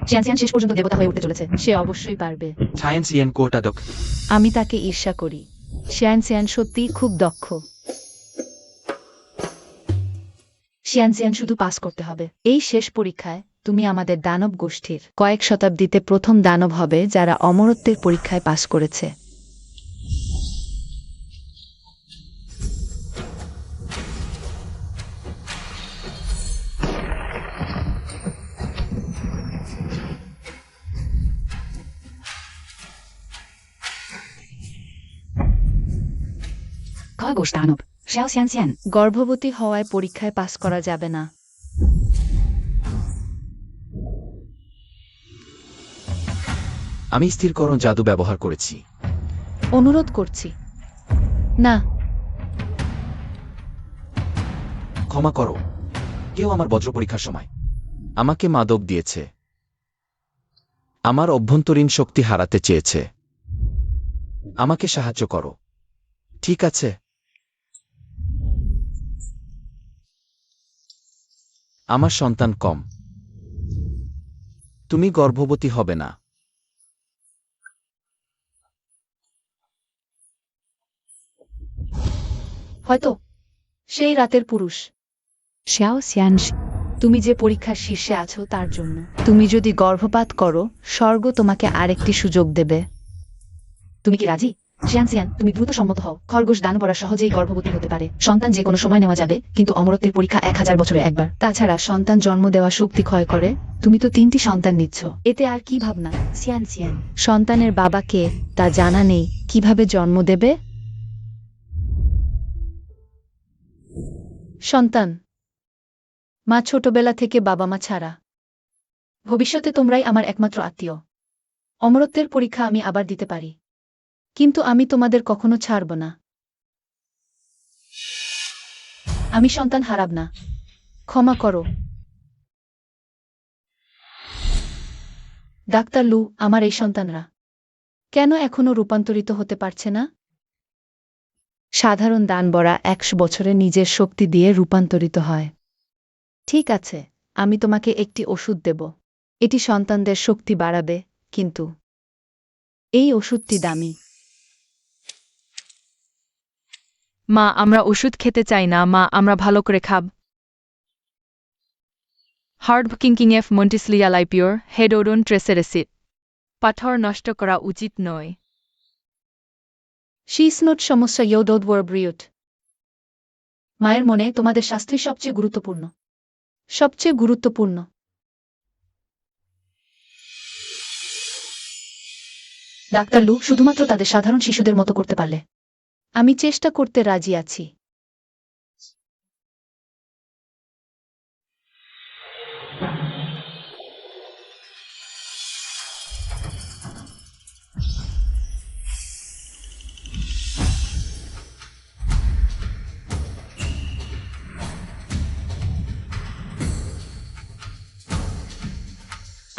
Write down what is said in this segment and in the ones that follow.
শিয়ানশিয়ান শেষ পর্যন্ত দেবতা হয়ে উঠতে চলেছে। সে অবশ্যই পারবে। ছায়ানসিয়ান কোটাদক। আমি তাকে ঈর্ষা করি। শিয়ানশিয়ান সত্যিই খুব দক্ষ। শিয়ানশিয়ান শুধু পাস করতে হবে। এই শেষ পরীক্ষায় তুমি আমাদের দানব গোষ্ঠীর কয়েক শতাব্দীতে প্রথম দানব হবে যারা অমরত্বের পরীক্ষায় পাস করেছে। খরগোশ দানব শেয়াও শিয়ানশিয়ান। গর্ভবতী হওয়ায় পরীক্ষায় পাস করা যাবে না। আমি স্থিরকরণ জাদু ব্যবহার করেছি। অনুরোধ করছি। না, ক্ষমা করো। কেউ আমার বজ্র পরীক্ষার সময় আমাকে মাদক দিয়েছে। আমার অভ্যন্তরীণ শক্তি হারাতে চেয়েছে। আমাকে সাহায্য করো। ঠিক আছে? আমার সন্তান কম। তুমি গর্ভবতী হবে না। হয়তো সেই রাতের পুরুষ। শেয়াও শিয়ান। তুমি যে পরীক্ষার শীর্ষে আছো তার জন্য। তুমি যদি গর্ভপাত করো, স্বর্গ তোমাকে আরেকটি সুযোগ দেবে। তুমি কি রাজি? শিয়ানশিয়ান, তুমি দ্রুত সম্মত হও। খরগোশ দানবরা সহজেই গর্ভবতী হতে পারে। সন্তান যে কোনো সময় নেওয়া যাবে, কিন্তু অমরত্বের পরীক্ষা 1000 বছরে একবার। তাছাড়া সন্তান জন্ম দেওয়া শক্তি ক্ষয় করে। তুমি তো 3টি সন্তান নিচ্ছ। এতে আর কি ভাবনা? শিয়ানশিয়ান, সন্তানের বাবা কে তা জানা নেই, কিভাবে জন্ম দেবে? সন্তান মা ছোটবেলা থেকে বাবা মা ছাড়া। ভবিষ্যতে তোমরাই আমার একমাত্র আত্মীয়। অমরত্বের পরীক্ষা আমি আবার দিতে পারি, কিন্তু আমি তোমাদের কখনো ছাড়ব না। আমি সন্তান হারাব না। ক্ষমা করো ডাক্তার লু। আমার এই সন্তানরা কেন এখনো রূপান্তরিত হতে পারছে না? সাধারণ দানবরা 100 বছরে নিজের শক্তি দিয়ে রূপান্তরিত হয়। ঠিক আছে, আমি তোমাকে একটি ওষুধ দেব। এটি সন্তানদের শক্তি বাড়াবে, কিন্তু এই ওষুধটি দামি। মা, আমরা ওষুধ খেতে চাই না। মা, আমরা ভালো করে খাব। হার্ড কিংকিং এফ মন্টিসলিয়া লাইপিওর হেডোডন ট্রেসেরেসিড। পাথর নষ্ট করা উচিত নয়। শীসনোট সমস্যা ইয়োডোডওয়ারব্রিউট। মায়ের মনে তোমাদের স্বাস্থ্যই সবচেয়ে গুরুত্বপূর্ণ। সবচেয়ে গুরুত্বপূর্ণ। ডাক্তার লু, শুধুমাত্র তাদের সাধারণ শিশুদের মতো করতে পারলে। আমি চেষ্টা করতে রাজি আছি।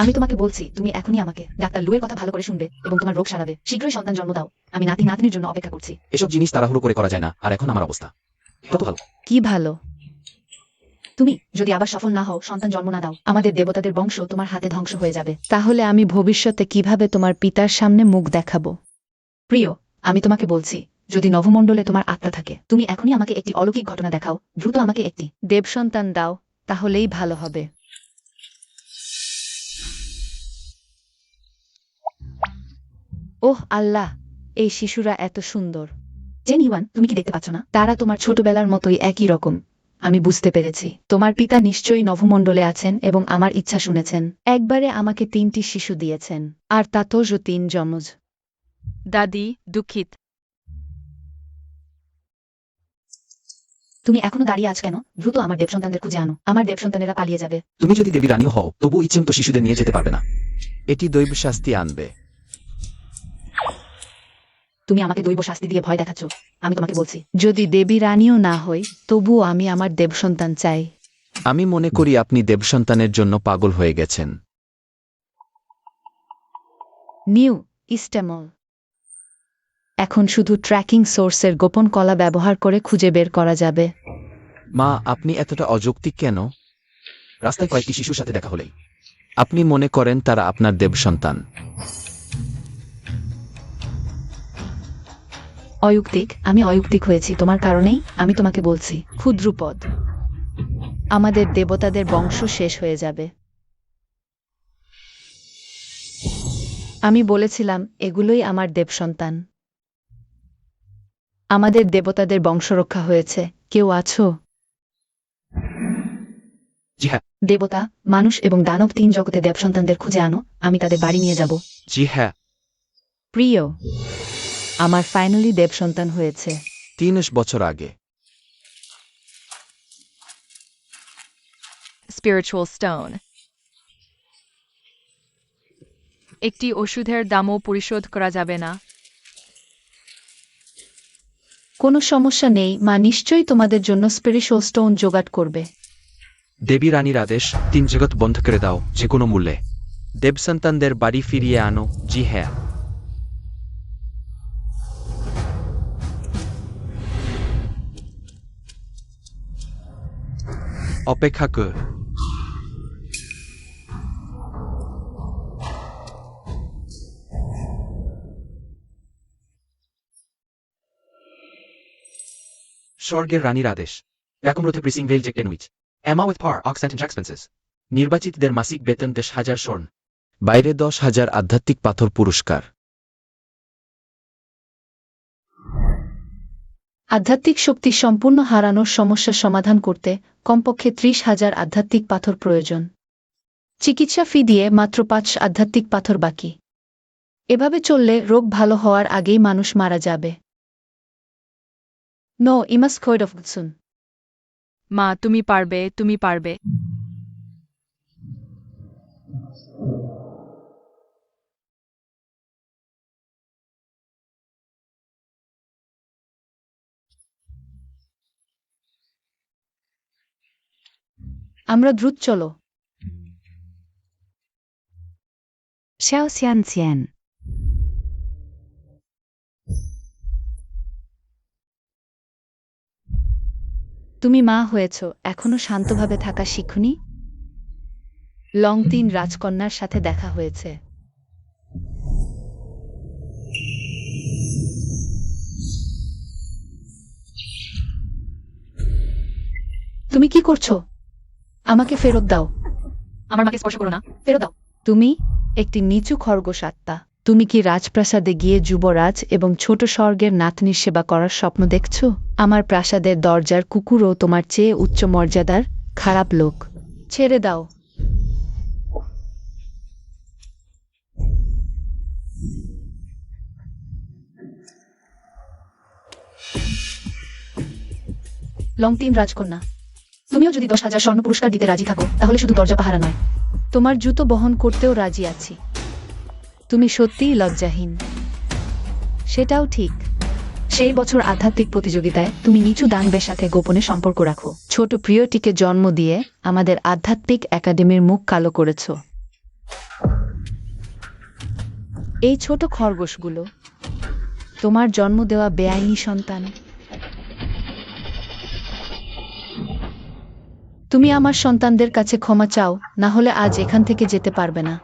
আমি তোমাকে বলছি, তুমি এখনই আমাকে ডাক্তার লুয়ের কথা ভালো করে শুনবে এবং তোমার রোগ সারাবে। শীঘ্রই সন্তান জন্ম দাও। আমি নাতি নাতনির জন্য অপেক্ষা করছি। এসব জিনিস তাড়াহুড়ো করে করা যায় না, আর এখন আমার অবস্থা কত ভালো। কি ভালো? তুমি যদি আবার সফল না হও, সন্তান জন্ম না দাও, আমাদের দেবতাদের বংশ তোমার হাতে ধ্বংস হয়ে যাবে। তাহলে আমি ভবিষ্যতে কিভাবে তোমার পিতার সামনে মুখ দেখাবো? প্রিয়, আমি তোমাকে বলছি, যদি নভমণ্ডলে তোমার আত্মা থাকে, তুমি এখনই আমাকে একটি অলৌকিক ঘটনা দেখাও। দ্রুত আমাকে একটি দেবসন্তান দাও, তাহলেই ভালো হবে। ওহ আল্লাহ, এই শিশুরা এত সুন্দর। জেন ইউয়ান, তুমি কি দেখতে পাচ্ছ না? তারা তোমার ছোটবেলার মতোই একই রকম। আমি বুঝতে পেরেছি। তোমার পিতা নিশ্চয়ই নভমণ্ডলে আছেন এবং আমার ইচ্ছা শুনেছেন। একবারে আমাকে 3টি শিশু দিয়েছেন, আর তাতেও 3 যমজ। দাদি, দুঃখিত। তুমি এখনো দাঁড়িয়ে আছ কেন? দ্রুত আমার দেবসন্তানদের খুঁজে আনো। আমার দেবসন্তানেরা পালিয়ে যাবে। তুমি যদি দেবী রানীও হও, তবু ইচ্ছেমতো শিশুদের নিয়ে যেতে পারবে না। এটি দৈব শাস্তি আনবে। তুমি আমাকে দৈব শাস্তি দিয়ে ভয় দেখাচ্ছ। আমি তোমাকে বলছি, যদি দেবী রানীও না হই, তবুও আমি আমার দেবসন্তান চাই। আমি মনে করি আপনি দেবসন্তানের জন্য পাগল হয়ে গেছেন। নিউ ইস্টেমল। এখন শুধু ট্র্যাকিং সোর্সের গোপন কলা ব্যবহার করে খুঁজে বের করা যাবে। মা, আপনি এতটা অযৌক্তিক কেন? রাস্তায় কয়েকটি শিশুর সাথে দেখা হলেই আপনি মনে করেন তারা আপনার দেব সন্তান। অযৌক্তিক, আমি অযৌক্তিক হয়েছি তোমার কারণেই, আমি তোমাকে বলছি। ক্ষুদ্রপদ, আমাদের দেবতাদের বংশ শেষ হয়ে যাবে। আমি বলেছিলাম এগুলোই আমার দেবসন্তান। আমাদের দেবতাদের বংশরক্ষা হয়েছে। কেউ আছো? জি হ্যাঁ। দেবতা, মানুষ এবং দানব 3 জগতে দেবসন্তানদের খুঁজে আনো, আমি তাদের বাড়ি নিয়ে যাব। জি হ্যাঁ। প্রিয়, আমার ফাইনালি দেবসন্তান হয়েছে। 3 বছর আগে। Spiritual stone. একটি ওষুধের দামও পরিশোধ করা যাবে না। কোনো সমস্যা নেই, মা নিশ্চয়ই তোমাদের জন্য স্পিরিচুয়াল স্টোন জোগাড় করবে। দেবী রানীর আদেশ, 3 জগৎ বন্ধ করে দাও, যে কোনো মূল্যে। দেবসন্তানদের বাড়ি ফিরিয়ে আনো। জি হ্যাঁ। অপেক্ষা কর। স্বর্গের রানীর আদেশ। ব্যাকমরথে প্রিসিং ভেল জেক টেনউইচ। এমা উইথ পার অক্সেন্ট এক্সপেন্সেস। নির্বাচিতদের মাসিক বেতন 10,000 স্বর্ণ। বাইরে 10,000 আধ্যাত্মিক পাথর পুরস্কার। আধ্যাত্মিক শক্তি সম্পূর্ণ হারানোর সমস্যার সমাধান করতে কমপক্ষে 30,000 আধ্যাত্মিক পাথর প্রয়োজন। চিকিৎসা ফি দিয়ে মাত্র 5 আধ্যাত্মিক পাথর বাকি। এভাবে চললে রোগ ভালো হওয়ার আগেই মানুষ মারা যাবে। নো ইমাস খৈড অফ গুসুন। মা, তুমি পারবে, তুমি পারবে। আমরা দ্রুত চলো। xiao xian qian। তুমি মা হয়েছ, এখনো শান্তভাবে থাকা শিখুনি? লং 3 রাজকন্যার সাথে দেখা হয়েছে। তুমি কি করছো? আমাকে ফেরত দাও। আমার মাকে স্পর্শ করো না, ফেরত দাও। তুমি একটি নিচু খরগোশ আত্মা। তুমি কি রাজপ্রাসাদে গিয়ে যুবরাজ এবং ছোট স্বর্গের নাতনির সেবা করার স্বপ্ন দেখছ? আমার প্রাসাদের দরজার কুকুরও তোমার চেয়ে উচ্চ মর্যাদার খারাপ লোক। ছেড়ে দাও। লং 3 রাজকন্যা, তুমিও যদি 10,000 স্বর্ণ পুরস্কার দিতে রাজি থাকো, তাহলে শুধু দরজা পাহারা নয়, তোমার জুতো বহন করতেও রাজি আছি। তুমি সত্যিই লজ্জাহীন। সেটাও ঠিক। সেই বছর আধ্যাত্মিক প্রতিযোগিতায় তুমি নিচু দানবের সাথে গোপনে সম্পর্ক রাখো। ছোট প্রিয়টিকে জন্ম দিয়ে আমাদের আধ্যাত্মিক একাডেমির মুখ কালো করেছ। এই ছোট খরগোশগুলো তোমার জন্ম দেওয়া বেআইনি সন্তান। তুমি আমার সন্তানদের কাছে ক্ষমা চাও, না হলে আজ এখান থেকে যেতে পারবে না।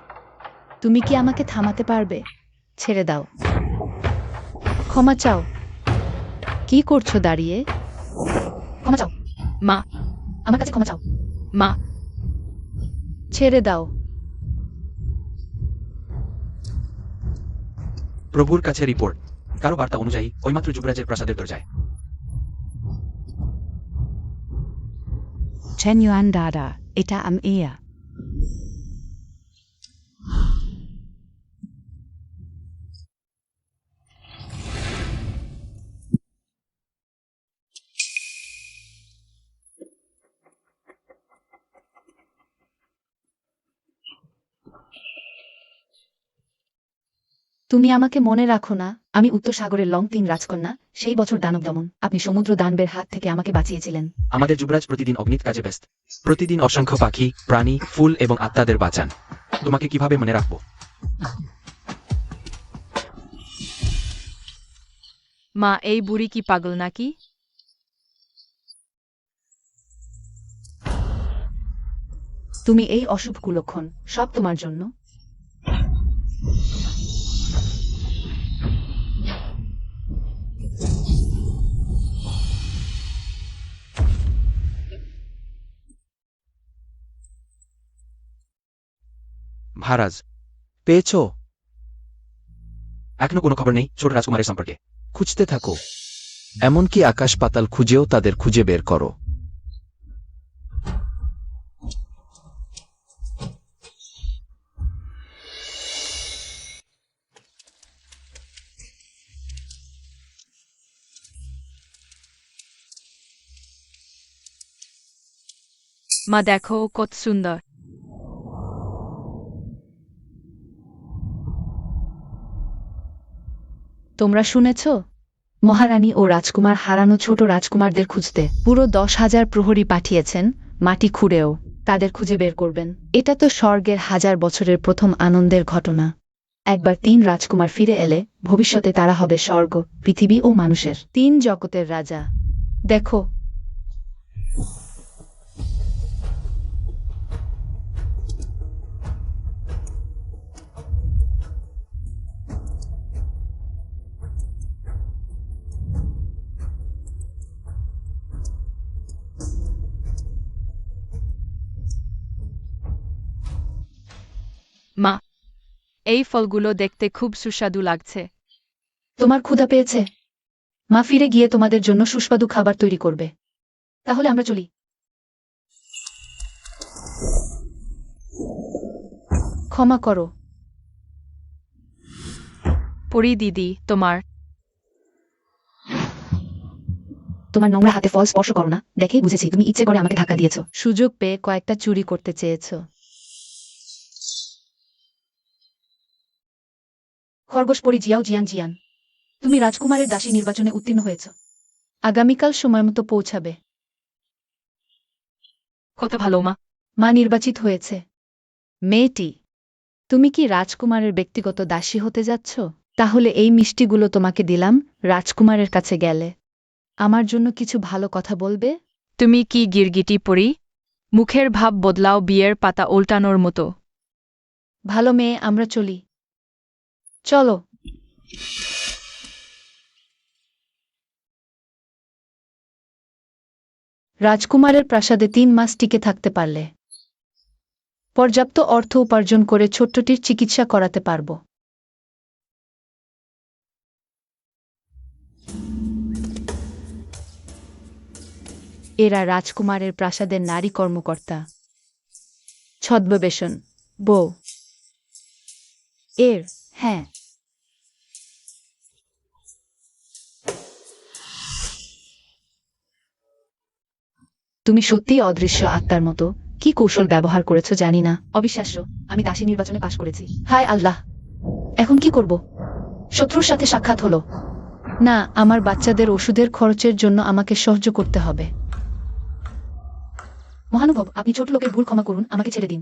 তুমি কি আমাকে থামাতে পারবে? ছেড়ে দাও। ক্ষমা চাও। কি করছো দাঁড়িয়ে? ক্ষমা চাও, মা, আমার কাছে ক্ষমা চাও। মা। ছেড়ে দাও। প্রভুর কাছে রিপোর্ট। কারো বার্তা অনুযায়ী ওইমাত্র যুবরাজের প্রাসাদের দরজায়। Chen Yuan Dada, এটা am eher। তুমি আমাকে মনে রাখো না? আমি উত্তর সাগরের লং 3 রাজকন্যা, সেই বছর দানব দমন। আপনি সমুদ্র দানবের হাত থেকে আমাকে বাঁচিয়েছিলেন। আমাদের যুবরাজ প্রতিদিন অগ্নিত কাজে ব্যস্ত। প্রতিদিন অসংখ্য পাখি, প্রাণী, ফুল এবং আত্মাদের বাঁচান। তোমাকে কিভাবে মনে রাখবো? মা, এই বুড়ি কি পাগল নাকি? তুমি এই অশুভ কুলক্ষণ সব তোমার জন্য। মহারাজ, পেয়েছ? এখনো কোনো খবর নেই ছোট রাজকুমারের সম্পর্কে। খুঁজতে থাকো, এমনকি আকাশ পাতাল খুঁজেও তাদের খুঁজে বের করো। মা দেখো কত সুন্দর। তোমরা শুনেছ? মহারানী ও রাজকুমার হারানো ছোট রাজকুমারদের খুঁজতে পুরো 10,000 প্রহরী পাঠিয়েছেন, মাটি খুঁড়েও। তাদের খুঁজে বের করবেন। এটা তো স্বর্গের 1000 বছরের প্রথম আনন্দের ঘটনা। একবার 3 রাজকুমার ফিরে এলে ভবিষ্যতে তারা হবে স্বর্গ, পৃথিবী ও মানুষের 3 জগতের রাজা। দেখো। মা, এই ফলগুলো দেখতে খুব সুস্বাদু লাগছে। তোমার ক্ষুধা পেয়েছে? মা ফিরে গিয়ে তোমাদের জন্য সুস্বাদু খাবার তৈরি করবে। তাহলে আমরা চলি। ক্ষমা করো। পরি দিদি, তোমার নোংরা হাতে ফল স্পর্শ করো না। দেখেই বুঝেছি তুমি ইচ্ছে করে আমাকে ধাক্কা দিয়েছ। সুযোগ পেয়ে কয়েকটা চুরি করতে চেয়েছ। খরগোশ পরি জিয়াও জিয়ান জিয়ান, তুমি রাজকুমারের দাসী নির্বাচনে উত্তীর্ণ হয়েছ। আগামীকাল সময়মতো পৌঁছাবে। কত ভালো মা। মা নির্বাচিত হয়েছে। মেয়েটি, তুমি কি রাজকুমারের ব্যক্তিগত দাসী হতে যাচ্ছ? তাহলে এই মিষ্টিগুলো তোমাকে দিলাম, রাজকুমারের কাছে গেলে আমার জন্য কিছু ভালো কথা বলবে। তুমি কি গিরগিটি পরি? মুখের ভাব বদলাও বিয়ের পাতা উল্টানোর মতো। ভালো মেয়ে, আমরা চলি। চলো। রাজকুমারের প্রাসাদে 3 মাস টিকে থাকতে পারলে পর্যাপ্ত অর্থ উপার্জন করে ছোট্টটির চিকিৎসা করাতে পারব। এরা রাজকুমারের প্রাসাদের নারী কর্মকর্তা। ছদ্মবেশন বউ এর। হ্যাঁ, তুমি সত্যিই অদৃশ্য আত্মার মতো কি কৌশল ব্যবহার করেছ জানি না। অবিশ্বাস্য, আমি দাসী নির্বাচনে পাশ করেছি। হায় আল্লাহ, এখন কি করব? শত্রুর সাথে সাক্ষাৎ হলো। না, আমার বাচ্চাদের ওষুধের খরচের জন্য আমাকে সাহায্য করতে হবে। মহানুভব, আপনি ছোট লোকের ভুল ক্ষমা করুন, আমাকে ছেড়ে দিন।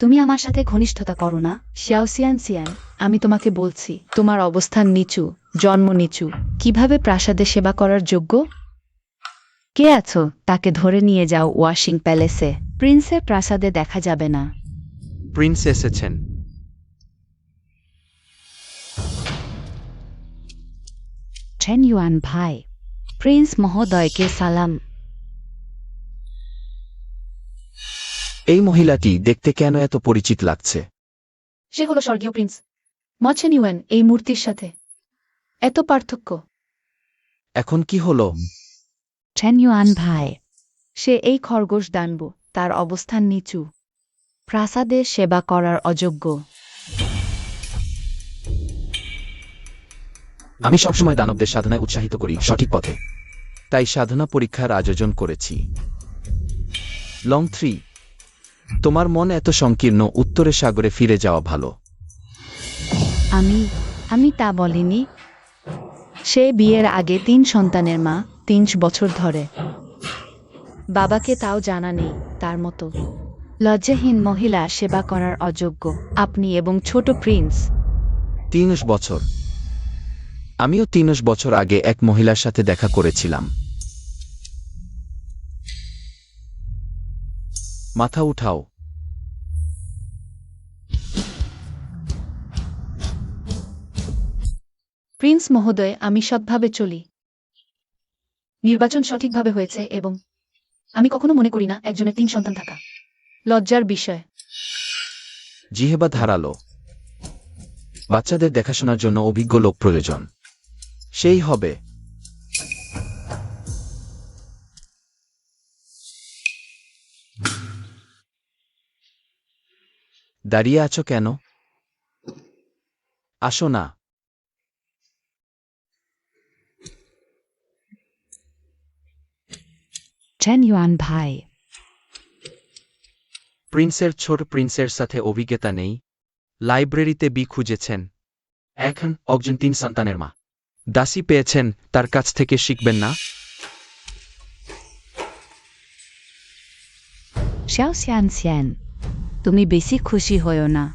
তুমি আমার সাথে ঘনিষ্ঠতা করো না। শিয়াওসিয়ান, আমি তোমাকে বলছি, তোমার অবস্থান নিচু, জন্ম নিচু, কিভাবে প্রাসাদে সেবা করার যোগ্য? কে আছো? তাকে ধরে নিয়ে যাও ওয়াশিং প্যালেসে। প্রিন্সের প্রাসাদে দেখা যাবে না। প্রিন্স এসেছেন। চেন ইউয়ান ভাই, প্রিন্স মহোদয়কে সালাম। এই মহিলাটি দেখতে কেন এত পরিচিত লাগছে? সে হলো স্বর্গীয় প্রিন্স। মচেন ইউয়ান, এই মূর্তির সাথে এত পার্থক্য। এখন কি হলো? চেন ইউয়ান ভাই, সে এই খরগোশ দানব, তার অবস্থান নিচু, প্রাসাদে সেবা করার অযোগ্য। আমি সবসময় দানবদের সাধনায় উৎসাহিত করি সঠিক পথে, তাই সাধনা পরীক্ষার আয়োজন করেছি। লং 3, তোমার মন এত সংকীর্ণ, উত্তরে সাগরে ফিরে যাওয়া ভালো। আমি তা বলিনি। সে বিয়ের আগে 3 সন্তানের মা, 3 বছর ধরে। বাবাকে তাও জানা নেই। তার মতো লজ্জাহীন মহিলা সেবা করার অযোগ্য আপনি এবং ছোট প্রিন্স। 3 বছর? আমিও 3 বছর আগে এক মহিলার সাথে দেখা করেছিলাম। মাথা উঠাও। প্রিন্স মহোদয়, আমি সৎভাবে চলি। নির্বাচন সঠিকভাবে হয়েছে এবং আমি কখনো মনে করি না একজনের 3 সন্তান থাকা লজ্জার বিষয়। জিহেবা ধারালো। বাচ্চাদের দেখাশোনার জন্য অভিজ্ঞ লোক প্রয়োজন। সেই হবে। দাঁড়িয়ে আছো কেন? আসো না। চেন ইউয়ান ভাই, প্রিন্সের ছোট প্রিন্সের সাথে অভিজ্ঞতা নেই। লাইব্রেরিতে বি খুঁজেছেন। এখন একজন 3 সন্তানের মা। দাসী পেয়েছেন, তার কাছ থেকে শিখবেন না? xiao xian xian, তুমি বেশি খুশি হইও না।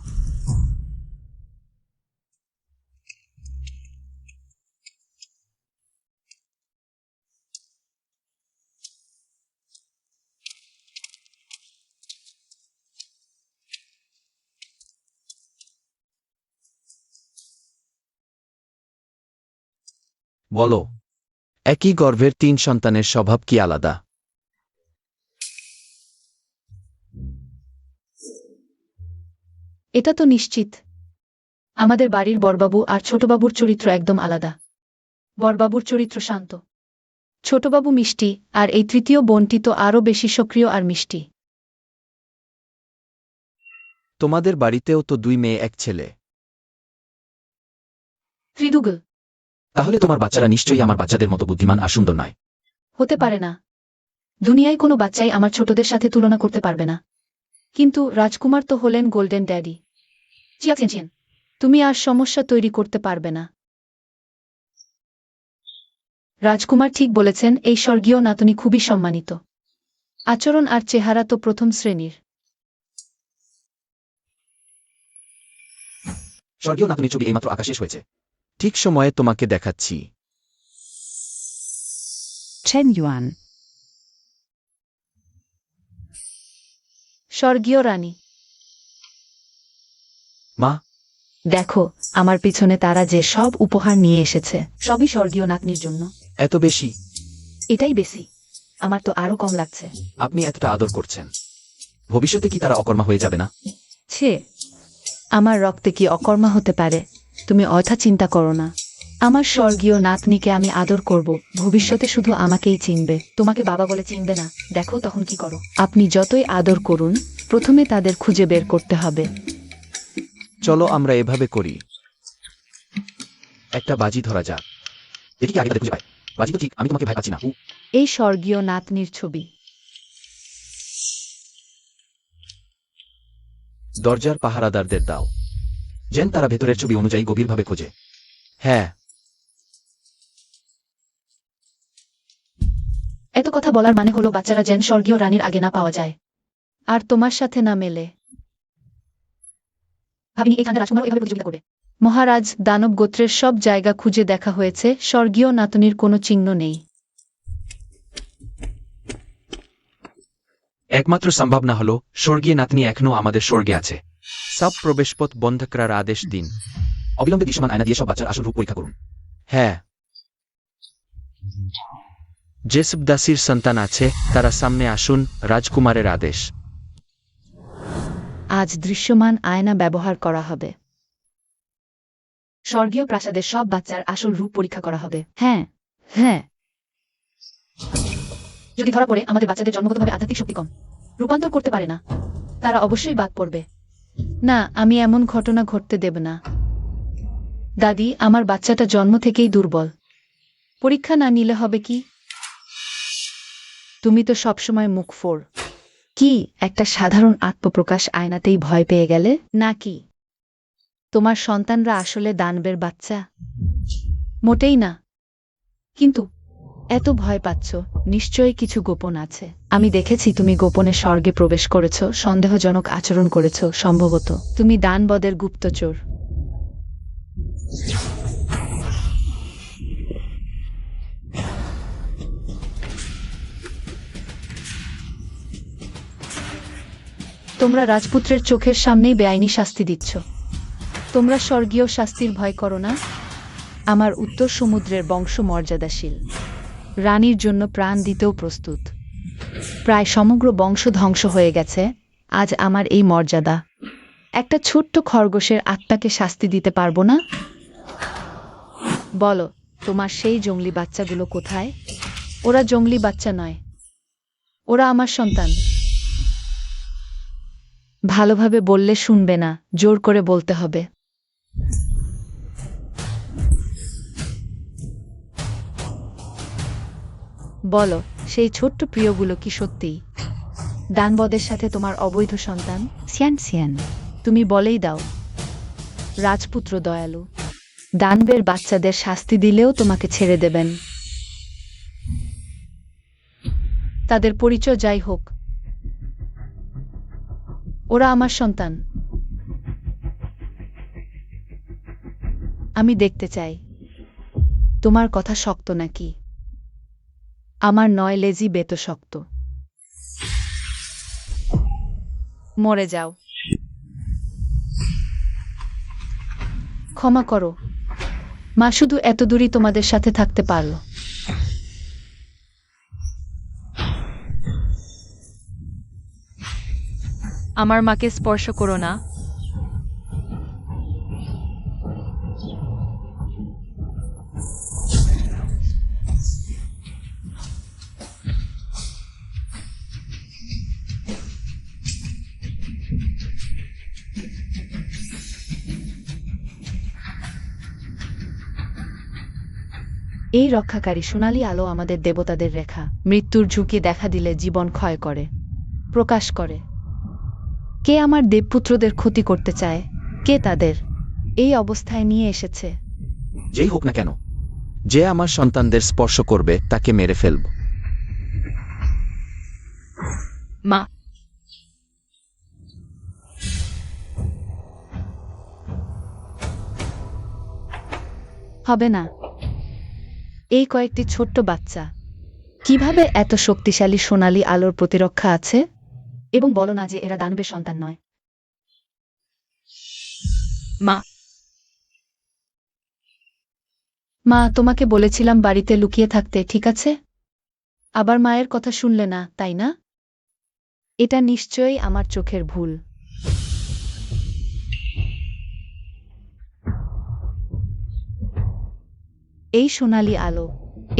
বলো, একই গর্ভের 3 সন্তানের স্বভাব কি আলাদা? এটা তো নিশ্চিত। আমাদের বাড়ির বড়বাবু আর ছোটবাবুর চরিত্র একদম আলাদা। বড়বাবুর চরিত্র শান্ত, ছোটবাবু মিষ্টি, আর এই তৃতীয় বোনটি তো আরও বেশি সক্রিয় আর মিষ্টি। তোমাদের বাড়িতেও তো 2 মেয়ে 1 ছেলে। ত্রিদুগল। তাহলে তোমার বাচ্চারা নিশ্চয়ই আমার বাচ্চাদের মতো বুদ্ধিমান আর সুন্দর নয়। হতে পারে না। দুনিয়ায় কোনো বাচ্চাই আমার ছোটদের সাথে তুলনা করতে পারবে না। কিন্তু রাজকুমার তো হলেন গোল্ডেন ড্যাডি। চিয়া চেনচিয়েন। তুমি আর সমস্যা তৈরি করতে পারবে না। রাজকুমার ঠিক বলেছেন, এই স্বর্গীয় নাতনি খুবই সম্মানিত। আচরণ আর চেহারা তো প্রথম শ্রেণীর। স্বর্গীয় নাতনির ছবি এইমাত্র আঁকা শেষ হয়েছে। ঠিক সময়ে তোমাকে দেখাচ্ছি। চেন ইউয়ান, স্বর্গীয় রানী। মা, দেখো, আমার পিছনে তারা যে সব উপহার নিয়ে এসেছে। সবই স্বর্গীয় নাতনির জন্য। এত বেশি? এটাই বেশি। আমার তো আরো কম লাগছে। আপনি এতটা আদর করছেন। ভবিষ্যতে কি তারা অকর্মা হয়ে যাবে না? ছে, আমার রক্তে কি অকর্মা হতে পারে? তুমি অযথা চিন্তা করো না। আমার স্বর্গীয় নাতনিকে আমি আদর করব, ভবিষ্যতে শুধু আমাকেই চিনবে। তোমাকে বাবা বলে চিনবে না, দেখো তখন কি করো। আপনি যতই আদর করুন, প্রথমে তাদের খুঁজে বের করতে হবে। চলো আমরা এভাবে করি। একটা বাজি ধরা যাক। দেখি কি আগে তাদের খুঁজে পায়। বাজি তো ঠিক, আমি তোমাকে ভয় পাচ্ছি না। এই স্বর্গীয় নাতনির ছবি। দরজার পাহারাদারদের দাও, যেন তারা ভেতরের ছবি অনুযায়ী গভীরভাবে খোঁজে। হ্যাঁ। এত কথা বলার মানে হলো বাচ্চারা যেন স্বর্গীয় রানীর আগে না পাওয়া যায়। আর তোমার সাথে না মেলে। ভাবিনি এখানে রাজকুমার এভাবে প্রতিযোগিতা করবে। মহারাজ, দানব গোত্রের সব জায়গা খুঁজে দেখা হয়েছে, স্বর্গীয় নাতনির কোনো চিহ্ন নেই। একমাত্র সম্ভাবনা হলো স্বর্গীয় নাতনি এখনো আমাদের স্বর্গে আছে। সব প্রবেশপথ বন্ধ করার আদেশ দিন। অবিলম্বে দৃশ্যমান আয়না দিয়ে সব বাচ্চার আসল রূপ পরীক্ষা করুন। হ্যাঁ। যেসব দাসীর সন্তান আছে তারা সামনে আসুন, রাজকুমারের আদেশ। আজ দৃশ্যমান আয়না ব্যবহার করা হবে। স্বর্গীয় প্রাসাদের সব বাচ্চার আসল রূপ পরীক্ষা করা হবে। হ্যাঁ, হ্যাঁ। যদি ধরা পড়ে আমাদের বাচ্চাদের জন্মগতভাবে আধ্যাত্মিক শক্তি কম, রূপান্তর করতে পারে না, তারা অবশ্যই বাদ পড়বে। না, আমি এমন ঘটনা ঘটতে দেব না। দাদি, আমার বাচ্চাটা জন্ম থেকেই দুর্বল। পরীক্ষা না নিলে হবে কি? তুমি তো সবসময় মুখ ফোড়। কি, একটা সাধারণ আত্মপ্রকাশ আয়নাতেই ভয় পেয়ে গেলে নাকি? তোমার সন্তানরা আসলে দানবের বাচ্চা? মোটেই না। কিন্তু এত ভয় পাচ্ছ, নিশ্চয়ই কিছু গোপন আছে। আমি দেখেছি তুমি গোপনে স্বর্গে প্রবেশ করেছ, সন্দেহজনক আচরণ করেছ, সম্ভবত তুমি দানবদের গুপ্তচর। তোমরা রাজপুত্রের চোখের সামনেই বেআইনি শাস্তি দিচ্ছ। তোমরা স্বর্গীয় শাস্তির ভয় করো না? আমার উত্তর সমুদ্রের বংশ মর্যাদাশীল, রানীর জন্য প্রাণ দিতেও প্রস্তুত। প্রায় সমগ্র বংশ ধ্বংস হয়ে গেছে, আজ আমার এই মর্যাদা। একটা ছোট্ট খরগোশের আত্মাকে শাস্তি দিতে পারবো না? বলো, তোমার সেই জংলি বাচ্চাগুলো কোথায়? ওরা জংলি বাচ্চা নয়, ওরা আমার সন্তান। ভালোভাবে বললে শুনবে না, জোর করে বলতে হবে। বলো, সেই ছোট্ট প্রিয়গুলো কি সত্যি দানবদের সাথে তোমার অবৈধ সন্তান? সিয়ান সিয়ান, তুমি বলেই দাও। রাজপুত্র দয়ালু, দানবের বাচ্চাদের শাস্তি দিলেও তোমাকে ছেড়ে দেবেন। তাদের পরিচয় যাই হোক, ওরা আমার সন্তান। আমি দেখতে চাই তোমার কথা শক্ত নাকি। আমার নয়, লেজি বেতো শক্ত। মরে যাও। ক্ষমা করো মা, শুধু এত দূরই তোমাদের সাথে থাকতে পারল। আমার মাকে স্পর্শ করো না। এই রক্ষাকারী সোনালী আলো আমাদের দেবতাদের রেখা। মৃত্যুর ঝুঁকি দেখা দিলে জীবন ক্ষয় করে, প্রকাশ করে। কে আমার দেবপুত্রদের ক্ষতি করতে চায়? কে তাদের এই অবস্থায় নিয়ে এসেছে? যেই হোক না কেন, যে আমার সন্তানদের স্পর্শ করবে তাকে মেরে ফেলব। মা, হবে না। এই কয়েকটি ছোট্ট বাচ্চা কিভাবে এত শক্তিশালী সোনালী আলোর প্রতিরক্ষা আছে? এবং বলো না যে এরা দানবের সন্তান নয়। মা, মা, তোমাকে বলেছিলাম বাড়িতে লুকিয়ে থাকতে, ঠিক আছে? আবার মায়ের কথা শুনলে না, তাই না? এটা নিশ্চয়ই আমার চোখের ভুল। এই সোনালী আলো,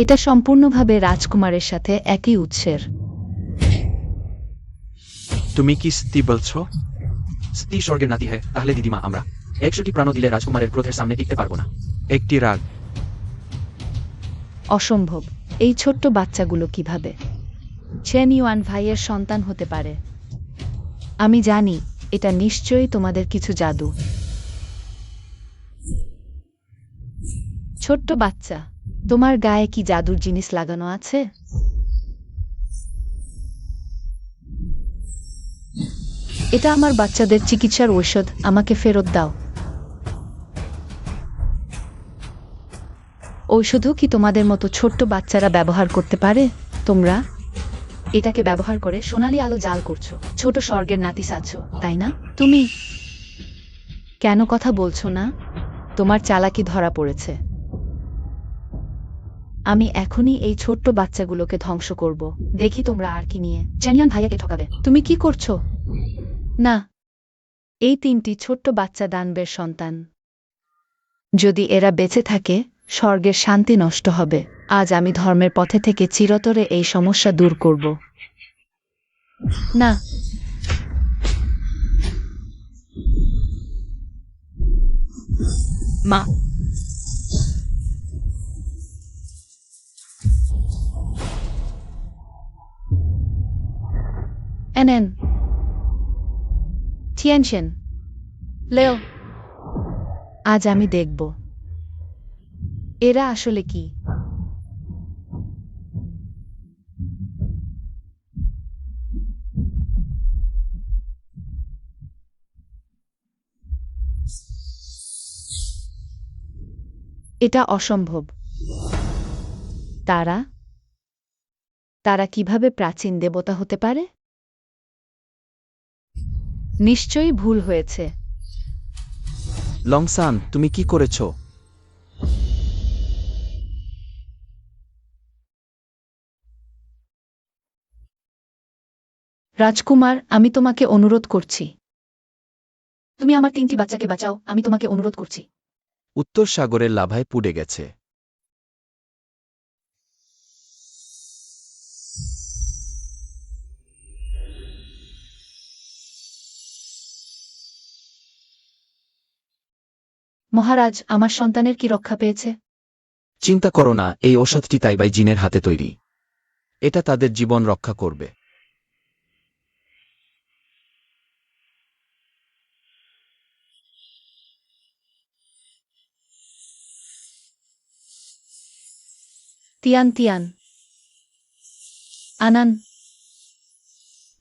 এটা সম্পূর্ণভাবে রাজকুমারের সাথে একই উৎসের। তুমি কি সত্যি বলছো? সত্যি স্বর্গের নাতি হয় তাহলে দিদিমা আমরা 100টি প্রাণ দিলে রাজকুমারের ক্রোধের সামনে টিকতে পারবো না। একটি রাগ। অসম্ভব। এই ছোট্ট বাচ্চাগুলো কিভাবে চেন ইউয়ান ভাইয়ের সন্তান হতে পারে? আমি জানি এটা নিশ্চয়ই তোমাদের কিছু জাদু। ছোট্ট বাচ্চা, তোমার গায়ে কি জাদুর জিনিস লাগানো আছে? এটা আমার বাচ্চাদের চিকিৎসার ঔষধ, আমাকে ফেরত দাও। ঔষধও কি তোমাদের মতো ছোট্ট বাচ্চারা ব্যবহার করতে পারে? তোমরা এটাকে ব্যবহার করে সোনালী আলো জাল করছো, ছোট স্বর্গের নাতি সাজছো, তাই না? তুমি কেন কথা বলছো না? তোমার চালাকি ধরা পড়েছে। আমি এখনই এই ছোট্ট বাচ্চাগুলোকে ধ্বংস করব। দেখি তোমরা আর কি নিয়ে চ্যানিয়ান ভাইয়াকে ঠকাবে। তুমি কি করছো? না, এই 3টি ছোট্ট বাচ্চা দানবের সন্তান। যদি এরা বেঁচে থাকে, স্বর্গের শান্তি নষ্ট হবে। আজ আমি ধর্মের পথে থেকে চিরতরে এই সমস্যা দূর করব। না, মা, এনেন টিয়ানশেন, লেও। আজ আমি দেখব এরা আসলে কি। এটা অসম্ভব। তারা তারা কিভাবে প্রাচীন দেবতা হতে পারে? নিশ্চয়ই ভুল হয়েছে। লংসান, তুমি কি করেছো? রাজকুমার, আমি তোমাকে অনুরোধ করছি। তুমি আমার 3টি বাচ্চাকে বাঁচাও, আমি তোমাকে অনুরোধ করছি। উত্তর সাগরের লাভায় পুড়ে গেছে। মহারাজ, আমার সন্তানের কি রক্ষা পেয়েছে? চিন্তা করো না, এই ঔষধটি তাইবাই জিনের হাতে তৈরি। এটা তাদের জীবন রক্ষা করবে। তিয়ান তিয়ান, আনান,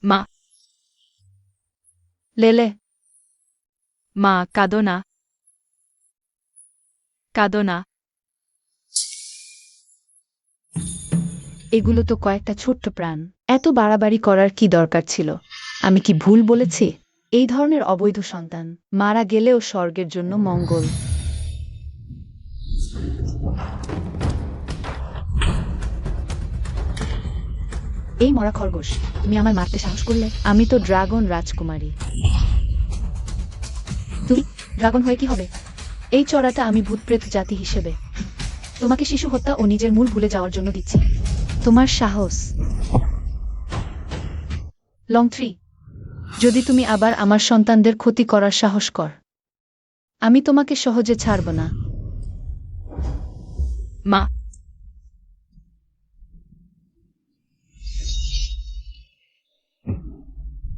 মা, লেলে। মা, কাঁদো না। কাঁদো না। এগুলো তো কয়েকটা ছোট্ট প্রাণ। এত বাড়াবাড়ি করার কি দরকার ছিল? আমি কি ভুল বলেছি? এই ধরনের অবৈধ সন্তান মারা গেলেও স্বর্গের জন্য মঙ্গল। এই মরা খরগোশ, তুমি আমায় মারতে সাহস করলে? আমি তো ড্রাগন রাজকুমারী। তুমি ড্রাগন হয়ে কি হবে? এই চড়াটা আমি ভূতপ্রেত জাতি হিসেবে। তোমাকে শিশু হত্যা ও নিজের মূল ভুলে যাওয়ার জন্য দিচ্ছি। তোমার সাহস। লং 3, যদি তুমি আবার আমার সন্তানদের ক্ষতি করার সাহস কর, আমি তোমাকে সহজে ছাড়ব না। মা,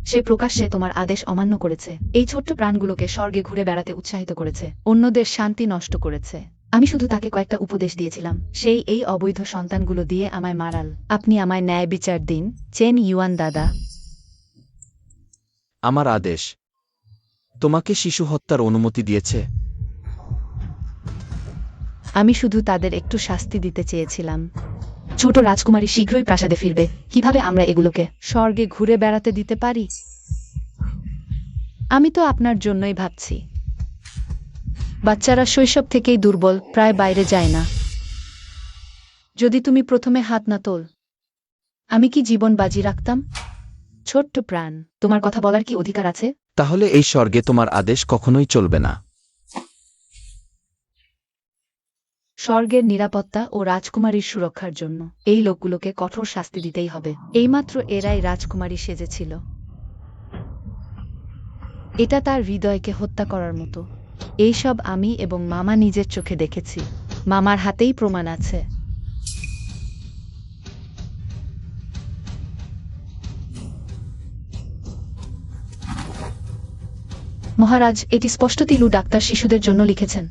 সে প্রকাশ্যে তোমার আদেশ অমান্য করেছে। এই ছোট্ট প্রাণগুলোকে স্বর্গে ঘুরে বেড়াতে উৎসাহিত করেছে। অন্যদের শান্তি নষ্ট করেছে। আমি শুধু তাকে কয়েকটা উপদেশ দিয়েছিলাম, সেই এই অবৈধ সন্তানগুলো দিয়ে আমায় মারাল। আপনি আমায় ন্যায় বিচার দিন, চেন ইউয়ান দাদা। আমার আদেশ তোমাকে শিশু হত্যার অনুমতি দিয়েছে। আমি শুধু তাদের একটু শাস্তি দিতে চেয়েছিলাম। ছোট রাজকুমারী শীঘ্রই প্রাসাদে ফিরবে। কিভাবে আমরা এগুলোকে স্বর্গে ঘুরে বেড়াতে দিতে পারি? আমি তো আপনার জন্যই ভাবছি। বাচ্চারা শৈশব থেকেই দুর্বল, প্রায় বাইরে যায় না। যদি তুমি প্রথমে হাত না তোল, আমি কি জীবন বাজি রাখতাম? ছোট্ট প্রাণ। তোমার কথা বলার কি অধিকার আছে? তাহলে এই স্বর্গে তোমার আদেশ কখনোই চলবে না। স্বর্গের নিরাপত্তা ও রাজকুমারীর সুরক্ষার জন্য এই লোকগুলোকে কঠোর শাস্তি দিতেই হবে। এইমাত্র এরাই রাজকুমারী সেজেছিল। এটা তার হৃদয়কে হত্যা করার মতো। এইসব আমি এবং মামা নিজের চোখে দেখেছি। মামার হাতেই প্রমাণ আছে। মহারাজ, এটি স্পষ্টতই লু ডাক্তার শিশুদের জন্য লিখেছেন।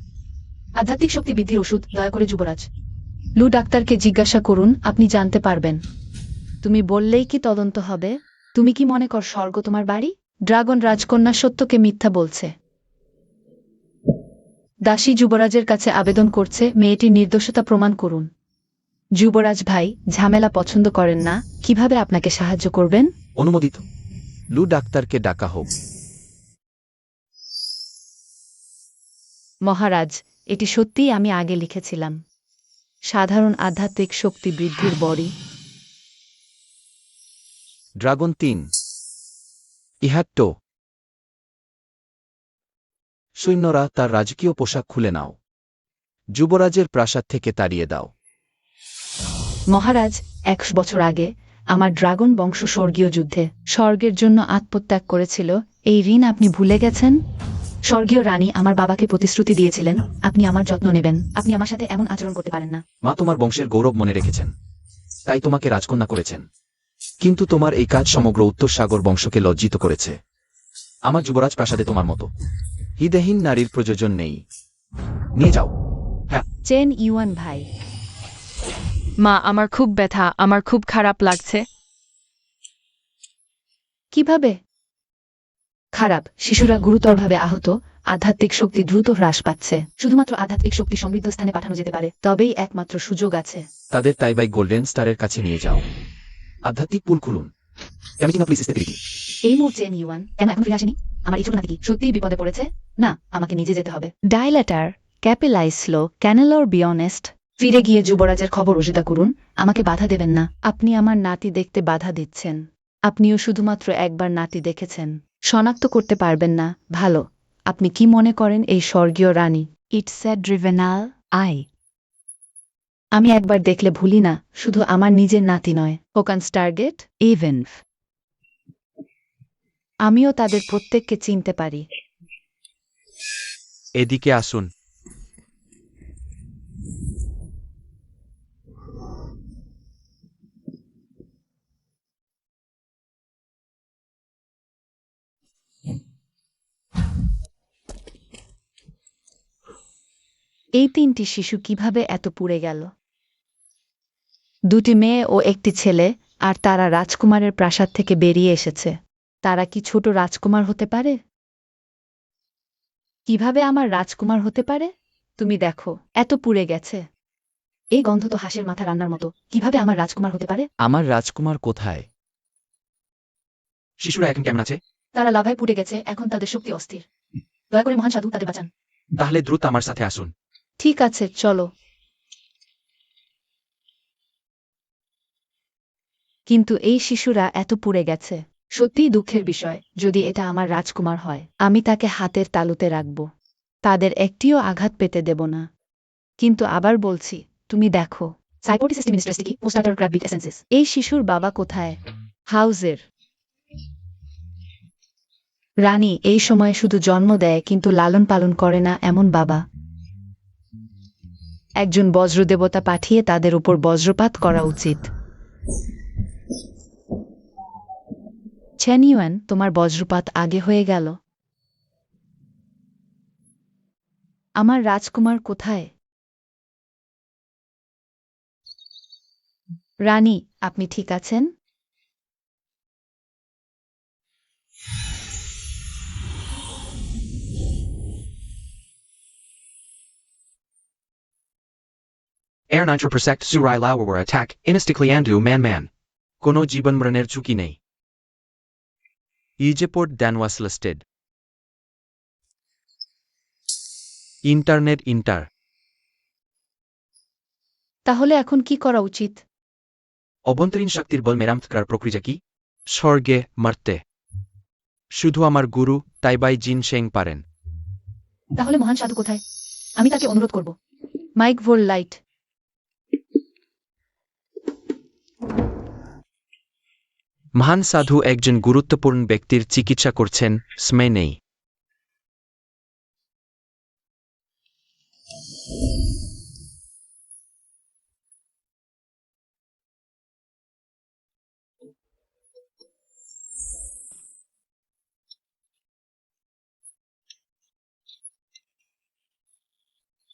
আধ্যাত্মিক শক্তি বৃদ্ধির ওষুধ, দয়া করে যুবরাজ। লু ডাক্তারকে জিজ্ঞাসা করুন, আপনি জানতে পারবেন। তুমি বললেই কি তদন্ত হবে? তুমি কি মনে কর স্বর্গ তোমার বাড়ি? ড্রাগন রাজকন্যা সত্যকে মিথ্যা বলছে। দাসী যুবরাজের কাছে আবেদন করছে, মেয়েটির নির্দোষতা প্রমাণ করুন। যুবরাজ ভাই, ঝামেলা পছন্দ করেন না। কিভাবে আপনাকে সাহায্য করবেন? অনুমোদিত। লু ডাক্তারকে ডাকা হোক। মহারাজ, এটি সত্যিই আমি আগে লিখেছিলাম। সাধারণ আধ্যাত্মিক শক্তি বৃদ্ধির বড়ি। ড্রাগন 3, ইহাট্টো। সৈন্যরা তার রাজকীয় পোশাক খুলে নাও। যুবরাজের প্রাসাদ থেকে তাড়িয়ে দাও। মহারাজ, 100 বছর আগে আমার ড্রাগন বংশ স্বর্গীয় যুদ্ধে স্বর্গের জন্য আত্মত্যাগ করেছিল। এই ঋণ আপনি ভুলে গেছেন? স্বর্গীয় রানী আমার বাবাকে প্রতিশ্রুতি দিয়েছিলেন, আপনি আমার যত্ন নেবেন। আপনি আমার সাথে এমন আচরণ করতে পারেন না। মা তোমার বংশের গৌরব মনে রেখেছেন, তাই তোমাকে রাজকন্যা করেছেন। কিন্তু তোমার এই কাজ সমগ্র উত্তর সাগর বংশকে লজ্জিত করেছে। আমার যুবরাজ প্রাসাদে তোমার মতো হৃদয়হীন নারীর প্রয়োজন নেই। নিয়ে যাও। হ্যাঁ। চেন ইউয়ান ভাই। মা, আমার খুব ব্যথা, আমার খুব খারাপ লাগছে। কিভাবে? খারাপ, শিশুরা গুরুতরভাবে আহত, আধ্যাত্মিক শক্তি দ্রুত হ্রাস পাচ্ছে। শুধুমাত্র আধ্যাত্মিক শক্তি সমৃদ্ধ স্থানে পাঠানো যেতে পারে, তবেই একমাত্র সুযোগ আছে। তাদের তাইবাই গোল্ডেন স্টারের কাছে নিয়ে যাও। আধ্যাত্মিক পুল খুলুন। ক্যামিটিনা প্লিজ স্টেবিলিটি। এই মুহূর্তে চেন ইউয়ান কেন এখন ফিরে আসেনি? আমার এই ছোট নাতি কি সত্যিই বিপদে পড়েছে? না, আমাকে নিজে যেতে হবে। ডাইলেটার, ক্যাপিলাইসলো, ক্যানেলোর বিয়নেস্ট। ফিরে গিয়ে যুবরাজের খবর রসিদা করুন, আমাকে বাধা দেবেন না। আপনি আমার নাতি দেখতে বাধা দিচ্ছেন। আপনিও শুধুমাত্র একবার নাতি দেখেছেন, শনাক্ত করতে পারবেন না। ভালো, আপনি কি মনে করেন এই স্বর্গীয় রানী? It's a drivenal eye. আমি একবার দেখলে ভুলি না, শুধু আমার নিজের নাতি নয়, হোকান স্টারগেট, Even. আমিও তাদের প্রত্যেককে চিনতে পারি। এদিকে আসুন। এই 3টি শিশু কিভাবে এত পুড়ে গেল? 2টি মেয়ে ও একটি ছেলে, আর তারা রাজকুমারের প্রাসাদ থেকে বেরিয়ে এসেছে। তারা কি ছোট রাজকুমার হতে পারে? কিভাবে আমার রাজকুমার হতে পারে? তুমি দেখো, এত পুড়ে গেছে। এই গন্ধ তো হাঁসের মাথা রান্নার মতো। কিভাবে আমার রাজকুমার হতে পারে? আমার রাজকুমার কোথায়? শিশুরা এখন কেমন আছে? তারা লাভায় পুড়ে গেছে, এখন তাদের শক্তি অস্থির। দয়া করে মহান সাধু তাদের বাঁচান। তাহলে দ্রুত আমার সাথে আসুন। ঠিক আছে, চলো। কিন্তু এই শিশুরা এত পুড়ে গেছে। সত্যিই দুঃখের বিষয়। যদি এটা আমার রাজকুমার হয়, আমি তাকে হাতের তালুতে রাখব। তাদের একটিও আঘাত পেতে দেব না। কিন্তু আবার বলছি, তুমি দেখো, সাইপোর্টি সিস্টেম ইনস্ট্রেসটিকি পোস্টাটার গ্রাফিক এসেন্সেস। এই শিশুর বাবা কোথায়? হাউজের রানী এই সময়ে শুধু জন্ম দেয় কিন্তু লালন পালন করে না এমন বাবা। একজন বজ্রদেবতা পাঠিয়ে তাদের উপর বজ্রপাত করা উচিত। চ্যানিওয়ান, তোমার বজ্রপাত আগে হয়ে গেল। আমার রাজকুমার কোথায়? রানী, আপনি ঠিক আছেন? Air Nitro Prosect Surai Lawar attack, Innistically Andu Man. Kono Jiban Mraner Chuki nei. ইজেপোর্ট ড্যানওয়াস লিস্টেড। Internet enter. তাহলে এখন কি করা উচিত? অভ্যন্তরীণ শক্তির বল মেরামত করার প্রক্রিয়া কি? স্বর্গে মারতে শুধু আমার গুরু তাইবাই জিন শেং পারেন। তাহলে মহান সাধু কোথায়? আমি তাকে অনুরোধ করব। মাইক ভোর লাইট। মহান সাধু একজন গুরুত্বপূর্ণ ব্যক্তির চিকিৎসা করছেন, স্মে নেই।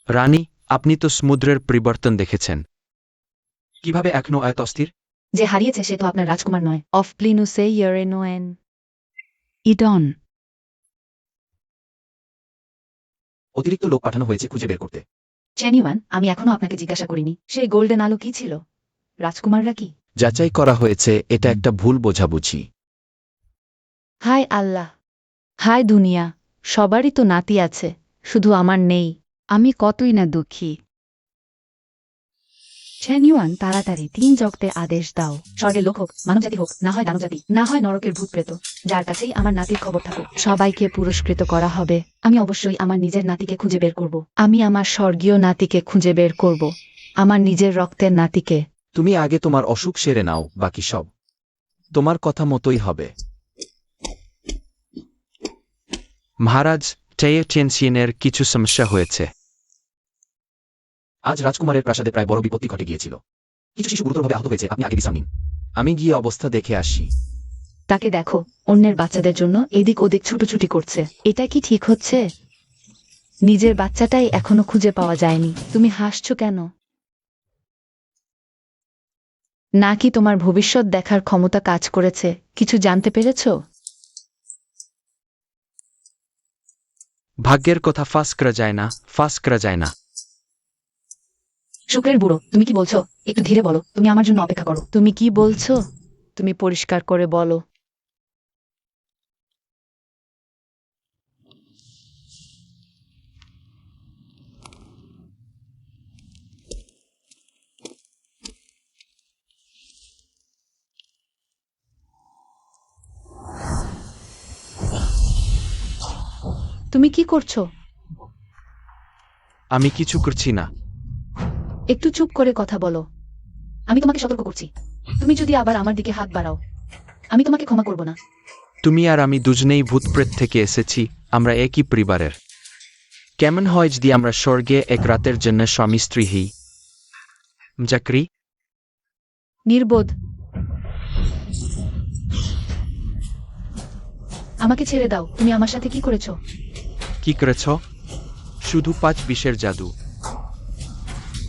রানী, আপনি তো সমুদ্রের পরিবর্তন দেখেছেন। কিভাবে এখনো এত অস্থির? যে হারিয়েছে সে তো আপনার রাজকুমার নয়। অফ প্লিনুসে ইয়েরেনোয়েন। Idon. অতিরিক্ত লোক পাঠানো হয়েছে খুঁজে বের করতে। চ্যানিওয়ান, আমি এখনো আপনাকে জিজ্ঞাসা করিনি সেই গোল্ডেন আলো কি ছিল? রাজকুমাররা কি? যাচাই করা হয়েছে, এটা একটা ভুল বোঝাবুঝি। হায় আল্লাহ, হায় দুনিয়া, সবারই তো নাতি আছে, শুধু আমার নেই। আমি কতই না দুঃখী। চ্যানিওয়ান, তাড়াতাড়ি 3 জগতে আদেশ দাও। স্বর্গের লোক হোক, মানবজাতি হোক, না হয় দানবজাতি, না হয় নরকের ভূত প্রেত, যার কাছেই আমার নাতির খবর থাকুক, সবাইকে পুরস্কৃত করা হবে। আমি অবশ্যই আমার নিজের নাতিকে খুঁজে বের করব। আমি আমার স্বর্গীয় নাতিকে খুঁজে বের করব, আমার নিজের রক্তের নাতিকে। তুমি আগে তোমার অসুখ সেরে নাও, বাকি সব তোমার কথা মতোই হবে। মহারাজ, চেয়ে চেনসিয়েনের কিছু সমস্যা হয়েছে। আজ রাজকুমারের প্রাসাদে প্রায় বড় বিপত্তি ঘটে গিয়েছিল। কিছু শিশু গুরুতরভাবে আহত হয়েছে, আপনি আগে বিশ্রাম নিন। আমি গিয়ে অবস্থা দেখে আসি। তাকে দেখো, অন্যের বাচ্চাদের জন্য এদিক ওদিক ছুটোছুটি করছে। এটা কি ঠিক হচ্ছে? নিজের বাচ্চাটাই এখনো খুঁজে পাওয়া যায়নি। তুমি হাসছো কেন? নাকি তোমার ভবিষ্যৎ দেখার ক্ষমতা কাজ করেছে? কিছু জানতে পেরেছো? ভাগ্যের কথা ফাঁস করা যায় না, ফাঁস করা যায় না। শুক্রের বুড়ো, তুমি কি বলছো? একটু ধীরে বলো, তুমি আমার জন্য অপেক্ষা করো। তুমি কি বলছো? তুমি পরিষ্কার করে বলো। তুমি কি করছো? আমি কিছু করছি না। একটু চুপ করে কথা বলো। আমি তোমাকে সতর্ক করছি, তুমি যদি আবার আমার দিকে হাত বাড়াও, আমি তোমাকে ক্ষমা করব না। তুমি আর আমি দুজনেই ভূতপ্রেত থেকে এসেছি, আমরা একই পরিবারের। কেমন হয় যদি আমরা স্বর্গে এক রাতের জন্য স্বামী স্ত্রী হই? চাকরি? নির্বোধ। আমাকে ছেড়ে দাও, তুমি আমার সাথে কি করেছো? কি করেছ? শুধু 5 বিশের জাদু।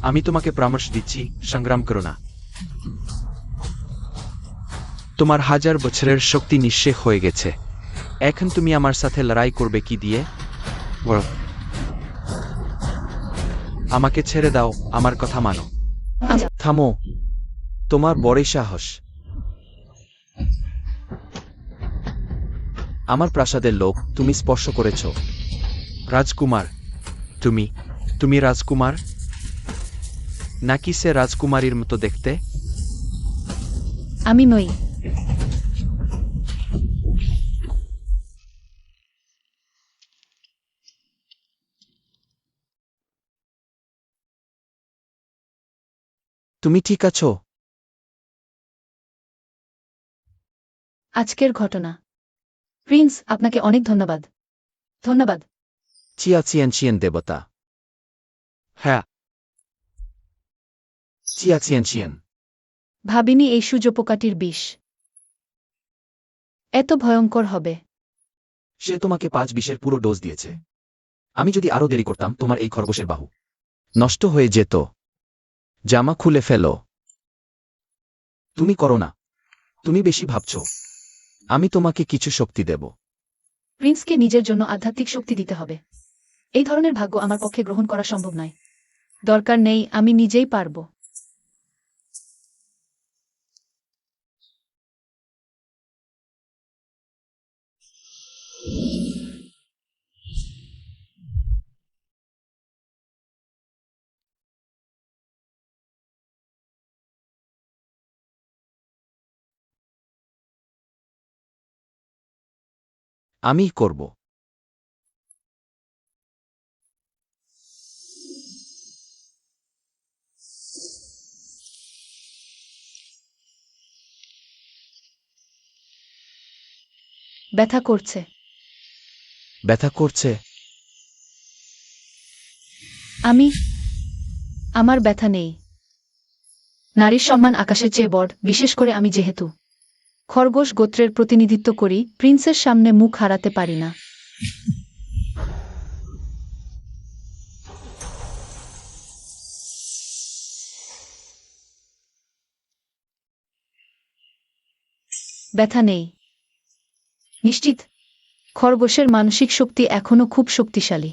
আমি তোমাকে পরামর্শ দিচ্ছি, সংগ্রাম করো না। তোমার 1000 বছরের শক্তি নিঃশেষ হয়ে গেছে। এখন তুমি আমার সাথে লড়াই করবে কি দিয়ে? বলো। আমাকে ছেড়ে দাও, আমার কথা মানো। থামো, তোমার বড়ই সাহস। আমার প্রাসাদের লোক, তুমি স্পর্শ করেছ। রাজকুমার, তুমি রাজকুমার? নাকি সে রাজকুমারীর মতো দেখতে? আমি নই। তুমি ঠিক আছো? আজকের ঘটনা। প্রিন্স, আপনাকে অনেক ধন্যবাদ। ধন্যবাদ। চিয়াচিয়ানচিয়ান দেবতা। হ্যাঁ, চিয়াচিয়ানচিয়ান। ভাবিনি এই সূর্যপোকাটির বিষ এত ভয়ঙ্কর হবে। সে তোমাকে 5 বিশের পুরো ডোজ দিয়েছে। আমি যদি আরো দেরি করতাম, তোমার এই খরগোশের বাহু নষ্ট হয়ে যেত। জামা খুলে ফেলো। তুমি করো না, তুমি বেশি ভাবছ। আমি তোমাকে কিছু শক্তি দেব। প্রিন্সকে নিজের জন্য আধ্যাত্মিক শক্তি দিতে হবে। এই ধরনের ভাগ্য আমার পক্ষে গ্রহণ করা সম্ভব নয়। দরকার নেই, আমি নিজেই পারব। আমিই করব। ব্যথা করছে। ব্যথা করছে? আমার ব্যথা নেই। নারীর সম্মান আকাশের চেয়ে বড়, বিশেষ করে আমি যেহেতু খরগোশ গোত্রের প্রতিনিধিত্ব করি, প্রিন্সের সামনে মুখ হারাতে পারি না। ব্যথা নেই। নিশ্চিত? খরগোশের মানসিক শক্তি এখনো খুব শক্তিশালী।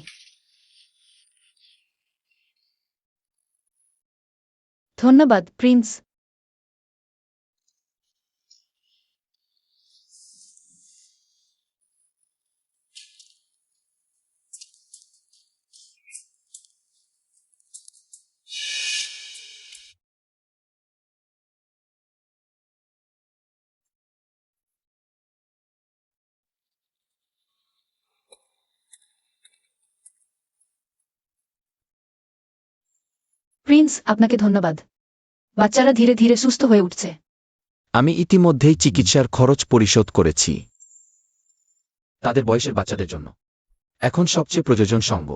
ধন্যবাদ, প্রিন্স। প্রিন্স, আপনাকে ধন্যবাদ। বাচ্চারা ধীরে ধীরে সুস্থ হয়ে উঠছে। আমি ইতিমধ্যেই চিকিৎসার খরচ পরিশোধ করেছি। তাদের বয়সের বাচ্চাদের জন্য এখন সবচেয়ে প্রয়োজন সঙ্গ।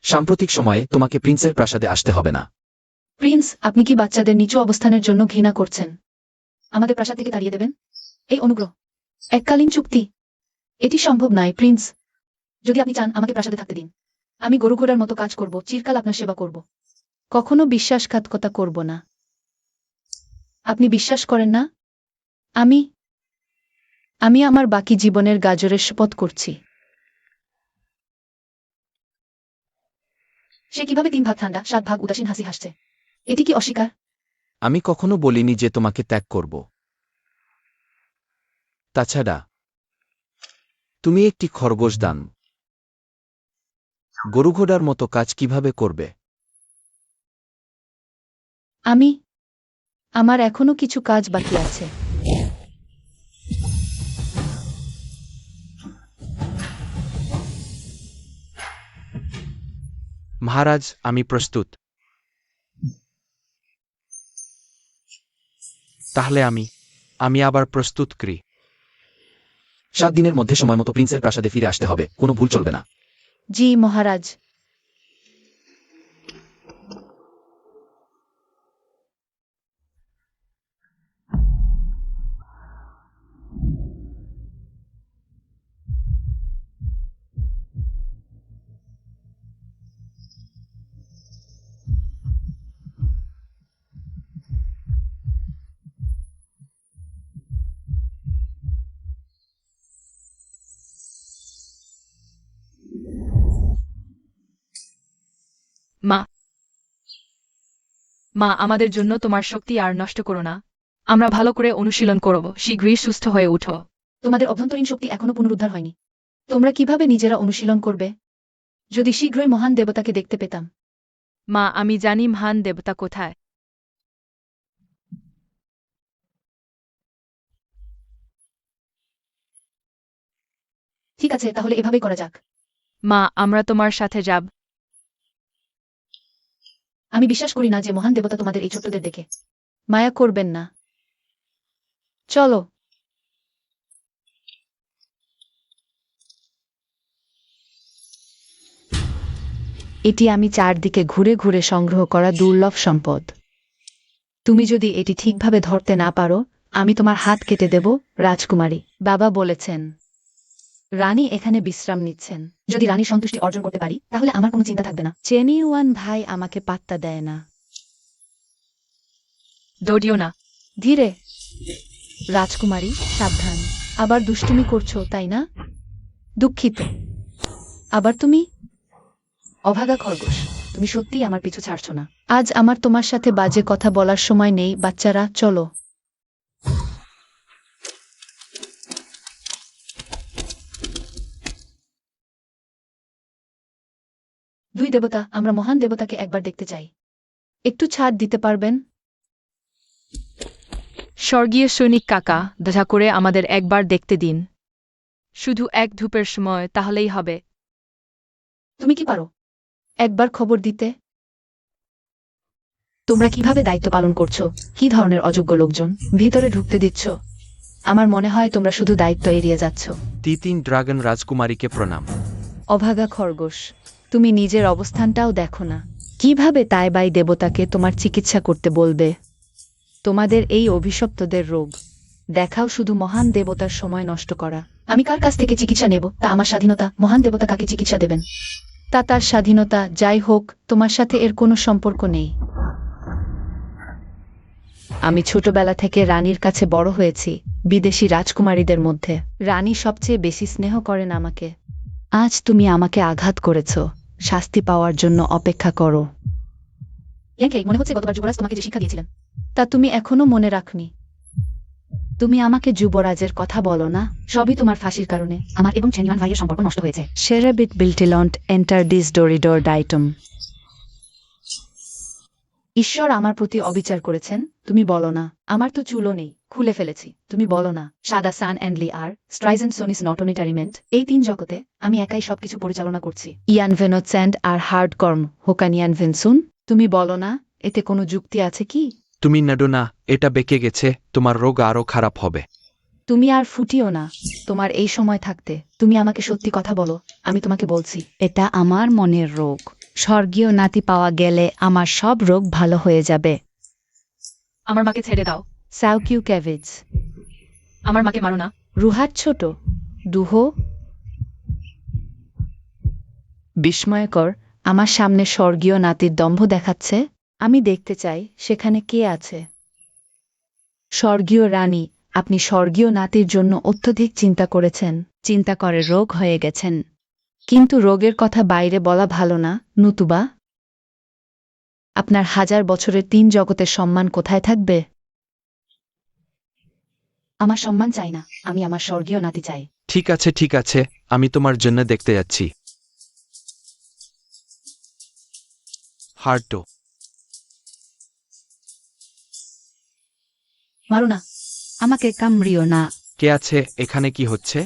সাম্প্রতিক সময়ে তোমাকে প্রিন্সের প্রাসাদে আসতে হবে না। প্রিন্স, আপনি কি বাচ্চাদের নিচু অবস্থানের জন্য ঘৃণা করছেন? আমাদের প্রাসাদ থেকে তাড়িয়ে দেবেন? এই অনুগ্রহ এককালীন চুক্তি। এটি সম্ভব নয়, প্রিন্স। যদি আপনি চান, আমাকে প্রাসাদে থাকতে দিন। আমি গরু ঘোড়ার মতো কাজ করব, চিরকাল আপনার সেবা করব। কখনো বিশ্বাসঘাতকতা করব না। আপনি বিশ্বাস করেন না? আমি আমার বাকি জীবনের গাজরের শপথ করছি। সে কিভাবে 3 ভাগ ঠান্ডা 7 ভাগ উদাসীন হাসি হাসছে? এটি কি অস্বীকার? আমি কখনো বলিনি যে তোমাকে ত্যাগ করব। তাছাড়া তুমি একটি খরগোশ দান। গরুঘোড়ার মতো কাজ কিভাবে করবে? আমার এখনো কিছু কাজ বাকি আছে। মহারাজ আমি প্রস্তুত। তাহলে আমি আবার প্রস্তুত করি। 7 দিনের মধ্যে সময়মতো প্রিন্সের প্রাসাদে ফিরে আসতে হবে, কোনো ভুল চলবে না। জি মহারাজ। মা মা আমাদের জন্য তোমার শক্তি আর নষ্ট করো না। আমরা ভালো করে অনুশীলন করব, শীঘ্রই সুস্থ হয়ে উঠো। তোমাদের অভ্যন্তরীণ শক্তি এখনো পুনরুদ্ধার হয়নি। তোমরা কিভাবে নিজেরা অনুশীলন করবে? যদি শীঘ্রই মহান দেবতাকে দেখতে পেতাম। মা আমি জানি মহান দেবতা কোথায়। ঠিক আছে, তাহলে এভাবেই করা যাক। মা আমরা তোমার সাথে যাব। আমি বিশ্বাস করি না যে মহান দেবতা তোমাদের এই ছোট্টদের দেখে মায়া করবেন না। চলো। এটি আমি চারদিকে ঘুরে ঘুরে সংগ্রহ করা দুর্লভ সম্পদ। তুমি যদি এটি ঠিকভাবে ধরতে না পারো, আমি তোমার হাত কেটে দেব। রাজকুমারী, বাবা বলেছেন রানী এখানে বিশ্রাম নিচ্ছেন। যদি রানীর সন্তুষ্টি অর্জন করতে পারি তাহলে আমার কোনো চিন্তা থাকবে না। চেনিওয়ান ভাই আমাকে পাত্তা দেয় না। দৌড়িও না। ধীরে। রাজকুমারী সাবধান। আবার দুষ্টুমি করছো তাই না? দুঃখিত। আবার তুমি? অভাগা খরগোশ, তুমি সত্যিই আমার পিছু ছাড়ছো না। আজ আমার তোমার সাথে বাজে কথা বলার সময় নেই বাচ্চারা, চলো। দুই দেবতা, আমরা মহান দেবতাকে একবার দেখতে চাই। একটু ছাড় দিতে পারবেন? স্বর্গীয় সৈনিক কাকা, দয়া করে আমাদের একবার দেখতে দিন। শুধু এক ধূপের সময়, তাহলেই হবে। তুমি কি পারো? একবার খবর দিতে? তোমরা কিভাবে দায়িত্ব পালন করছো? কি ধরনের অযোগ্য লোকজন ভিতরে ঢুকতে দিচ্ছ? আমার মনে হয় তোমরা শুধু দায়িত্ব এড়িয়ে যাচ্ছ। তিন ড্রাগন রাজকুমারীকে প্রণাম। অভাগা খরগোশ, তুমি নিজের অবস্থানটাও দেখো না। কিভাবে তাইবাই দেবতাকে তোমার চিকিৎসা করতে বলবে? তোমাদের এই অভিশপ্তদের রোগ দেখাও শুধু মহান দেবতার সময় নষ্ট করা। আমি কার কাছ থেকে চিকিৎসা নেব তা আমার স্বাধীনতা। মহান দেবতা কাকে চিকিৎসা দেবেন তা তার স্বাধীনতা। যাই হোক, তোমার সাথে এর কোনো সম্পর্ক নেই। আমি ছোটবেলা থেকে রানীর কাছে বড় হয়েছি, বিদেশি রাজকুমারীদের মধ্যে। রানী সবচেয়ে বেশি স্নেহ করেন আমাকে। আজ তুমি আমাকে আঘাত করেছ, শাস্তি পাওয়ার জন্য অপেক্ষা করো। ইয়াকে মনে হচ্ছে গতবার যুবরাজ তোমাকে যে শিক্ষা দিয়েছিলেন তা তুমি এখনো মনে রাখনি? তুমি আমাকে যুবরাজের কথা বলো না। সবই তোমার ফাঁসির কারণে আমার এবং চেনিওয়ান ভাইয়ের সম্পর্ক নষ্ট হয়েছে। সেরাবিট বিল্টিলন্ট এন্টার ডিস ডোরিডোর ডাইটম। ঈশ্বর আমার প্রতি অবিচার করেছেন। তুমি বলো না। আমার তো চুলও নেই, খুলে ফেলেছি। তুমি বলো না। সাদা সান অ্যান্ডলি আর স্ট্রাইজেন সোনিস নটনিটারিমেন্ট, এই 3 জগতে আমি একাই সবকিছু পরিচালনা করছি। ইয়ান ভেনোচ্যান্ড আর হার্ডকর্ম হোকানিয়ান ভেনসুন। তুমি বলো না, এতে কোনো যুক্তি আছে কি? তুমি নাডো না, এটা বেঁকে গেছে, তোমার রোগ আরও খারাপ হবে। তুমি আর ফুটিও না। তোমার এই সময় থাকতে তুমি আমাকে সত্যি কথা বলো। আমি তোমাকে বলছি, এটা আমার মনের রোগ। স্বর্গীয় নাতি পাওয়া গেলে আমার সব রোগ ভালো হয়ে যাবে। আমার মাকে ছেড়ে দাও। সাউকিউ ক্যাভেজ। আমার মাকে মারো না। রুহাত ছোট দুহো। বিস্ময়কর, আমার সামনে স্বর্গীয় নাতির দম্ভ দেখাচ্ছে। আমি দেখতে চাই সেখানে কে আছে। স্বর্গীয় রানী, আপনি স্বর্গীয় নাতির জন্য অত্যধিক চিন্তা করেছেন। চিন্তা করে রোগ হয়ে গেছেন। কিন্তু রোগের কথা বাইরে বলা ভালো না, নতুবা আপনার 1000 বছরের 3 জগতের সম্মান কোথায় থাকবে? আমার সম্মান চাই না, আমি আমার স্বর্গীয় নাতি চাই। ঠিক আছে, আমি তোমার জন্য দেখতে যাচ্ছি। হার্টো, মারো না। আমাকে কামড়িও না। কে আছে এখানে? কি হচ্ছে?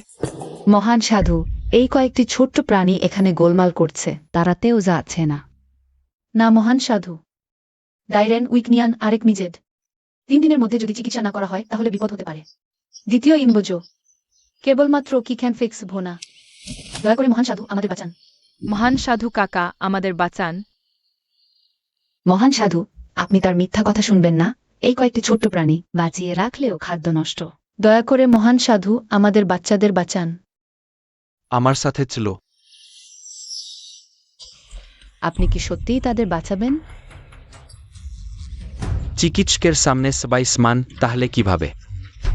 মহান সাধু, এই কয়েকটি ছোট্ট প্রাণী এখানে গোলমাল করছে। তারাতেও যাচ্ছে না। না মহান সাধু। ডাইরেন উইকনিয়ান আরেক মিজেড। 3 দিনের মধ্যে যদি চিকিৎসা না করা হয় তাহলে বিপদ হতে পারে। দ্বিতীয় ইনবোজো। কেবলমাত্র কি ক্যান ফিক্স ভোনা। দয়া করে মহান সাধু আমাদের বাঁচান। মহান সাধু কাকা আমাদের বাঁচান। মহান সাধু, আপনি তার মিথ্যা কথা শুনবেন না। এই কয়েকটি ছোট্ট প্রাণী বাঁচিয়ে রাখলেও খাদ্য নষ্ট। দয়া করে মহান সাধু আমাদের বাচ্চাদের বাঁচান। আমার সাথে ছিল। আপনি কি সত্যিই তাদের বাঁচাবেন? চিকিৎসকের সামনে সবাই সমান, তাহলে কিভাবে?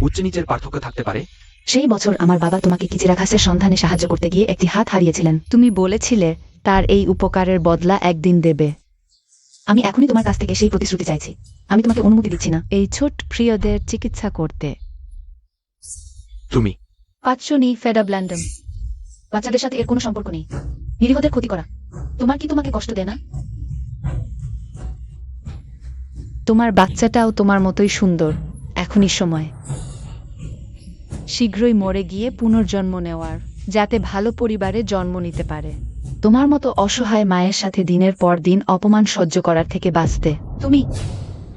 উচ্চ নিচের পার্থক্য থাকতে পারে। সেই বছর আমার বাবা তোমাকে কিচিরাঘাসের সন্ধানে সাহায্য করতে গিয়ে একটি হাত হারিয়েছিলেন। তুমি বলেছিলে তার এই উপকারের বদলা একদিন দেবে। আমি এখনই তোমার কাছ থেকে সেই প্রতিশ্রুতি চাইছি। আমি তোমাকে অনুমতি দিচ্ছি না। এই ছোট প্রিয়দের চিকিৎসা করতে। তুমি পাঁচশনি ফেডা ব্ল্যান্ডম। বাচ্চাদের সাথে এর কোনো সম্পর্ক নেই। নিরীহদের ক্ষতি করা তোমার কি তোমাকে কষ্ট দেয় না? তোমার বাচ্চাটাও তোমার মতোই সুন্দর। এখনই সময় শীঘ্রই মরে গিয়ে পুনর্জন্ম নেওয়ার, যাতে ভালো পরিবারে জন্ম নিতে পারে। তোমার মতো অসহায় মায়ের সাথে দিনের পর দিন অপমান সহ্য করার থেকে বাঁচতে তুমি।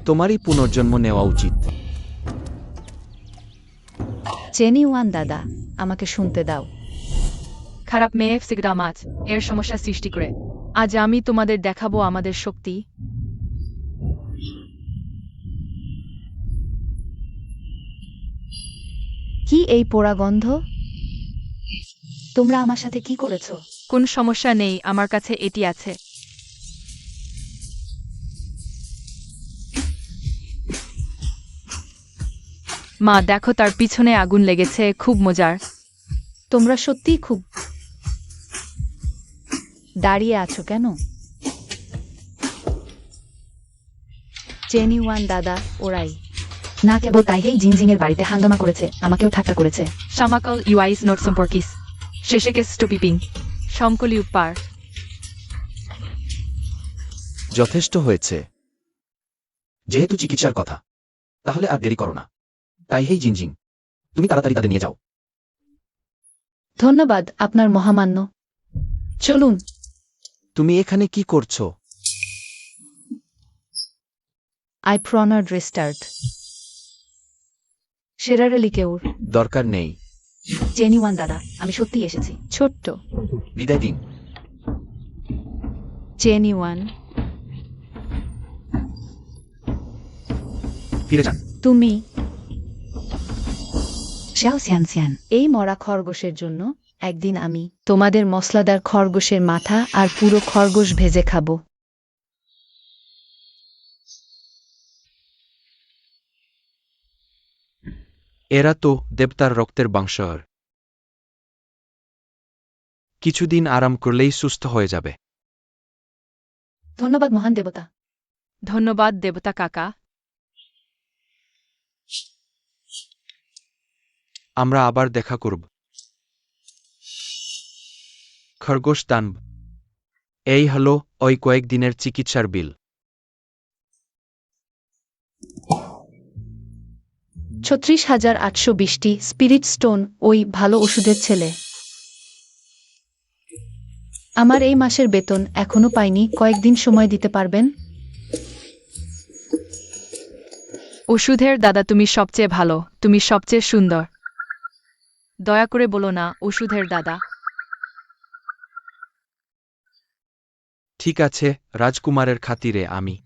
তোমারই পুনর্জন্ম নেওয়া উচিত। চেনিওয়ান দাদা, আমাকে শুনতে দাও। খারাপ মেয়ে সিগরামাজ এর সমস্যা সৃষ্টি করে। আজ আমি তোমাদের দেখাবো আমাদের শক্তি। কি এই পোড়া গন্ধ? তোমরা আমার সাথে কি করেছো? কোন সমস্যা নেই, আমার কাছে এটি আছে। মা দেখো, তার পিছনে আগুন লেগেছে, খুব মজার। তোমরা সত্যিই খুব। দাঁড়িয়ে আছো কেন? চেনিওয়ান দাদা, ওরাই। না কেবল তাই, এই জিনজিংয়ের বাড়িতে হাঙ্গামা করেছে, আমাকেও ঠাট্টা করেছে। সামাকল ইউআইস নোট সম্পর্কিস শেষেকে স্টুপিপিং সমকলি উপার। যথেষ্ট হয়েছে। যেহেতু চিকিৎসার কথা, তাহলে আর দেরি করো না। তাই হেই জিনজিং, তুমি তাড়াতাড়ি তাদের নিয়ে যাও। ধন্যবাদ আপনার মহামান্য। চলুন। তুমি এখানে কি করছো? আই প্রনার্ড রিস্টার্ট। সেরারেলিকেউর। দরকার নেই। জেনিওয়ান দাদা, আমি সত্যিই এসেছি। ছোট্ট বিদায় দিন। চেনিওয়ান, ফিরে যান। তুমি শ্যাও সিয়ান সিয়ান। এই মরা খরগোশের জন্য একদিন আমি তোমাদের মশলাদার খরগোশের মাথা আর পুরো খরগোশ ভেজে খাবো। এরা তো দেবতার রক্তের বংশধর। কিছুদিন আরাম করলেই সুস্থ হয়ে যাবে। ধন্যবাদ মহান দেবতা। ধন্যবাদ দেবতা কাকা। আমরা আবার দেখা করব। খরগোশ দানব। এই হলো ওই কয়েকদিনের চিকিৎসার বিল। 36,820টি স্পিরিট স্টোন, ওই ভালো ওষুধের ছেলে। আমার এই মাসের বেতন এখনো পাইনি, কয়েকদিন সময় দিতে পারবেন? ওষুধের দাদা, তুমি সবচেয়ে ভালো, তুমি সবচেয়ে সুন্দর। দয়া করে বলো না ওষুধের দাদা। ঠিক আছে, রাজকুমারের খাতিরে আমি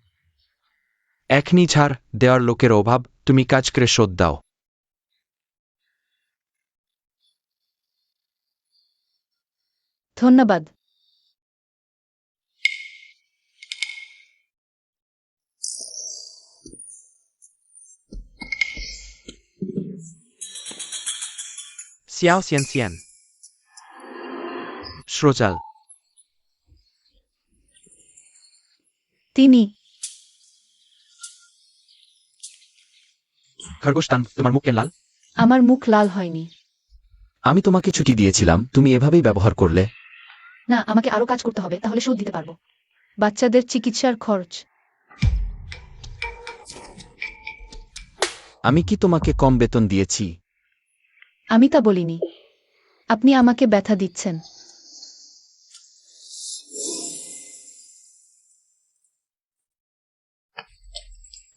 এখনই ছাড় দেওয়ার লোকের অভাব, তুমি কাজ করে শোধ দাও। ধন্যবাদ। সিয়াও সিয়ান সিয়ান। শ্রোজাল। তিনি খরগোশ দান, তোমার মুখ কেন লাল? আমার মুখ লাল হয়নি। আমি তোমাকে ছুটি দিয়েছিলাম, তুমি এভাবেই ব্যবহার করলে। না, আমাকে আরো কাজ করতে হবে, তাহলে শোধ দিতে পারবো। বাচ্চাদের চিকিৎসার খরচ। আমি কি তোমাকে কম বেতন দিয়েছি? আমি তা বলিনি। আপনি আমাকে ব্যথা দিচ্ছেন।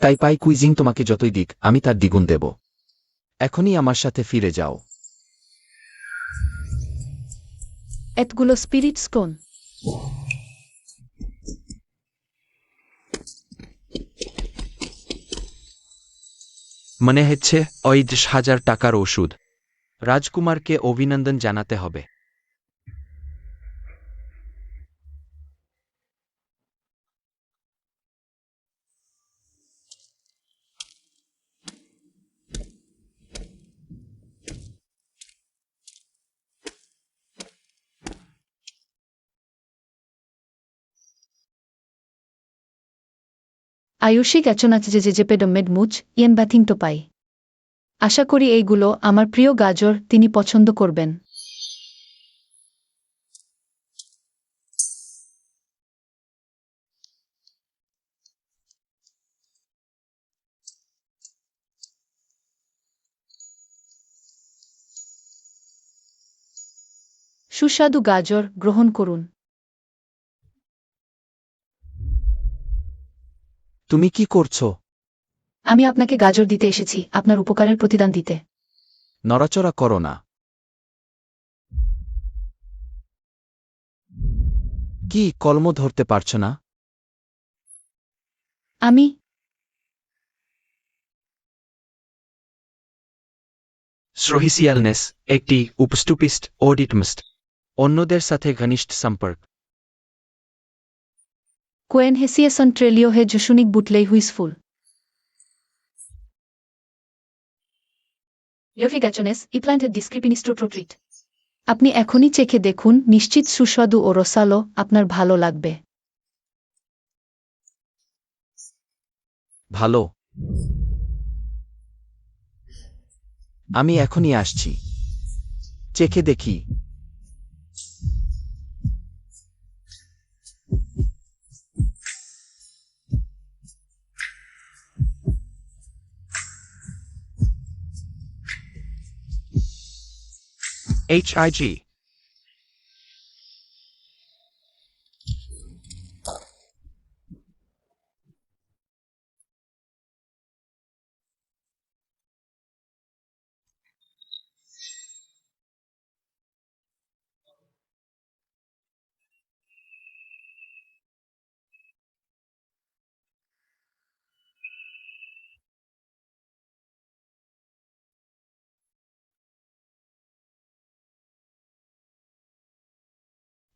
তাই পাই কুইজিং তোমাকে যতই দিক আমি তার দ্বিগুণ দেব। এখনই আমার সাথে ফিরে যাও। এতগুলো স্পিরিটস কোন? মনে হচ্ছে ওই 10,000 টাকার ওষুধ। রাজকুমারকে অভিনন্দন জানাতে হবে। আয়ুষিক এচনাচে যে পেডমেড মুচ ইয়েন ব্যাথিং তো পাই। আশা করি এইগুলো আমার প্রিয় গাজর তিনি পছন্দ করবেন। সুস্বাদু গাজর গ্রহণ করুন। তুমি কি করছো? আমি আপনাকে গাজর দিতে এসেছি, আপনার উপকারের প্রতিদান দিতে। নড়াচড়া করো না। কি কলম ধরতে পারছ না? আমি সহিসিয়ালনেস একটি উপস্টুপিস্ট অডিটমস্ট। অন্যদের সাথে ঘনিষ্ঠ সম্পর্ক। কোয়েন হেসিয়েসন ট্রেলিও হে জসুনিক বুটলেই হুইসফুল। রিওফিগাচনেস ইপ্লান্টেড ডিসক্রিপিনিস্ট্রোট্রিট। আপনি এখনই চেখে দেখুন, নিশ্চিত সুস্বাদু ও রসালো, আপনার ভালো লাগবে। ভালো। আমি এখনই আসছি। চেখে দেখি। HIG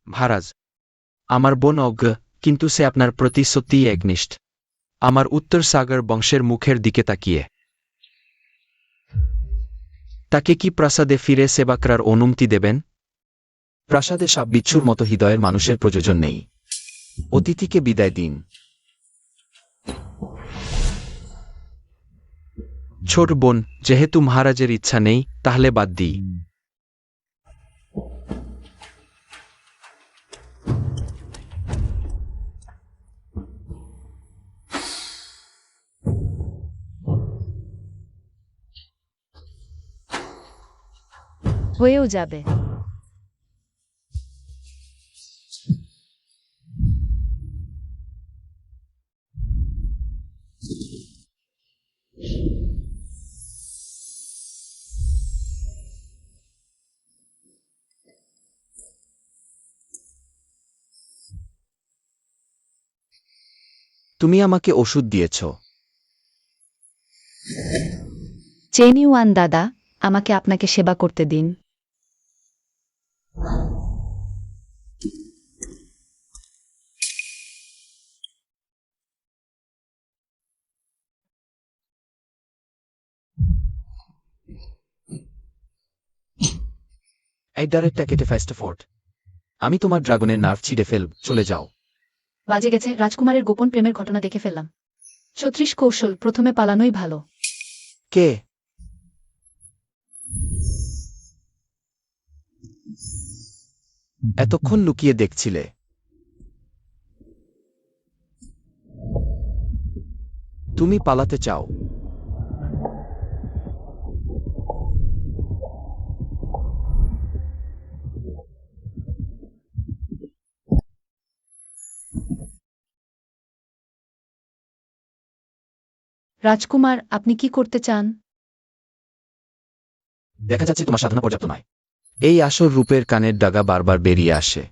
মহারাজ, আমার বোন অজ্ঞ, কিন্তু সে আপনার প্রতি সত্যিই একনিষ্ঠ। আমার উত্তর সাগর বংশের মুখের দিকে তাকিয়ে। তাকে কি প্রাসাদে ফিরে সেবা করার অনুমতি দেবেন? প্রাসাদে সাপ বিচ্ছুর মতো হৃদয়ের মানুষের প্রয়োজন নেই। অতিথিকে বিদায় দিন। ছোট বোন, যেহেতু মহারাজের ইচ্ছা নেই, তাহলে বাদ দিই। হয়েও যাবে। তুমি আমাকে ওষুধ দিয়েছ। চেনিওয়ান দাদা, আমাকে আপনাকে সেবা করতে দিন। এই ডাইরেক্টটা কেটে ফাস্ট ফোর্ট। আমি তোমার ড্রাগনের নার্ভ ছিঁড়ে চলে যাও। বাজে গেছে, রাজকুমারের গোপন প্রেমের ঘটনা দেখে ফেললাম। 36 কৌশল, প্রথমে পালানোই ভালো। কে? এতক্ষণ লুকিয়ে দেখছিলে? তুমি পালাতে চাও? রাজকুমার, আপনি কি করতে চান? দেখা যাচ্ছে তোমার সাধনা পর্যাপ্ত নয়। এই আসর রূপের কানের ডাগা বারবার বেরিয়ে আসে।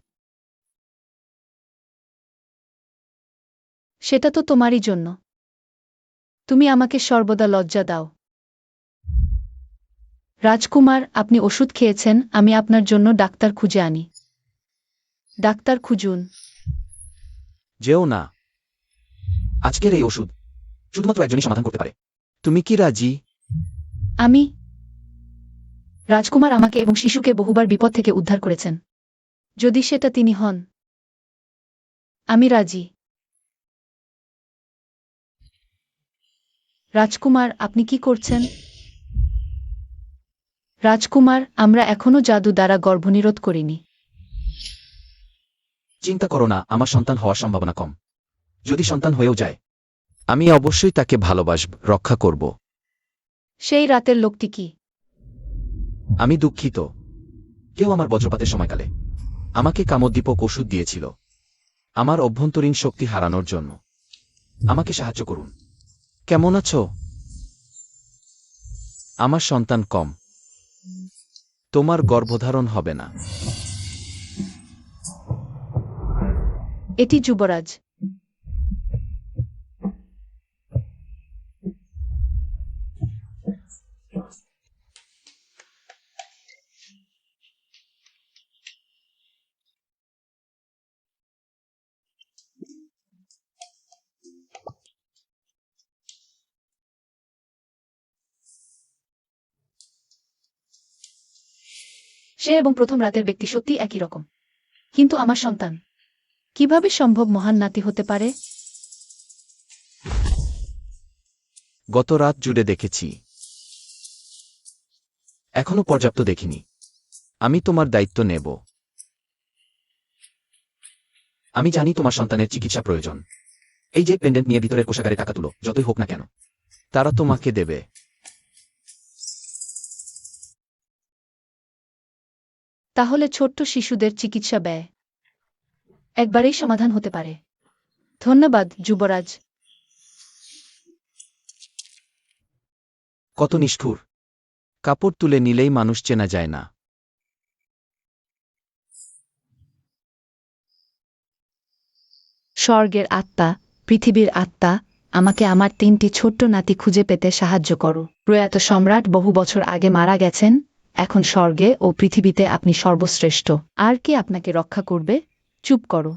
সেটা তো তোমারই জন্য। তুমি আমাকে সর্বদা লজ্জা দাও। রাজকুমার, আপনি ওষুধ খেয়েছেন, আমি আপনার জন্য ডাক্তার খুঁজে আনি। ডাক্তার খুঁজুন। যেও না। আজকের এই ওষুধ শুধুমাত্র একজনই সমাধান করতে পারে। তুমি কি রাজি? আমি। রাজকুমার আমাকে এবং শিশুকে বহুবার বিপদ থেকে উদ্ধার করেছেন। যদি সেটা তিনি হন, আমি রাজি। রাজকুমার, আপনি কি করছেন? রাজকুমার, আমরা এখনো জাদু দ্বারা গর্ভনিরোধ করিনি। চিন্তা করো না, আমার সন্তান হওয়ার সম্ভাবনা কম। যদি সন্তান হয়েও যায়, আমি অবশ্যই তাকে ভালোবাসব, রক্ষা করব। সেই রাতের লোকটি কি? আমি দুঃখিত। কেউ আমার বজ্রপাতের সময়কালে আমাকে কামোদ্দীপক ওষুধ দিয়েছিল আমার অভ্যন্তরীণ শক্তি হারানোর জন্য। আমাকে সাহায্য করুন। কেমন আছো? আমার সন্তান কম। তোমার গর্ভধারণ হবে না। এটি যুবরাজ। সে এবং প্রথম রাতের ব্যক্তি সত্যি একই রকম। কিন্তু আমার সন্তান কিভাবে সম্ভব? মহান নাতি হতে পারে? গত রাত জুড়ে দেখেছি। এখনো পর্যাপ্ত দেখিনি। আমি তোমার দায়িত্ব নেব। আমি জানি তোমার সন্তানের চিকিৎসা প্রয়োজন। এই যে পেন্ডেন্ট নিয়ে ভিতরের কোষাগারে টাকা তুলো, যতই হোক না কেন, তারা তোমাকে দেবে। তাহলে ছোট্ট শিশুদের চিকিৎসা ব্যয় একবারেই সমাধান হতে পারে। ধন্যবাদ, যুবরাজ। কত নিষ্ঠুর! কাপড় তুলে নিলেই মানুষ চেনা যায় না। স্বর্গের আত্মা, পৃথিবীর আত্মা, আমাকে আমার 3টি ছোট্ট নাতি খুঁজে পেতে সাহায্য করো। প্রয়াত সম্রাট বহু বছর আগে মারা গেছেন। এখন স্বর্গে ও পৃথিবীতে আপনি সর্বশ্রেষ্ঠ। আর কে আপনাকে রক্ষা করবে? চুপ করো।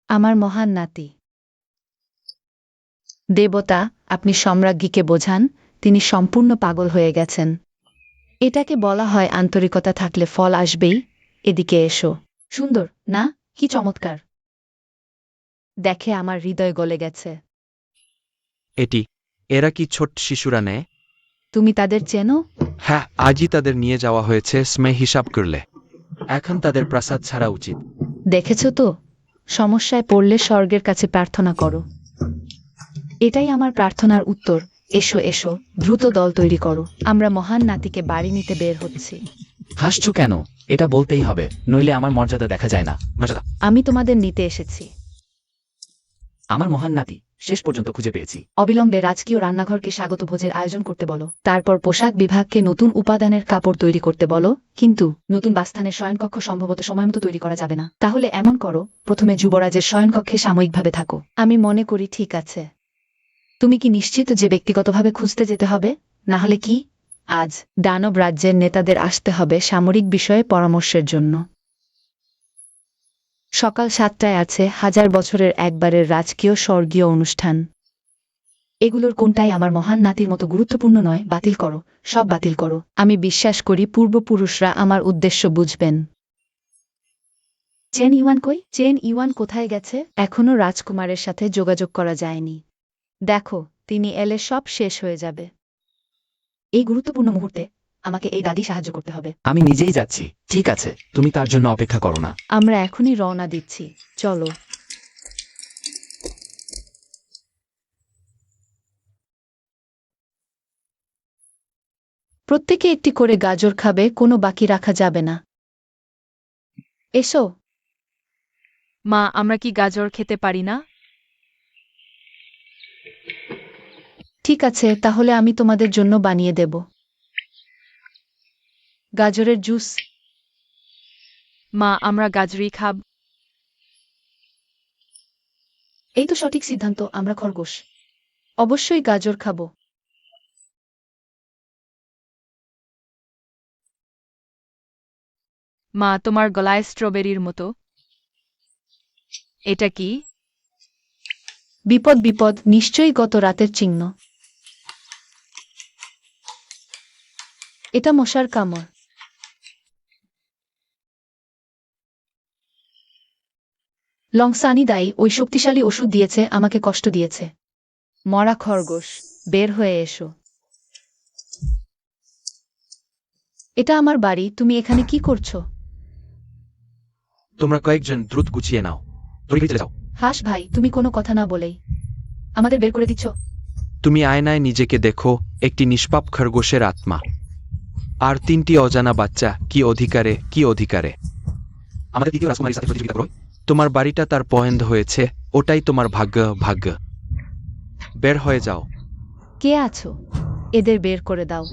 আমার মহান নাতি। দেবতা, আপনি সম্রাজ্ঞীকে বোঝান, তিনি সম্পূর্ণ পাগল হয়ে গেছেন। এটাকে বলা হয় আন্তরিকতা থাকলে ফল আসবেই। এদিকে এসো। সুন্দর না? কি চমৎকার! দেখে আমার হৃদয় গলে গেছে। এরা কি ছোট শিশুরা নেয়? তুমি তাদের চেনো? হ্যাঁ, আজই তাদের নিয়ে যাওয়া হয়েছে স্মে হিসাব করলে। এখন তাদের প্রাসাদ ছাড়া উচিত। দেখেছ তো, সমস্যায় পড়লে স্বর্গের কাছে প্রার্থনা করো। এটাই আমার প্রার্থনার উত্তর। এসো এসো, দ্রুত দল তৈরি করো। আমরা মহান নাতিকে বাড়ি নিতে বের হচ্ছি। হাসছো কেন? এটা বলতেই হবে, নইলে আমার মর্যাদা দেখা যায় না। মর্যাদা। আমি তোমাদের নিতে এসেছি। আমার মহান নাতি শেষ পর্যন্ত খুঁজে পেয়েছি। অবিলম্বে রাজকীয় রান্নাঘরকে স্বাগত ভোজের আয়োজন করতে বলো। তারপর পোশাক বিভাগকে নতুন উপাদানের কাপড় তৈরি করতে বলো। কিন্তু নতুন বাসস্থানের শয়নকক্ষ সম্ভবত সময়মতো তৈরি করা যাবে না। তাহলে এমন করো, প্রথমে যুবরাজের শয়নকক্ষে সাময়িকভাবে থাকো। আমি মনে করি ঠিক আছে। তুমি কি নিশ্চিত যে ব্যক্তিগতভাবে খুঁজতে যেতে হবে? না হলে কি আজ দানব রাজ্যের নেতাদের আসতে হবে সামরিক বিষয়ে পরামর্শের জন্য। সকাল 7টায় আছে 1000 বছরের একবারের রাজকীয় স্বর্গীয় অনুষ্ঠান। এগুলোর কোনটাই আমার মহান নাতির মতো গুরুত্বপূর্ণ নয়? বাতিল করো, সব বাতিল করো। আমি বিশ্বাস করি পূর্বপুরুষরা আমার উদ্দেশ্য বুঝবেন। চেন ইউয়ান কই? চেন ইউয়ান কোথায় গেছে? এখনও রাজকুমারের সাথে যোগাযোগ করা যায়নি। দেখো, তিনি এলে সব শেষ হয়ে যাবে। এই গুরুত্বপূর্ণ মুহূর্তে আমাকে এই দাদি সাহায্য করতে হবে। আমি নিজেই যাচ্ছি। ঠিক আছে, তুমি তার জন্য অপেক্ষা করো না। আমরা এখনই রওনা দিচ্ছি। চলো। প্রত্যেকে একটি করে গাজর খাবে, কোনো বাকি রাখা যাবে না। এসো। মা আমরা কি গাজর খেতে পারি না? ঠিক আছে, তাহলে আমি তোমাদের জন্য বানিয়ে দেব। গাজরের জুস। মা আমরা গাজরই খাব। এই তো সঠিক সিদ্ধান্ত, আমরা খরগোশ। অবশ্যই গাজর খাবো। মা তোমার গলায় স্ট্রবেরির মতো। এটা কি? বিপদ বিপদ, নিশ্চয়ই গত রাতের চিহ্ন। এটা মশার কামড়। লংসানি দায়ী ওই শক্তিশালী ওষুধ দিয়েছে, আমাকে কষ্ট দিয়েছে। মরা খরগোশ, বের হয়ে এসো। এটা আমার বাড়ি, তুমি এখানে কি করছো? তোমরা কয়েকজন দ্রুত গুছিয়ে নাও, তৈরি হয়ে যাও। হাস ভাই, তুমি কোনো কথা না বলেই আমাদের বের করে দিচ্ছ। তুমি আয়নায় নিজেকে দেখো, একটি নিষ্পাপ খরগোশের আত্মা। আর 3টি অজানা বাচ্চা, কি অধিকারে, কি অধিকারে? আমাদের দ্বিতীয় রাজকুমারীর সাথে প্রতিযোগিতা করো। তোমার বাড়িটা তার পছন্দ হয়েছে, ওটাই তোমার ভাগ্য। ভাগ্য। বের হয়ে যাও। কে আছো? এদের বের করে দাও।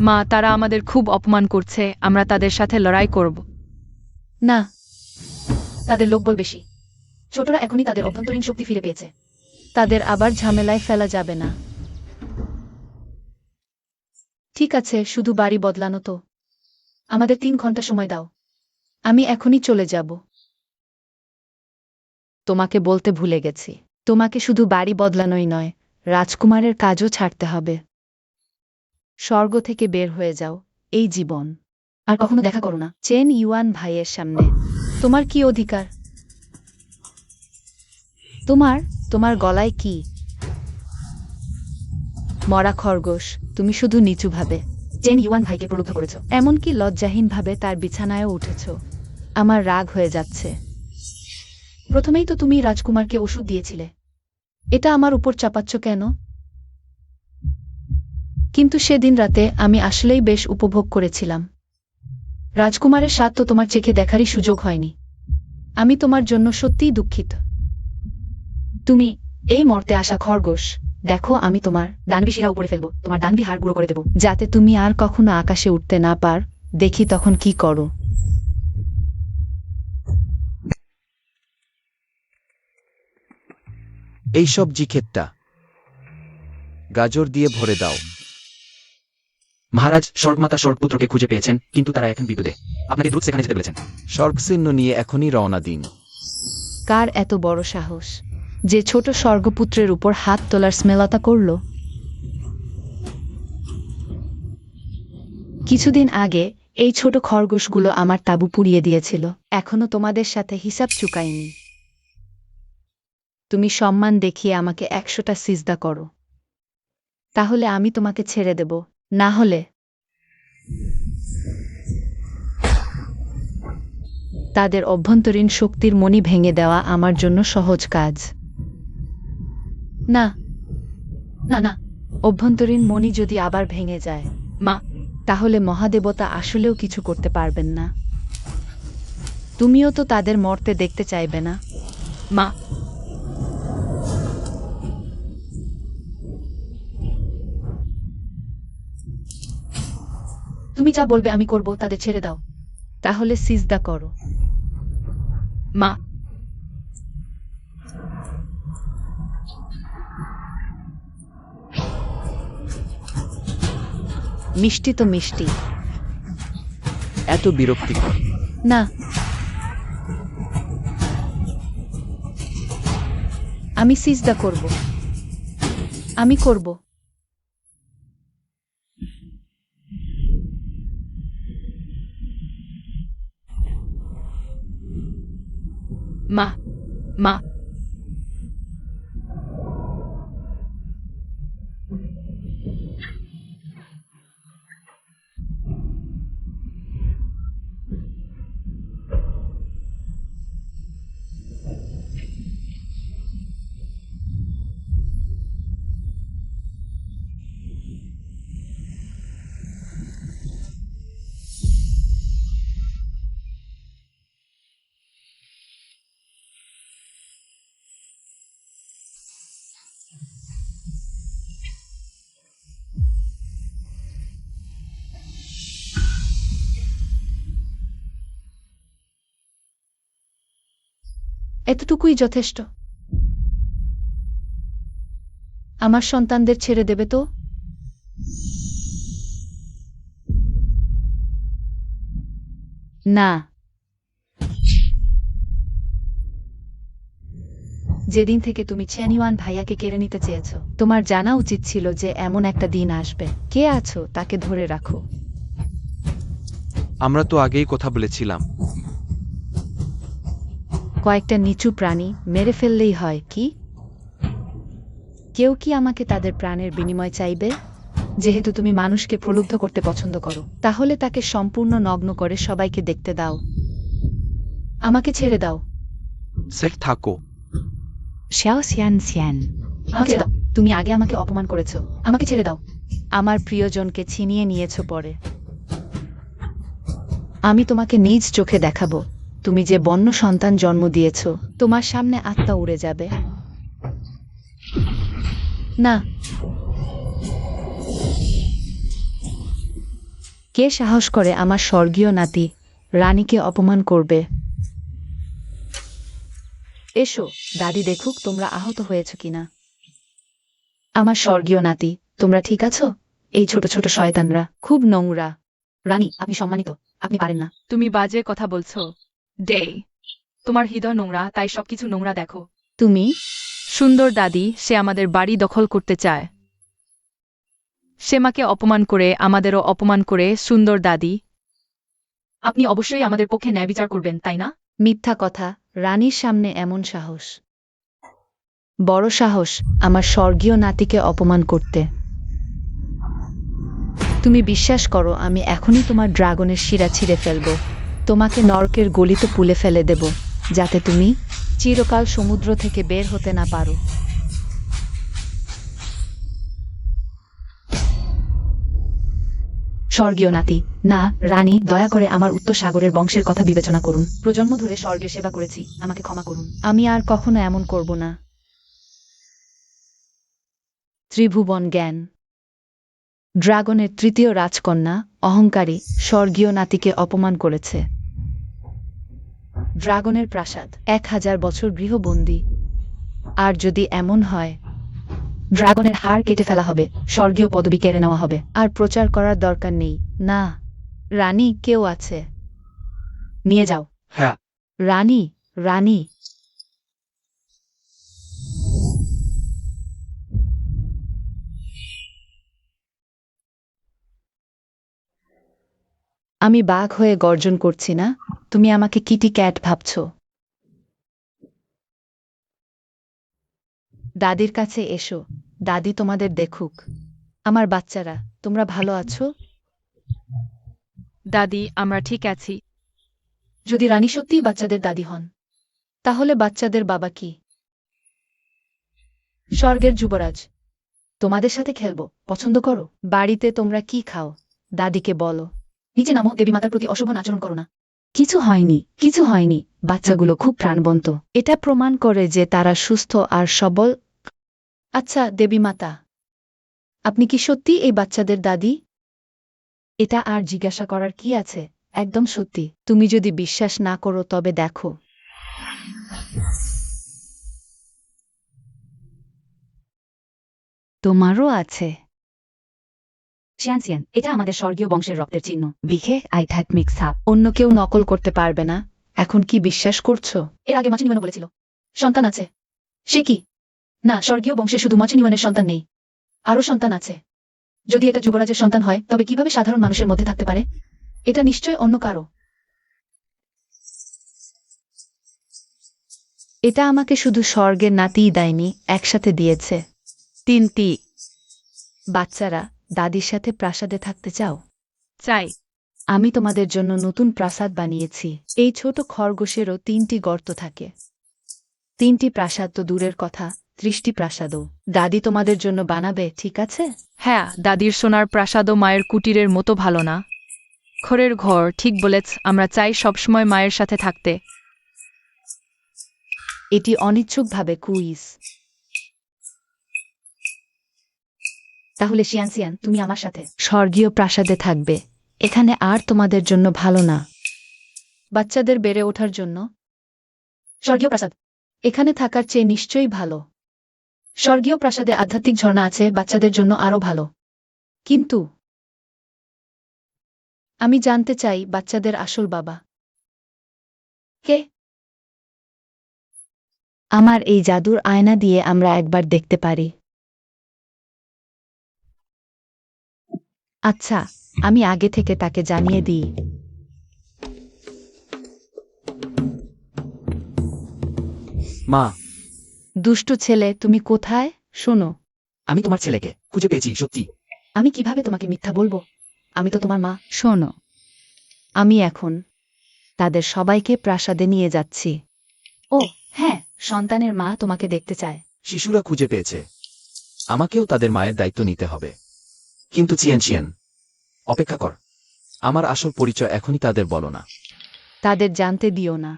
মা তারা আমাদের খুব অপমান করছে, আমরা তাদের সাথে লড়াই করব। না, তাদের লোকবল বেশি। ছোটরা এখনই তাদের অভ্যন্তরীণ শক্তি ফিরে পেয়েছে। তাদের আবার ঝামেলায় ফেলা যাবে না। ঠিক আছে, শুধু বাড়ি বদলানো তো। আমাদের 3 ঘন্টা সময় দাও। আমি এখনই চলে যাব। তোমাকে বলতে ভুলে গেছি, তোমাকে শুধু বাড়ি বদলানোই নয়, রাজকুমারের কাজও ছাড়তে হবে। স্বর্গ থেকে বের হয়ে যাও, এই জীবন। আর কখনো দেখা করো না। চেন ইউয়ান ভাইয়ের সামনে। তোমার কি অধিকার? তোমার গলায় কি? মরা খরগোশ, তুমি শুধু নিচুভাবে, চেন ইউয়ান ভাইকে প্রলুব্ধ করেছ। এমনকি লজ্জাহীনভাবে তার বিছানায়ও উঠেছ। আমার রাগ হয়ে যাচ্ছে। প্রথমেই তো তুমি রাজকুমারকে ওষুধ দিয়েছিলে। এটা আমার উপর চাপাচ্ছ কেন? কিন্তু সেদিন রাতে আমি আসলেই বেশ উপভোগ করেছিলাম। রাজকুমারের স্বাদ তো তোমার চেখে দেখারই সুযোগ হয়নি। আমি তোমার জন্য সত্যিই দুঃখিত। তুমি এই মর্তে আসা খরগোশ, দেখো আমি তোমার ডানবি শিরা উপরে ফেলবো, তোমার ডানবি হাড় গুঁড়ো করে দেবো। যাতে তুমি আর কখনো আকাশে উঠতে না পার, দেখি তখন কি করো। এই সবজি ক্ষেতটা গাজর দিয়ে ভরে দাও। মহারাজ, স্বর্গমাতা স্বর্গপুত্রকে খুঁজে পেয়েছেন, কিন্তু তারা এখন বিপদে। আপনাকে দ্রুত সেখানে যেতে বলেছেন। স্বর্গচিহ্ন নিয়ে এখনই রওনা দিন। কার এত বড় সাহস যে ছোট স্বর্গপুত্রের উপর হাত তোলার স্মেলতা করল? কিছুদিন আগে এই ছোট খরগোশগুলো আমার তাঁবু পুড়িয়ে দিয়েছিল। এখনো তোমাদের সাথে হিসাব চুকাইনি। তুমি সম্মান দেখিয়ে আমাকে 100টা সিজদা করো, তাহলে আমি তোমাকে ছেড়ে দেব। না হলে তাদের অভ্যন্তরীণ শক্তির মণি ভেঙে দেওয়া আমার জন্য সহজ কাজ। না, না না, অভ্যন্তরীণ মণি যদি আবার ভেঙে যায়, মা তাহলে মহাদেবতা আসলেও কিছু করতে পারবেন না। তুমিও তো তাদের মরতে দেখতে চাইবে না। মা তুমি যা বলবে আমি করব, তাদের ছেড়ে দাও। তাহলে সিজদা করো। মা মিষ্টি তো মিষ্টি। এত বিরক্তিকর। না, আমি সিজদা করব। আমি করব। মা মা এতটুকুই যথেষ্ট। আমার সন্তানদের ছেড়ে দেবে তো? না। যেদিন থেকে তুমি চ্যানিওয়ান ভাইয়াকে কেড়ে নিতে চেয়েছো, তোমার জানা উচিত ছিল যে এমন একটা দিন আসবে। কে আছো তাকে ধরে রাখো। আমরা তো আগেই কথা বলেছিলাম। কয়েকটা নিচু প্রাণী মেরে ফেললেই হয় কি? কেউ কি আমাকে তাদের প্রাণের বিনিময় চাইবে? যেহেতু তুমি মানুষকে প্রলুব্ধ করতে পছন্দ করো, তাহলে তাকে সম্পূর্ণ নগ্ন করে সবাইকে দেখতে দাও। আমাকে ছেড়ে দাও। সেট থাকো। শ্যাও সিয়ান সিয়ান, আমাকে ছেড়ে দাও। তুমি আগে আমাকে অপমান করেছো, আমাকে ছেড়ে দাও। আমার প্রিয়জনকে ছিনিয়ে নিয়েছো পরে। আমি তোমাকে নিজ চোখে দেখাবো। তুমি যে বন্য সন্তান জন্ম দিয়েছো, তোমার সামনে আত্মা উড়ে যাবে। না। কে সাহস করে আমার স্বর্গীয় নাতি রানীকে অপমান করবে? এসো, দাদি দেখুক তোমরা আহত হয়েছ কিনা। আমার স্বর্গীয় নাতি, তোমরা ঠিক আছো? এই ছোট ছোট শয়তানরা খুব নোংরা। রানী, আপনি সম্মানিত, আপনি পারেন না। তুমি বাজে কথা বলছো। ডে, তোমার হৃদয় নোংরা, তাই সবকিছু নোংরা দেখো। তুমি সুন্দর দাদি, সে আমাদের বাড়ি দখল করতে চায়। সে মাকে অপমান করে, আমাদেরও অপমান করে। সুন্দর দাদি, আপনি অবশ্যই আমাদের পক্ষে ন্যায় বিচার করবেন, তাই না? মিথ্যা কথা, রানীর সামনে এমন সাহস। বড় সাহস আমার স্বর্গীয় নাতিকে অপমান করতে। তুমি বিশ্বাস করো আমি এখনই তোমার ড্রাগনের শিরা ছিঁড়ে ফেলব। তোমাকে নরকের গলিতে পুলে ফেলে দেব, যাতে তুমি চিরকাল সমুদ্র থেকে বের হতে না পারো। স্বর্গীয় নাতি, না রানী, দয়া করে আমার উত্তর সাগরের বংশের কথা বিবেচনা করুন। প্রজন্ম ধরে স্বর্গের সেবা করেছি, আমাকে ক্ষমা করুন। আমি আর কখনো এমন করব না। ত্রিভুবন জ্ঞান। ড্রাগনের তৃতীয় রাজকন্যা অহংকারী স্বর্গীয় নাতিকে অপমান করেছে। ড্রাগনের প্রাসাদ 1000 বছর গৃহবন্দী। আর যদি এমন হয়, ড্রাগনের হাড় কেটে ফেলা হবে, স্বর্গীয় পদবি কেড়ে নেওয়া হবে। আর প্রচার করার দরকার নেই। না, রানী কেউ আছে, নিয়ে যাও। হ্যাঁ। রানী, রানী। আমি বাঘ হয়ে গর্জন করছি না, তুমি আমাকে কিটি ক্যাট ভাবছ। দাদির কাছে এসো, দাদি তোমাদের দেখুক। আমার বাচ্চারা, তোমরা ভালো আছো? দাদি, আমরা ঠিক আছি। যদি রানী সত্যিই বাচ্চাদের দাদি হন, তাহলে বাচ্চাদের বাবা কি? স্বর্গের যুবরাজ। তোমাদের সাথে খেলবো পছন্দ করো? বাড়িতে তোমরা কি খাও দাদিকে বলো। নিচে নামো, দেবী মাতার প্রতি অশোভন আচরণ করো না। কিছু হয়নি, কিছু হয়নি। বাচ্চাগুলো খুব প্রাণবন্ত, এটা প্রমাণ করে যে তারা সুস্থ আর সবল। আচ্ছা দেবী মাতা, আপনি কি সত্যি এই বাচ্চাদের দাদি? এটা আর জিজ্ঞাসা করার কি আছে, একদম সত্যি। তুমি যদি বিশ্বাস না করো তবে দেখো। তোমারও আছে। শিয়ানসিয়ান, এটা আমাদের স্বর্গীয় বংশের রক্তের চিহ্ন, বিখে আধ্যাত্মিক ছাপ। অন্য কেউ নকল করতে পারবে না। এখন কি বিশ্বাস করছো? এর আগে মাছি নিবানো বলেছিল সন্তান আছে। সে কি? না, স্বর্গীয় বংশে শুধু মাছি নিবানের সন্তান নেই, আরও সন্তান আছে। যদি এটা যুবরাজের সন্তান হয়, তবে কিভাবে সাধারণ মানুষের মধ্যে থাকতে পারে? এটা নিশ্চয় অন্য কারো। এটা আমাকে শুধু স্বর্গের নাতিই দেয়নি, একসাথে দিয়েছে। 3টি। বাচ্চারা, দাদির সাথে প্রাসাদে থাকতে চাও? চাই। আমি তোমাদের জন্য নতুন প্রাসাদ বানিয়েছি। এই ছোট খরগোশেরও 3টি গর্ত থাকে। 3টি প্রাসাদ তো দূরের কথা, 30টি প্রাসাদও দাদি তোমাদের জন্য বানাবে, ঠিক আছে? হ্যাঁ, দাদির সোনার প্রাসাদও মায়ের কুটিরের মতো ভালো না। খড়ের ঘর, ঠিক বলেছ। আমরা চাই সবসময় মায়ের সাথে থাকতে। এটি অনিচ্ছুকভাবে কুইজ। তাহলে শিয়ানসিয়ান, তুমি আমার সাথে স্বর্গীয় প্রাসাদে থাকবে। এখানে আর তোমাদের জন্য ভালো না, বাচ্চাদের বেড়ে ওঠার জন্য। স্বর্গীয় প্রাসাদ। এখানে থাকার চেয়ে নিশ্চয়ই ভালো। স্বর্গীয় প্রাসাদে আধ্যাত্মিক ঝর্ণা আছে, বাচ্চাদের জন্য আরও ভালো। কিন্তু আমি জানতে চাই বাচ্চাদের আসল বাবা কে? আমার এই জাদুর আয়না দিয়ে আমরা একবার দেখতে পারি। আচ্ছা, আমি আগে থেকে তাকে জানিয়ে দিই। মা, দুষ্টু ছেলে, তুমি কোথায়? শোনো, আমি তোমার ছেলেকে খুঁজে পেয়েছি, সত্যি। আমি কিভাবে তোমাকে মিথ্যা বলবো? আমি তো তোমার মা। শোনো, আমি এখন তাদের সবাইকে প্রাসাদে নিয়ে যাচ্ছি। ও হ্যাঁ, সন্তানের মা তোমাকে দেখতে চায়। শিশুরা খুঁজে পেয়েছে, আমাকেও তাদের মায়ের দায়িত্ব নিতে হবে। কিন্তু চিয়েন, অপেক্ষা কর। আমার আসল পরিচয় এখনই তাদের বলো না। তাদের জানতে দিও না।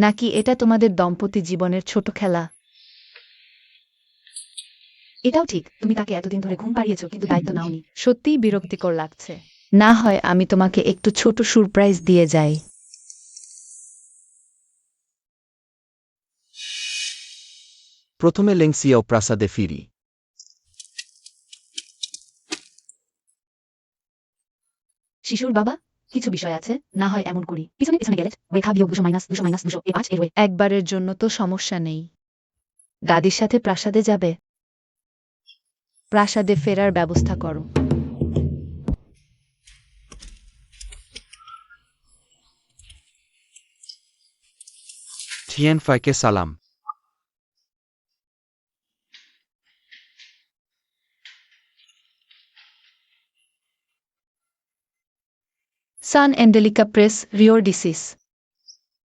নাকি এটা তোমাদের দম্পতি জীবনের ছোট খেলা? এটাও ঠিক, তুমি তাকে এতদিন ধরে ঘুম পাড়িয়েছো কিন্তু দায়িত্ব নাওনি। সত্যিই বিরক্তিকর লাগছে। না হয় আমি তোমাকে একটু ছোট সারপ্রাইজ দিয়ে যাই। প্রথমে লেংসিয়াও প্রাসাদে ফিরি। শিশুর বাবা, কিছু বিষয় আছে, না হয় এমন করি। পিছনে পিছনে গেলে রেখা বিয়োগ 200 মাইনাস 200 মাইনাস 200 এ 5 এর ওয়ে। একবারের জন্য তো সমস্যা নেই। দাদির সাথে প্রাসাদে যাবে? প্রাসাদে ফেরার ব্যবস্থা করো। টিয়েন ফাইকে সালাম। সান এন্ডেলিকা প্রেস রিওরডিসিস।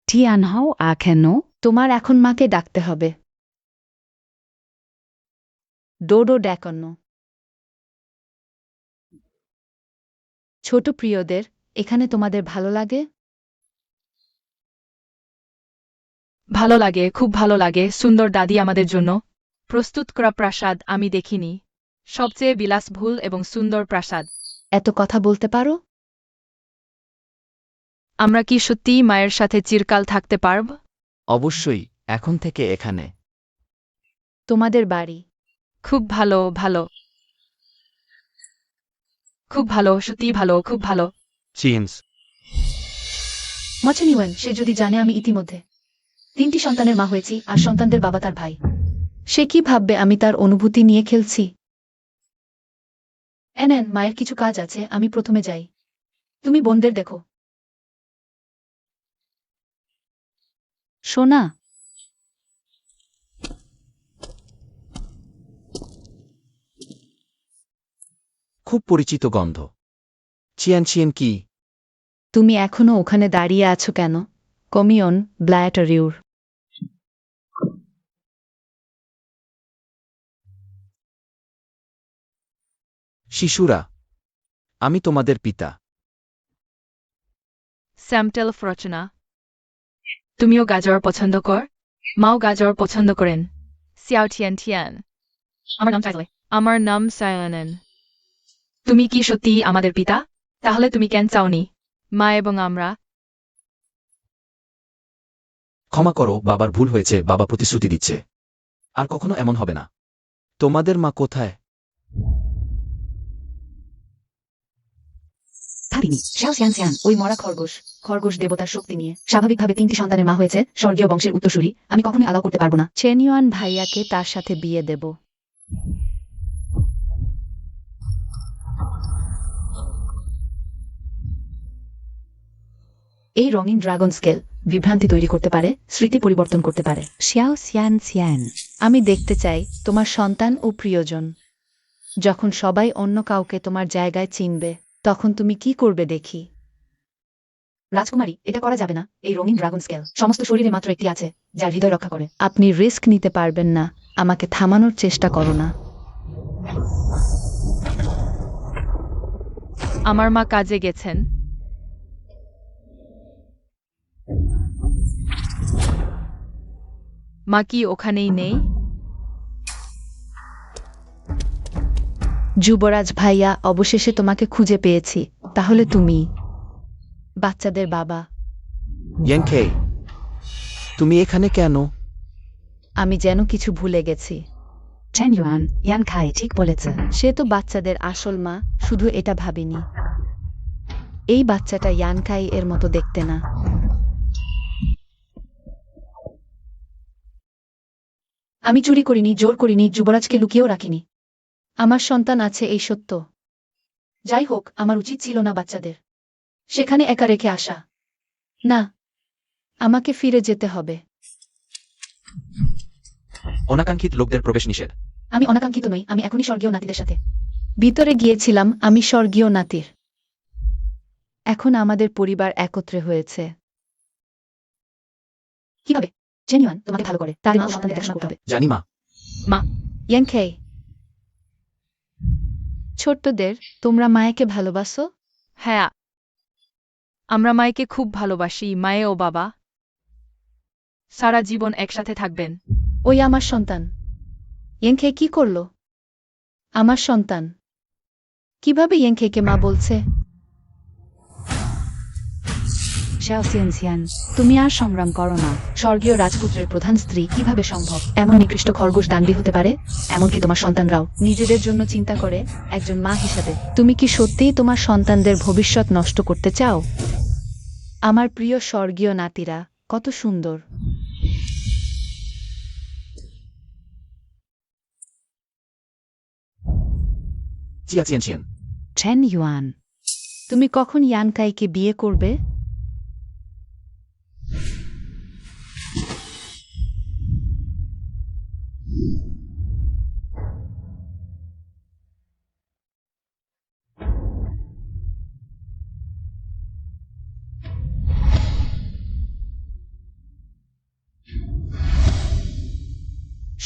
টিয়ানহাও কেন? তোমার এখন মাকে ডাকতে হবে। ডোডো ড্যাকন্ন। ছোট প্রিয়দের, এখানে তোমাদের ভালো লাগে? ভালো লাগে, খুব ভালো লাগে। সুন্দর দাদি আমাদের জন্য প্রস্তুত করা প্রাসাদ আমি দেখিনি। সবচেয়ে বিলাসবহুল এবং সুন্দর প্রাসাদ। এত কথা বলতে পারো? আমরা কি সত্যিই মায়ের সাথে চিরকাল থাকতে পারব? অবশ্যই, এখন থেকে এখানে। তোমাদের বাড়ি খুব ভালো, ভালো, খুব ভালো, সত্যি ভালো, খুব ভালো। চিয়েন্স। মাচেনিওয়েন, সে যদি জানে আমি ইতিমধ্যে 3টি সন্তানের মা হয়েছি আর সন্তানদের বাবা তার ভাই। সে কি ভাববে আমি তার অনুভূতি নিয়ে খেলছি? এনএন, মায়ের কিছু কাজ আছে, আমি প্রথমে যাই। তুমি বোনদের দেখো। সোনা, খুব পরিচিত গন্ধ। চিয়েন কি? তুমি এখনো ওখানে দাঁড়িয়ে আছো কেন? কমিয়ন ব্লায়াটারিউর। শিশুরা, আমি তোমাদের পিতা। স্যামটেল ফ্রচনা। তুমিও গাজর পছন্দ কর? মাও গাজর পছন্দ করেন। সিয়াও টিয়ান টিয়ান। আমার নাম চাইলে। আমার নাম সায়ানেন। তুমি কি সত্যিই আমাদের পিতা? তাহলে তুমি কেন চাওনি? মা এবং আমরা। ক্ষমা করো, বাবার ভুল হয়েছে, বাবা প্রতিশ্রুতি দিচ্ছে। আর কখনো এমন হবে না। তোমাদের মা কোথায়? ভাবিনি। শ্যাও শ্যান শ্যান, ওই মরা খরগোশ। খরগোশ দেবতার শক্তি নিয়ে স্বাভাবিকভাবে 3টি সন্তানের মা হয়েছে, স্বর্গীয় বংশের উত্তরসূরি। আমি কখনোই আলাও করতে পারবো না। চেনিওয়ান ভাইয়াকে তার সাথে বিয়ে দেব। এই রঙিন ড্রাগন স্কেল বিভ্রান্তি তৈরি করতে পারে, স্মৃতি পরিবর্তন করতে পারে। শিয়াও সিয়ান সিয়ান, আমি দেখতে চাই তোমার সন্তান ও প্রিয়জন। যখন সবাই অন্য কাউকে তোমার জায়গায় চিনবে, তখন তুমি কি করবে দেখি। রাজকুমারী, এটা করা যাবে না। এই রঙিন ড্রাগন স্কেল সমস্ত শরীরে মাত্র একটি আছে, যা হৃদয় রক্ষা করে। আপনি রিস্ক নিতে পারবেন না, আমাকে থামানোর চেষ্টা করো না। আমার মা কাজে গেছেন। মা কি ওখানেই নেই? যুবরাজ ভাইয়া, অবশেষে তোমাকে খুঁজে পেয়েছি। তাহলে তুমি বাচ্চাদের বাবা। ইয়াংখে, তুমি এখানে কেন? আমি যেন কিছু ভুলে গেছি। চেন ইউয়ান, ইয়ান খাই ঠিক বলেছে। সে তো বাচ্চাদের আসল মা, শুধু এটা ভাবিনি। এই বাচ্চাটা ইয়ানকাই এর মতো দেখতে না। আমি চুরি করিনি, জোর করিনি, যুবরাজকে লুকিয়েও রাখিনি। আমার সন্তান আছে এই সত্য। যাই হোক, আমার উচিত ছিল না বাচ্চাদের সেখানে একা রেখে আসা। না, আমাকে ফিরে যেতে হবে। অনাকাঙ্ক্ষিত লোকদের প্রবেশ নিষেধ। আমি অনাকাঙ্ক্ষিত নই, আমি এখনই স্বর্গীয় নাতিদের সাথে। ভিতরে গিয়েছিলাম আমি স্বর্গীয় নাতির। এখন আমাদের পরিবার একত্রে হয়েছে। কিভাবে? চেন ইউয়ান তোমাকে ভালো করে, তার মা ও সন্তানদের দেখাশোনা করতে হবে। জানি মা। ইয়ানখাই, ছোট্টদের, তোমরা মায়াকে ভালোবাসো? হ্যাঁ, আমরা মায়েকে খুব ভালোবাসি। মায়ে ও বাবা সারা জীবন একসাথে থাকবেন। ওই আমার সন্তান। ইয়ানখাই কি করলো? আমার সন্তান। কিভাবে ইয়ানখাইকে মা বলছে? শাওসিয়ানসিয়ান, তুমি আর সংগ্রাম করো না। স্বর্গীয় রাজপুত্রের প্রধান স্ত্রী কিভাবে সম্ভব এমন নিকৃষ্ট খরগোশ দানবী হতে পারে? এমনকি তোমার সন্তানরাও নিজেদের জন্য চিন্তা করে একজন মা হিসাবে তুমি কি সত্যিই তোমার সন্তানদের ভবিষ্যৎ নষ্ট করতে চাও? আমার প্রিয় স্বর্গীয় নাতিরা কত সুন্দর। চিয়াচিয়ানচিয়ান। চেন ইউয়ান, তুমি কখন ইয়ানকাইকে বিয়ে করবে?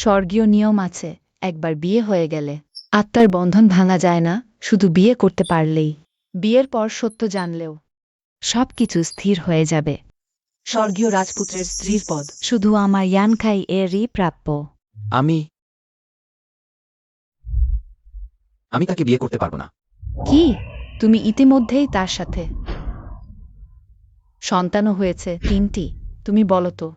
স্বর্গীয় নিয়ম আছে, একবার বিয়ে হয়ে গেলে আত্মার বন্ধন ভাঙা যায় না, শুধু বিয়ে করতে পারলেই। বিয়ের পর সত্য জানলেও সবকিছু স্থির হয়ে যাবে। স্বর্গীয় রাজপুত্রের স্ত্রীর পদ শুধু আমার ইয়ানখাই এরই প্রাপ্য। আমি তাকে বিয়ে করতে পারবো না। কি? তুমি ইতিমধ্যেই তার সাথে সন্তানও হয়েছে 3টি। তুমি বলো তো।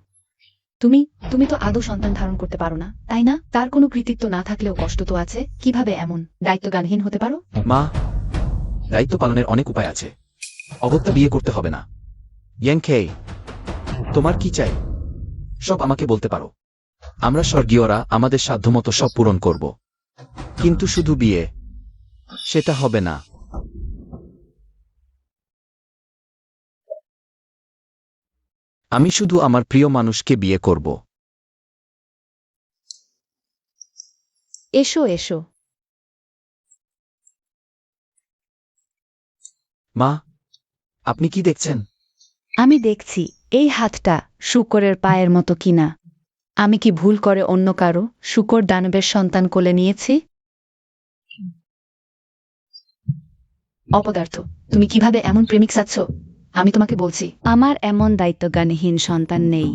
তুমি তুমি তো আদৌ সন্তান ধারণ করতে পারো না, তাই না? তার কোনো কৃতিত্ব না থাকলেও কষ্ট তো আছে। কিভাবে এমন দায়িত্বজ্ঞানহীন হতে পারো? মা, দায়িত্ব পালনের অনেক উপায় আছে। অগত্যা বিয়ে করতে হবে না। ইয়ানখেই, তোমার কি চাই সব আমাকে বলতে পারো। আমরা স্বর্গীয়রা আমাদের সাধ্যমতো সব পূরণ করব, কিন্তু শুধু বিয়ে সেটা হবে না। আমি শুধু আমার প্রিয় মানুষকে বিয়ে করব। এসো এসো। মা, আপনি কি দেখছেন? আমি দেখছি এই হাতটা শূকরের পায়ের মতো কিনা। আমি কি ভুল করে অন্য কারো শূকর দানবের সন্তান কোলে নিয়েছি? অপদার্থ, তুমি কিভাবে এমন প্রেমিক চাচ্ছ? আমি তোমাকে বলছি, আমার এমন দায়িত্বজ্ঞানহীন সন্তান নেই।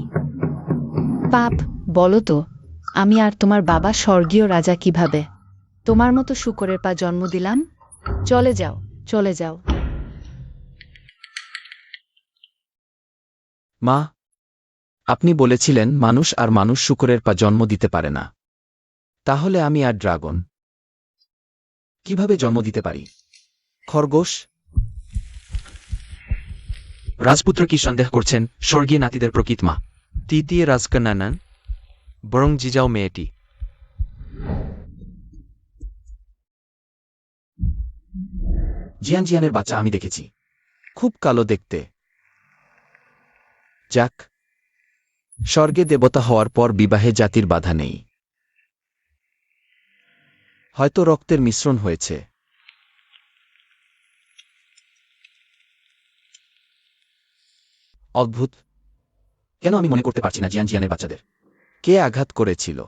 পাপ, বলো তো, আমি আর তোমার বাবা স্বর্গীয় রাজা কিভাবে তোমার মতো শূকরের পা জন্ম দিলাম? চলে যাও, চলে যাও। মা, আপনি বলেছিলেন মানুষ আর মানুষ শূকরের পা জন্ম দিতে পারে না। তাহলে আমি আর ড্রাগন কিভাবে জন্ম দিতে পারি? খরগোশ? রাজপুত্র কি সন্দেহ করছেন স্বর্গীয় নাতিদের প্রকৃত মা? তৃতীয় রাজকন্যা বরং জিজাও মেয়েটি। জিয়ানের বাচ্চা আমি দেখেছি, খুব কালো দেখতে। যাক, স্বর্গে দেবতা হওয়ার পর বিবাহে জাতির বাধা নেই। হয়তো রক্তের মিশ্রণ হয়েছে। অদ্ভুত, কেন আমি মনে করতে পারছি না জিয়ানের বাচ্চাদের কে আঘাত করেছিল?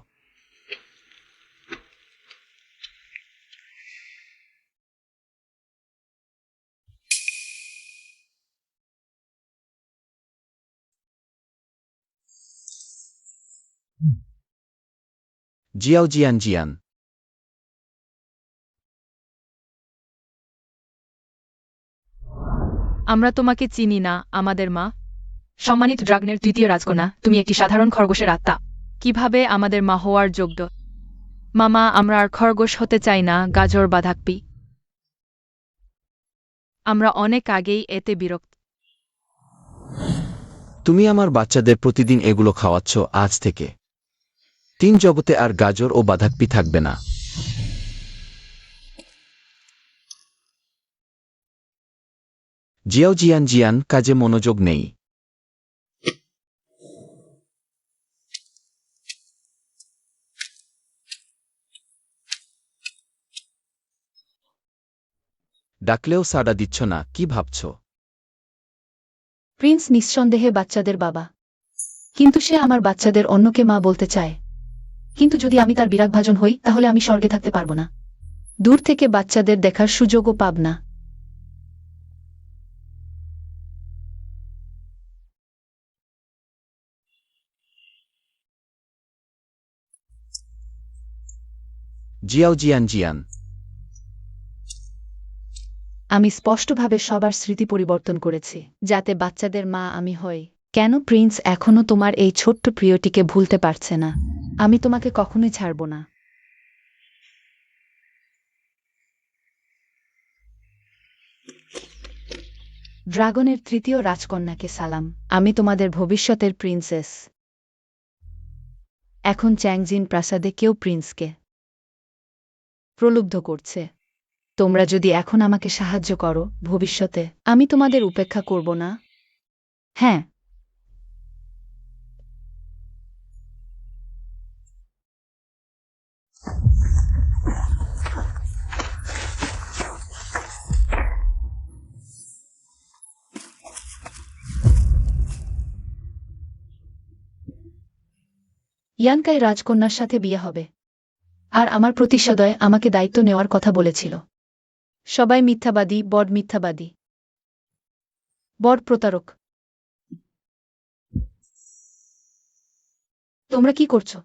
জিয়ান। আমরা তোমাকে চিনি না, আমাদের মা। সম্মানিত ড্রাগনের তৃতীয় রাজকন্যা, তুমি একটি সাধারণ খরগোশের আত্মা। কিভাবে আমাদের মা হওয়ার যোগ্য? মামা, আমরা আর খরগোশ হতে চাই না, গাজর বাঁধাকপি। আমরা অনেক আগেই এতে বিরক্ত। তুমি আমার বাচ্চাদের প্রতিদিন এগুলো খাওয়াচ্ছ আজ থেকে। 3 জগতে আর গাজর ও বাঁধাকপি থাকবে না। জিয়াও জিয়ান জিয়ান, কাজে মনোযোগ নেই। ডাকলেও সাড়া দিচ্ছ না, কি ভাবছ? প্রিন্স নিঃসন্দেহে বাচ্চাদের বাবা, কিন্তু সে আমার বাচ্চাদের অন্যকে মা বলতে চায়। কিন্তু যদি আমি তার বিরাগভাজন হই, তাহলে আমি স্বর্গে থাকতে পারব না। দূর থেকে বাচ্চাদের দেখার সুযোগও পাব না। জিয়াও জিয়ান জিয়ান। আমি স্পষ্টভাবে সবার স্মৃতি পরিবর্তন করেছি, যাতে বাচ্চাদের মা আমি হই। কেন প্রিন্স এখনো তোমার এই ছোট্ট প্রিয়টিকে ভুলতে পারছে না? আমি তোমাকে কখনোই ছাড়ব না। ড্রাগনের তৃতীয় রাজকন্যাকে সালাম। আমি তোমাদের ভবিষ্যতের প্রিন্সেস। এখন চ্যাংজিন প্রাসাদে কেউ প্রিন্সকে প্রলুব্ধ করছে। তোমরা যদি এখন আমাকে সাহায্য করো, ভবিষ্যতে আমি তোমাদের উপেক্ষা করব না। হ্যাঁ, ইয়ানকাই রাজকন্যার সাথে বিয়ে হবে, আর আমার প্রতিশোধে আমাকে দায়িত্ব নেওয়ার কথা বলেছিল। সবাই মিথ্যাবাদী, বড মিথ্যাবাদী, বড প্রতারক। তোমরা কি করছো?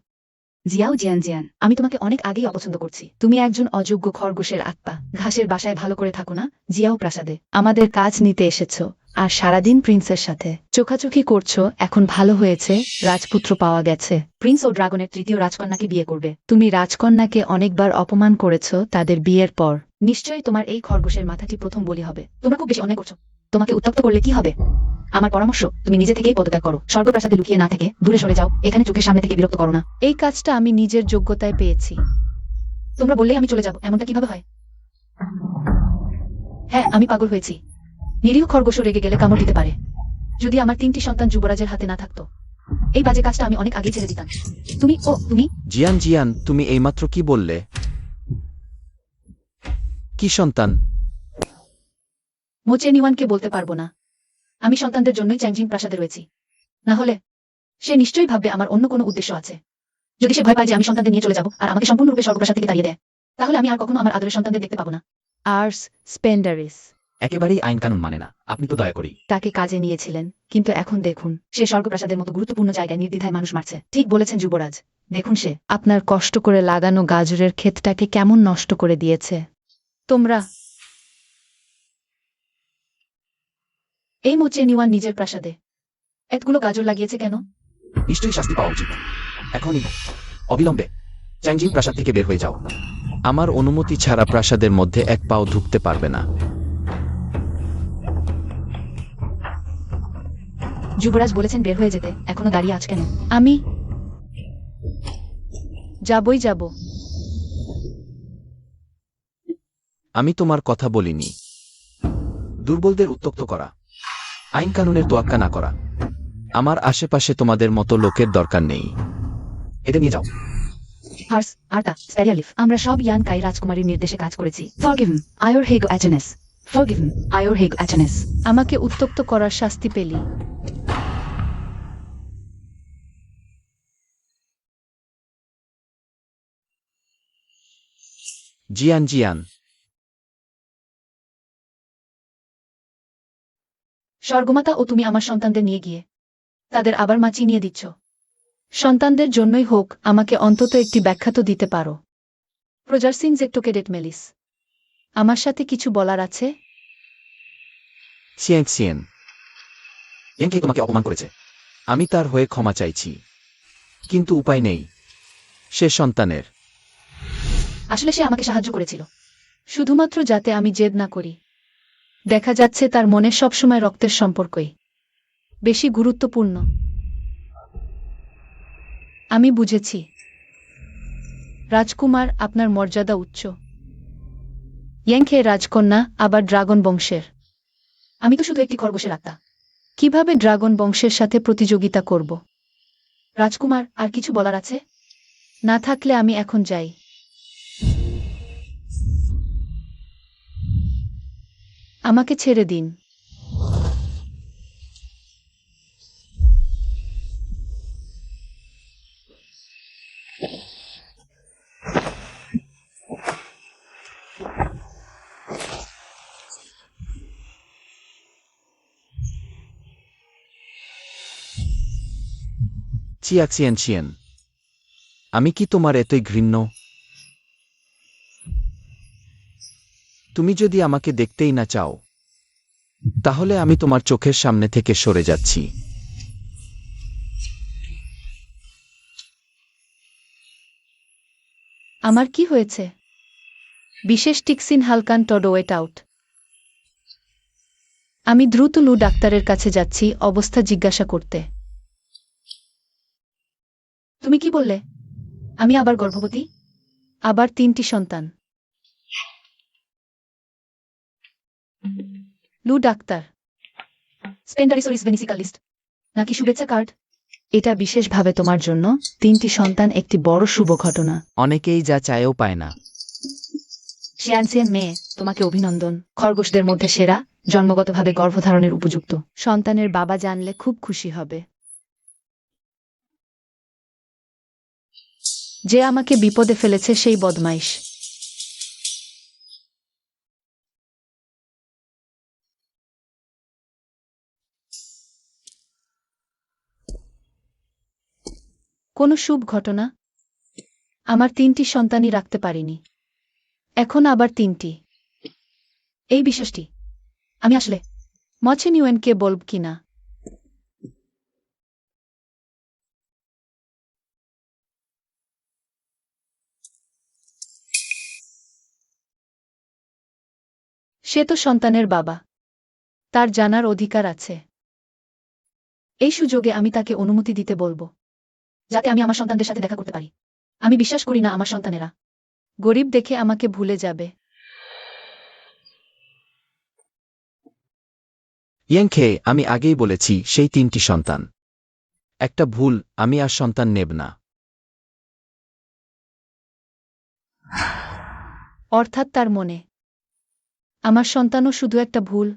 জিয়াও জিয়ান জিয়ান, আমি তোমাকে অনেক আগেই অপছন্দ করছি। তুমি একজন অযোগ্য খরগোশের আত্মা। ঘাসের বাসায় ভালো করে থাকো না, জিয়াও প্রাসাদে। আমাদের কাজ নিতে এসেছো, আর সারাদিন প্রিন্সের সাথে চোখাচোখি করছো। এখন ভালো হয়েছে, রাজপুত্র পাওয়া গেছে। প্রিন্স ও ড্রাগনের তৃতীয় রাজকন্যাকে বিয়ে করবে। তুমি রাজকন্যাকে অনেকবার অপমান করেছো তাদের বিয়ের পর। নিশ্চয়ই তোমার এই খরগোশের মাথাটি প্রথম বলি হবে। তোমরা খুব বেশি অন্যায় করছো। তোমাকে উত্তপ্ত করলে কি হবে? আমার পরামর্শ, তুমি নিজে থেকেই পদত্যাগ করো। স্বর্গপ্রাসাদে লুকিয়ে না থেকে দূরে সরে যাও। এখানে চোখের সামনে থেকে বিরক্ত করো না। এই কাজটা আমি নিজের যোগ্যতায় পেয়েছি। তোমরা বললেই আমি চলে যাব, এমনটা কিভাবে হয়? হ্যাঁ, আমি পাগল হয়েছি। নিরীহ খরগোশও রেগে গেলে কামড় দিতে পারে। যদি আমার 3টি সন্তান যুবরাজের হাতে না থাকতো, এই বাজে কাজটা আমি অনেক আগেই ছেড়ে দিতাম। তুমি জিয়ান জিয়ান, তুমি এইমাত্র কি বললে? কি সন্তান? মোচে নিওয়ানকে বলতে পারবো না। আমি সন্তানদের জন্যই চ্যাংজিং প্রাসাদে রয়েছি। না হলে সে নিশ্চয়ই ভাববে আমার অন্য কোনো উদ্দেশ্য আছে। যদি সে ভয় পায় যে আমি সন্তানদের নিয়ে চলে যাব আর আমাকে সম্পূর্ণরূপে স্বর্গপ্রাসাদ থেকে তাড়িয়ে দেয়, তাহলে আমি আর কখনো আমার আদরের সন্তানদের দেখতে পাবো না। আর্স স্পেন্ডারিস একেবারেই আইন কানুন মানে না, আপনি তো দয়া করি। তাকে কাজে নিয়েছিলেন, কিন্তু এখন দেখুন। সে স্বর্গপ্রাসাদের মতো গুরুত্বপূর্ণ জায়গায় নির্দ্বিধায় মানুষ মারছে। ঠিক বলেছেন যুবরাজ, দেখুন সে। আপনার কষ্ট করে লাগানো গাজরের ক্ষেতটাকে কেমন নষ্ট করে দিয়েছে। তোমরা এই মোচে নিওয়ান নিজের প্রাসাদে এতগুলো গাজর লাগিয়েছে কেন? নিশ্চয়ই শাস্তি পাওয়া উচিত। এখনই, অবিলম্বে চ্যাংজিং প্রাসাদ থেকে বের হয়ে যাও। আমার অনুমতি ছাড়া প্রাসাদের মধ্যে এক পাও ঢুকতে পারবে না। যুবরাজ বলেছেন বের হয়ে যেতে, এখনো দাঁড়িয়ে আছ কেন? আমি যাবই যাব। আমি তোমার কথা বলিনি। দুর্বলদের উত্তক্ত করা, আইন কানুনের তোয়াক্কা না করা। আমার আশেপাশে তোমাদের মতো লোকের দরকার নেই। এদের নিয়ে যাও। হার্স, আর্তা, স্প্যারিয়ালিফ, আমরা সব ইয়ান কাই রাজকুমারীর নির্দেশে কাজ করেছি। ফরগিভেন, আয়োর হেগ অ্যাচেনেস। ফরগিভেন, আয়োর হেগ অ্যাচেনেস। আমাকে উত্তক্ত করার শাস্তি পেলি। জিয়ান জিয়ান, স্বর্গমাতা ও তুমি আমার সন্তানদের নিয়ে গিয়ে তাদের আবার মা চিনিয়ে দিচ্ছ। সন্তানদের জন্যই হোক, আমাকে অন্তত একটি ব্যাখ্যা তো দিতে পারো। প্রজারসিন জেক্টোকেডেট মেলিস। আমার সাথে কিছু বলার আছে? Hsien Hsien. ইয়াংকে তোমাকে অপমান করেছে। আমি তার হয়ে ক্ষমা চাইছি, কিন্তু উপায় নেই, সে সন্তানের। আসলে সে আমাকে সাহায্য করেছিল। শুধুমাত্র যাতে আমি জেদ না করি। দেখা যাচ্ছে তার মনে সবসময় রক্তের সম্পর্কই বেশি গুরুত্বপূর্ণ। আমি বুঝেছি। রাজকুমার, আপনার মর্যাদা উচ্চ। ইয়াংখে রাজকন্যা, আবার ড্রাগন বংশের। আমি তো শুধু একটি খরগোশের আত্মা। কিভাবে ড্রাগন বংশের সাথে প্রতিযোগিতা করব? রাজকুমার, আর কিছু বলার আছে? না থাকলে আমি এখন যাই। আমাকে ছেড়ে দিন। চিয়াক্সিয়ানচিয়ান, আমি কি তোমার এতই ঘৃণ্য? তুমি যদি আমাকে দেখতেই না চাও, তাহলে আমি তোমার চোখের সামনে থেকে সরে যাচ্ছি। আমার কি হয়েছে? বিশেষ টিকসিন হালকান টডোয়েট আউট। আমি দ্রুত লু ডাক্তারের কাছে যাচ্ছি অবস্থা জিজ্ঞাসা করতে। তুমি কি বললে? আমি আবার গর্ভবতী? আবার 3টি সন্তান। লু ডাক্তার, স্পেন্ডারিসোরিস ভেনিসিকালিস্ট নাকি শুভেচ্ছা কার্ড? এটা বিশেষভাবে তোমার জন্য। 3টি সন্তান একটি বড় শুভ ঘটনা। অনেকেই যা চায়ও পায় না। শিয়ানসিয়ান মেয়ে, তোমাকে অভিনন্দন। খরগোশদের মধ্যে সেরা, জন্মগতভাবে গর্ভধারণের উপযুক্ত। সন্তানের বাবা জানলে খুব খুশি হবে। যে আমাকে বিপদে ফেলেছে সেই বদমাইশ। কোনো শুভ ঘটনা? আমার 3টি সন্তানই রাখতে পারিনি, এখন আবার 3টি। এই বিশ্বাসটি আমি আসলে মচেনিউয়েনকে বলব কিনা? সে তো সন্তানের বাবা, তার জানার অধিকার আছে। এই সুযোগে আমি তাকে অনুমতি দিতে বলবো, যাতে আমি আমার সন্তানদের সাথে দেখা করতে পারি। আমি বিশ্বাস করি না আমার সন্তানেরা গরিব দেখে আমাকে ভুলে যাবে। ইয়াংখে, আমি আগেই বলেছি সেই 3টি সন্তান। একটা ভুল, আমি আর সন্তান নেব না। অর্থাৎ তার মনে আমার সন্তানও শুধু একটা ভুল।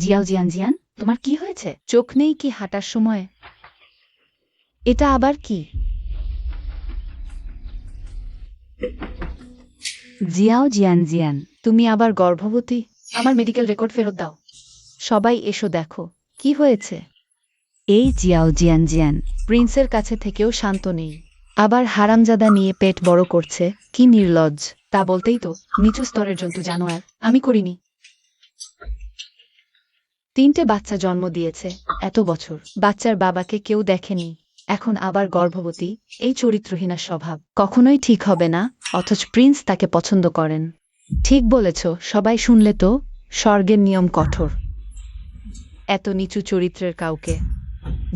জিয়াও জিয়ান জিয়ান, তোমার কি হয়েছে? চোখ নেই কি হাঁটার সময়? এটা আবার কি? জিয়াও জিয়ান জিয়ান, তুমি আবার গর্ভবতী? আমার মেডিকেল রেকর্ড ফেরত দাও। সবাই এসো দেখো কি হয়েছে। এই জিয়াও জিয়ান জিয়ান, প্রিন্সের কাছে থেকেও শান্ত নেই, আবার হারামজাদা নিয়ে পেট বড় করছে। কি নির্লজ্জ! তা বলতেই তো নিচু স্তরের জন্তু জানোয়ার। আমি করিনি। 3টে বাচ্চা জন্ম দিয়েছে এত বছর, বাচ্চার বাবাকে কেউ দেখেনি, এখন আবার গর্ভবতী। এই চরিত্রহীনা স্বভাব কখনোই ঠিক হবে না, অথচ প্রিন্স তাকে পছন্দ করেন। ঠিক বলেছ, সবাই শুনলে তো। স্বর্গের নিয়ম কঠোর। এত নিচু চরিত্রের কাউকে।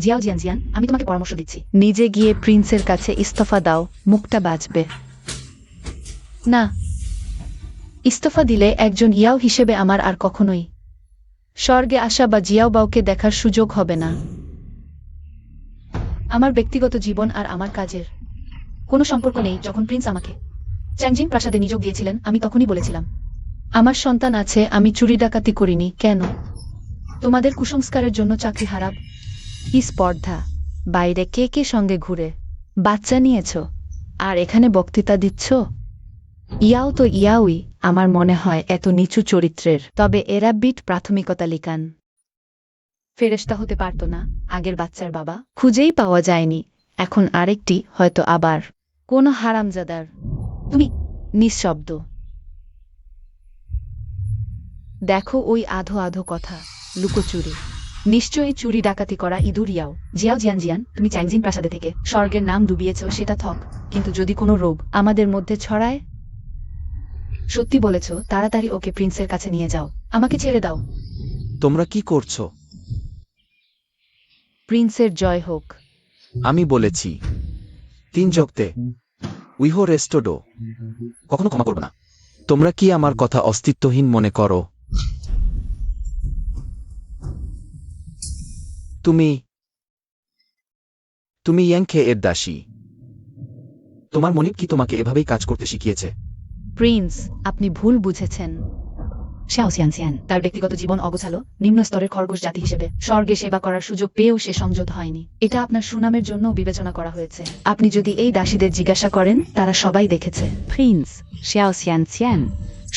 জিয়াও জিয়ান জিয়ান, আমি তোমাকে পরামর্শ দিচ্ছি। নিজে গিয়ে প্রিন্সের কাছে ইস্তফা দাও, মুখটা বাঁচবে। না, ইস্তফা দিলে একজন ইয়াও হিসেবে আমার আর কখনোই স্বর্গে আসা বা জিয়াও বাউকে দেখার সুযোগ হবে না। আমার ব্যক্তিগত জীবন আর আমার কাজের কোনো সম্পর্ক নেই। যখন প্রিন্স আমাকে চ্যাংজিং প্রাসাদে নিযোগ দিয়েছিলেন, আমি তখনই বলেছিলাম আমার সন্তান আছে, আমি চুরি ডাকাতি করিনি। কেন? তোমাদের কুসংস্কারের জন্য চাকরি হারাব। কি স্পর্ধা! বাইরে কে কে সঙ্গে ঘুরে বাচ্চা নিয়েছ, আর এখানে বক্তৃতা দিচ্ছ? ইয়াও তো ইয়াওই, আমার মনে হয় এত নিচু চরিত্রের। তবে এরা বিট প্রাথমিকতা লিকান। ফেরেশতা হতে পারত না আগের বাচ্চার বাবা? খুঁজেই পাওয়া যায়নি, এখন আরেকটি হয়তো আবার কোনো হারামজাদার। তুমি নিঃশব্দ। দেখো ওই আধো আধো কথা, লুকোচুরি। নিশ্চয়ই চুরি ডাকাতি করা ইঁদুর ইয়াও। জিয়াও জিয়ান জিয়ান, তুমি চ্যাংজিন প্রাসাদে থেকে স্বর্গের নাম ডুবিয়েছ, সেটা থক। কিন্তু যদি কোনো রোগ আমাদের মধ্যে ছড়ায়, সত্যি বলেছ, তাড়াতাড়ি ওকে প্রিন্সের কাছে নিয়ে যাও। আমাকে ছেড়ে দাও। তোমরা কি করছো? প্রিন্সের জয় হোক। আমি বলেছি 3 জগতে উইহো রেস্টোডো, কখনো ক্ষমা করব না। তোমরা কি আমার কথা অস্তিত্বহীন মনে করো? তুমি ইয়াংখে এর দাসী। তোমার মনিব কি তোমাকে এভাবেই কাজ করতে শিখিয়েছে? প্রিন্স, আপনি ভুল বুঝেছেন। শাও সিয়ান সিয়ান তার ব্যক্তিগত জীবন অগোছালো, নিম্ন স্তরের খরগোশ জাতি হিসেবে স্বর্গে সেবা করার সুযোগ পেয়েও সে সংযত হয়নি। এটা আপনার সুনামের জন্য বিবেচনা করা হয়েছে। আপনি যদি এই দাসীদের জিজ্ঞাসা করেন, তারা সবাই দেখেছে। প্রিন্স, xiao xian xian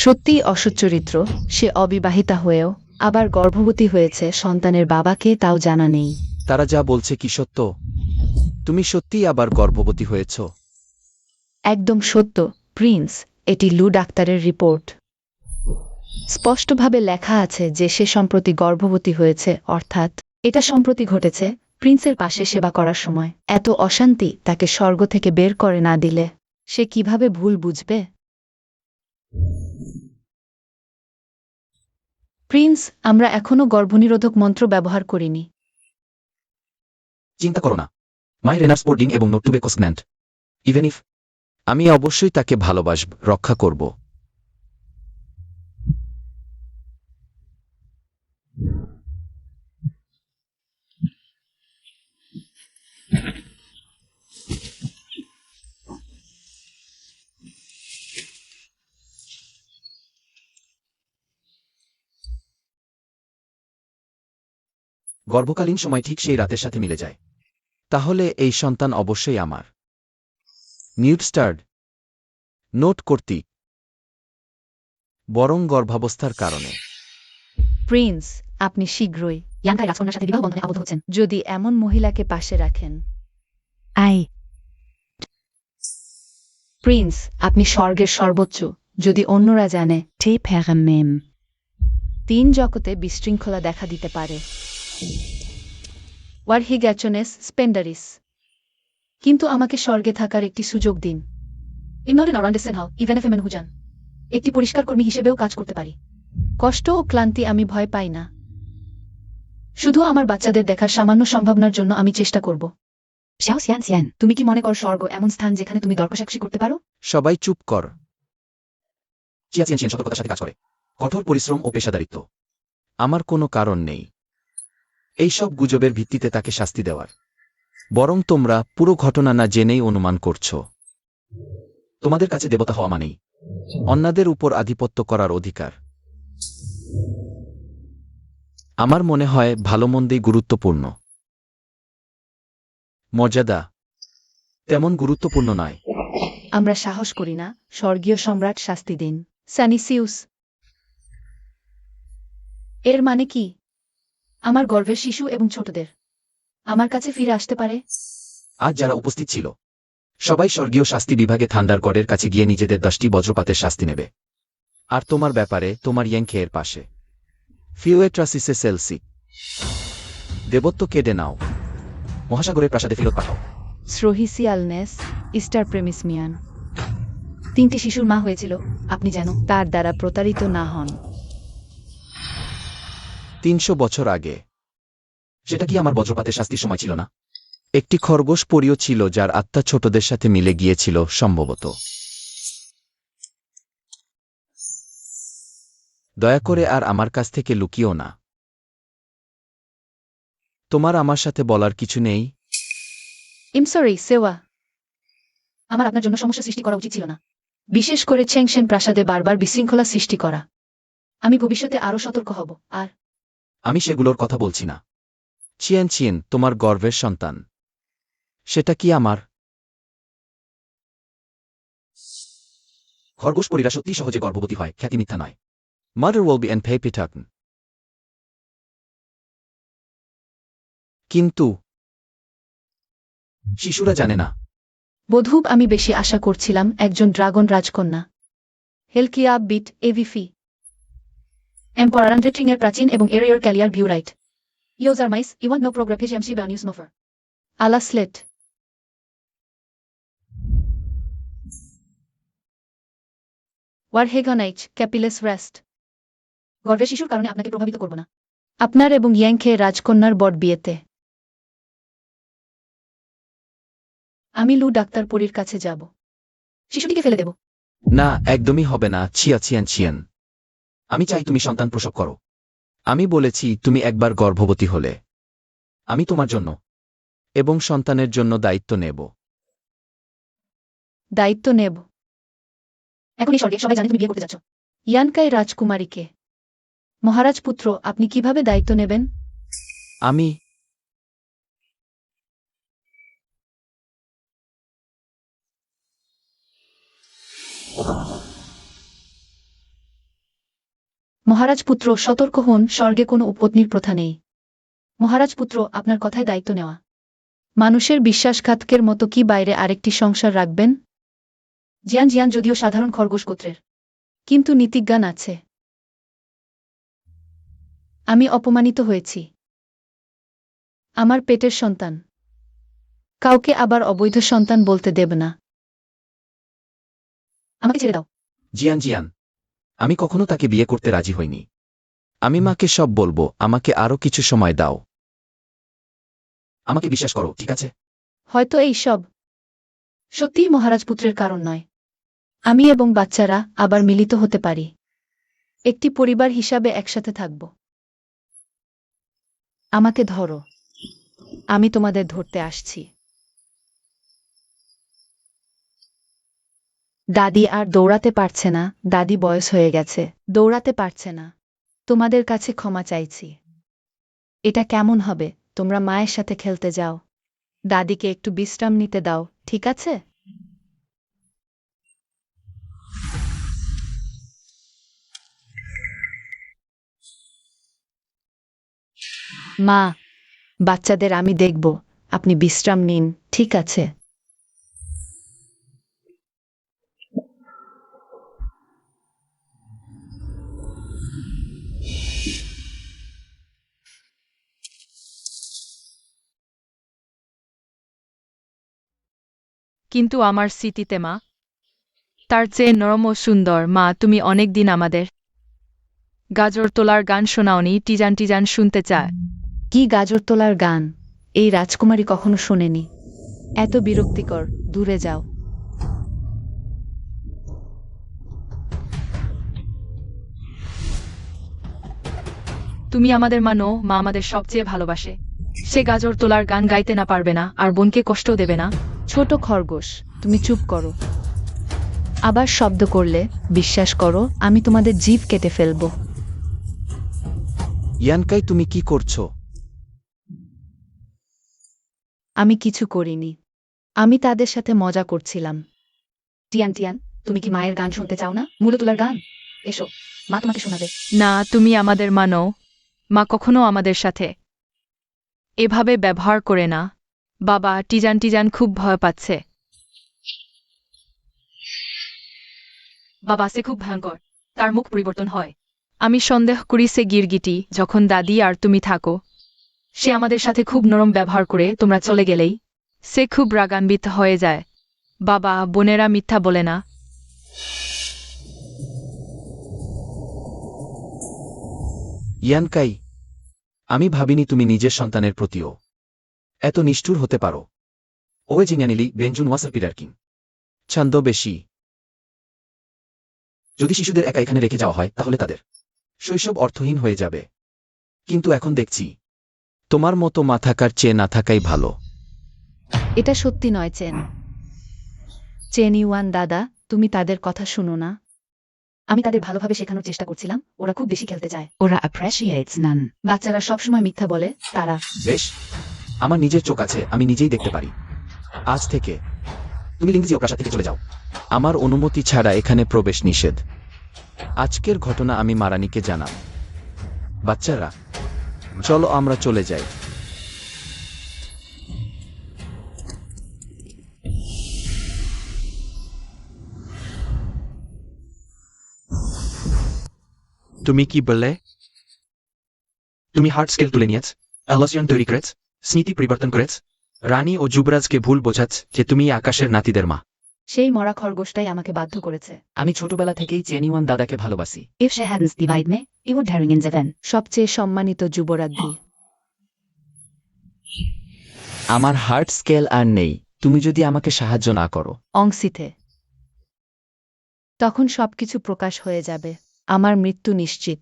সত্যিই অসচ্চরিত্র। সে অবিবাহিতা হয়েও আবার গর্ভবতী হয়েছে, সন্তানের বাবাকে তাও জানা নেই। তারা যা বলছে কি সত্য? তুমি সত্যিই আবার গর্ভবতী হয়েছ? একদম সত্য, প্রিন্স। এটি লু ডাক্তারের রিপোর্ট। স্পষ্টভাবে লেখা আছে যে সে সম্প্রতি গর্ভবতী হয়েছে, অর্থাৎ এটা সম্প্রতি ঘটেছে, প্রিন্সের পাশে সেবা করার সময়। এত অশান্তি তাকে স্বর্গ থেকে বের করে না দিলে সে কিভাবে ভুল বুঝবে? প্রিন্স, আমরা এখনো গর্ভনিরোধক মন্ত্র ব্যবহার করিনি। চিন্তা করো না, মাই রেনার্স পোর্ডিং এবং নোট টু বেকোসন্যান্ট ইভেন ইফ। আমি অবশ্যই তাকে ভালোবাসব, রক্ষা করব। গর্ভকালীন সময় ঠিক সেই রাতের সাথে মিলে যায়। তাহলে এই সন্তান অবশ্যই আমার। নিউটস্টার্ড নোট কর্তৃক, বরং গর্ভাবস্থার কারণে। প্রিন্স, আপনি শীঘ্রই ইয়াংকাই রাজকন্যার সাথে বিবাহ বন্ধনে আবদ্ধ হচ্ছেন। যদি এমন মহিলাকে পাশে রাখেন। প্রিন্স, আপনি স্বর্গের সর্বোচ্চ। যদি অন্যরা জানে, 3 জগতে বিশৃঙ্খলা দেখা দিতে পারে। ওয়ারহিগ্যাচনেস স্পেন্ডারিস। কিন্তু আমাকে স্বর্গে থাকার একটি সুযোগ দিন। ইমনরে নরান্ডেসেন হাও ইভেন এফ এমেন হুজান। একটি পরিষ্কার কর্মী হিসেবেও কাজ করতে পারি। কষ্ট ও ক্লান্তি আমি ভয় পাই না। শুধু আমার বাচ্চাদের দেখার সামান্য সম্ভাবনার জন্য আমি চেষ্টা করব। শাও সিয়ান সিয়ান, তুমি কি মনে কর স্বর্গ এমন স্থান যেখানে তুমি দরকষাকষি করতে পারো? সবাই চুপ কর। চিয়াচিয়ান চিয়ান সতর্কতার সাথে কাজ করে, কঠোর পরিশ্রম ও পেশাদারিত্ব। আমার কোনো কারণ নেই এইসব গুজবের ভিত্তিতে তাকে শাস্তি দেওয়ার। বরং তোমরা পুরো ঘটনা না জেনেই অনুমান করছো। তোমাদের কাছে দেবতা হওয়া মানেই অন্যদের উপর আধিপত্য করার অধিকার। আমার মনে হয় ভালো মন্দেই গুরুত্বপূর্ণ, মর্যাদা তেমন গুরুত্বপূর্ণ নয়। আমরা সাহস করি না। স্বর্গীয় সম্রাট শাস্তি দিন। সানিসিউস। এর মানে কি? আমার গর্ভের শিশু এবং ছোটদের আমার কাছে ফিরে আসতে পারে? আজ যারা উপস্থিত ছিল সবাই স্বর্গীয় শাস্তি বিভাগে থান্ডারগড়ের কাছে গিয়ে নিজেদের 10টি বজ্রপাতের শাস্তি নেবে। আর তোমার ব্যাপারে তোমার ইয়াংখে এর পাশে ফিউয়েট্রাসিসে সেলসি দেবত্ব কেড়ে নাও, মহাসাগরের প্রাসাদে ফেরত পাঠাও। স্রোহিসিয়ালনেস ইস্টার প্রেমিসমিয়ান। 3টি শিশুর মা হয়েছিল, আপনি যেন তার দ্বারা প্রতারিত না হন। 300 বছর আগে। সেটা কি আমার বজ্রপাতের শাস্তির সময় ছিল না? একটি খরগোশ পরীও ছিল যার আত্মা ছোটদের সাথে মিলে গিয়েছিল, সম্ভবত। দয়া করে আর আমার কাছ থেকে লুকিও না। তোমার আমার সাথে বলার কিছু নেই? ইম সরি, সেওয়া। আমার আপনার জন্য সমস্যা সৃষ্টি করা উচিত ছিল না, বিশেষ করে ছেংশেন প্রাসাদে বারবার বিশৃঙ্খলা সৃষ্টি করা। আমি ভবিষ্যতে আরো সতর্ক হব। আর আমি সেগুলোর কথা বলছি না। চিয়েন চিয়েন, তোমার গর্ভের সন্তান, সেটা কি আমার? খরগোশ পরীরা সত্যি সহজে গর্ভবতী হয়, খ্যাতি মিথ্যা নয়। Mother will be and pay পিটাকন। কিন্তু শিশুরা জানে না বোধহূপ আমি বেশি আশা করছিলাম একজন ড্রাগন রাজকন্যা। হেলকিয়া বিট এভিফি এম্পারার ট্রিং এর প্রাচীন এবং এরিয়র ক্যালিয়ার ভিউ রাইট ইউজার মাইস ইওয়ান নো প্রোগ্রাফিজ এমসি বানিউস নোফার আলাসলেট ওয়ারহেগনাইচ ক্যাপিলেস রেস্ট গর্ভের শিশুর কারণে আপনাকে প্রভাবিত করব না আপনার এবং ইয়াংখে রাজকন্যার বট বিয়েতে আমি লু ডাক্তার পরীর কাছে যাব। শিশুটিকে ফেলে দেব। না, একদমই হবে না। ছিয়ান। আমি চাই তুমি সন্তান প্রসব করো। আমি বলেছি তুমি একবার গর্ভবতী হলে আমি তোমার জন্য এবং সন্তানের জন্য দায়িত্ব নেব। দায়িত্ব নেব? এখন এই স্বর্গে সবাই জানে তুমি বিয়ে করতে যাচ্ছ। ইয়ানকাই রাজকুমারীকে। মহারাজ পুত্র, আপনি কিভাবে দায়িত্ব নেবেন? আমি মহারাজ পুত্র, সতর্ক হন, স্বর্গে কোনো উপপত্নীর প্রথা নেই। মহারাজ পুত্র, আপনার কথায় দায়িত্ব নেওয়া। মানুষের বিশ্বাসঘাতকের মতো কি বাইরে আরেকটি সংসার রাখবেন? জিয়ান যদিও সাধারণ খরগোশ গোত্রের, কিন্তু নীতিজ্ঞান আছে। আমি অপমানিত হয়েছি। আমার পেটের সন্তান। কাউকে আবার অবৈধ সন্তান বলতে দেব না। আমাকে ছেড়ে দাও। জিয়ান, আমি কখনো তাকে বিয়ে করতে রাজি হইনি। আমি মাকে সব বলবো। আমাকে আরো কিছু সময় দাও। আমাকে বিশ্বাস করো, ঠিক আছে? হয়তো এই সব সত্যিই মহারাজ পুত্রের কারণ নয়। আমি এবং বাচ্চারা আবার মিলিত হতে পারি। একটি পরিবার হিসাবে একসাথে থাকব। আমাকে ধরো। আমি তোমাদের ধরতে আসছি। দাদি আর দৌড়াতে পারছে না। দাদি বয়স হয়ে গেছে, দৌড়াতে পারছে না। তোমাদের কাছে ক্ষমা চাইছি। এটা কেমন হবে? তোমরা মায়ের সাথে খেলতে যাও। দাদিকে একটু বিশ্রাম নিতে দাও, ঠিক আছে? মা, বাচ্চাদের আমি দেখব। আপনি বিশ্রাম নিন, ঠিক আছে? কিন্তু আমার স্মৃতিতে মা তার চেয়ে নরম ও সুন্দর। মা, তুমি অনেক দিন আমাদের গাজর তোলার গান শোনাওনি। টিজান শুনতে চায়। কি গাজর তোলার গান? এই রাজকুমারী কখনো শোনেনি। এত বিরক্তিকর, দূরে যাও। তুমি আমাদের মা নও, মা আমাদের সবচেয়ে ভালোবাসে। সে গাজর তোলার গান গাইতে না পারবে না আর বোনকে কষ্ট দেবে না। ছোট খরগোশ, তুমি চুপ করো। আবার শব্দ করলে, বিশ্বাস করো, আমি তোমাদের জিভ কেটে ফেলব। ইয়ানকাই, তুমি কি করছো? আমি কিছু করিনি। আমি তাদের সাথে মজা করছিলাম। টিয়ান, তুমি কি মায়ের গান শুনতে চাও না? মূল তোলার গান। এসো, মা তোমাকে শোনাবে। না, তুমি আমাদের মা নও। মা কখনো আমাদের সাথে এভাবে ব্যবহার করে না। বাবা, টিজান খুব ভয় পাচ্ছে। বাবা, সে খুব ভয়ঙ্কর। তার মুখ পরিবর্তন হয়। আমি সন্দেহ করি সে গিরগিটি। যখন দাদি আর তুমি থাকো, সে আমাদের সাথে খুব নরম ব্যবহার করে। তোমরা চলে গেলেই সে খুব রাগান্বিত হয়ে যায়। বাবা, বোনেরা মিথ্যা বলে না। ইয়ানকাই, আমি ভাবিনি তুমি নিজের সন্তানের প্রতিও এত নিষ্ঠুর হতে পারো। ওয়ে জিনিয়ানিলি বেঞ্জুন ওয়াসাপিরারকিং ছন্দ বেশি। যদি শিশুদের একা এখানে রেখে যাওয়া হয় তাহলে তাদের শৈশব অর্থহীন হয়ে যাবে। কিন্তু এখন দেখছি তোমার মতো মা থাকার চেয়ে না থাকাই ভালো। এটা সত্যি নয় চেন ইউয়ান দাদা, তুমি তাদের কথা শুনো না। আমি তাদের ভালোভাবে শেখানোর চেষ্টা করছিলাম। ওরা খুব বেশি খেলতে চায়। ওরা অ্যাপ্রিশিয়েটস নান। বাচ্চারা সবসময় মিথ্যা বলে। তারা বেশ, আমার নিজের চোখ আছে, আমি নিজেই দেখতে পারি। আজ থেকে তুমি লিংজিও প্রাসাদ থেকে চলে যাও। আমার অনুমতি ছাড়া এখানে প্রবেশ নিষেধ। আজকের ঘটনা আমি মারানিকে জানাব। বাচ্চারা, চলো আমরা চলে যাই। তুমি কি বললে? তুমি হার্ট স্কেল তুলে নিয়েছ, অ্যালসিয়ন তৈরি করেছ, স্মৃতি পরিবর্তন করেছ, রানী ও যুবরাজকে ভুল বোঝাচ্ছ যে তুমি আকাশের নাতিদের মা। সেই মরা খরগোশটাই আমাকে বাধ্য করেছে। আমি ছোটবেলা থেকেই জেনিওয়ান দাদাকে ভালোবাসি। If she hadn't divided me, you would herring in Zeven. সবচেয়ে সম্মানিত যুবরাজ্ঞী। আমার হার্ট স্কেল আর নেই তুমি যদি আমাকে সাহায্য না করো। অংশিতে। তখন সবকিছু প্রকাশ হয়ে যাবে। আমার মৃত্যু নিশ্চিত।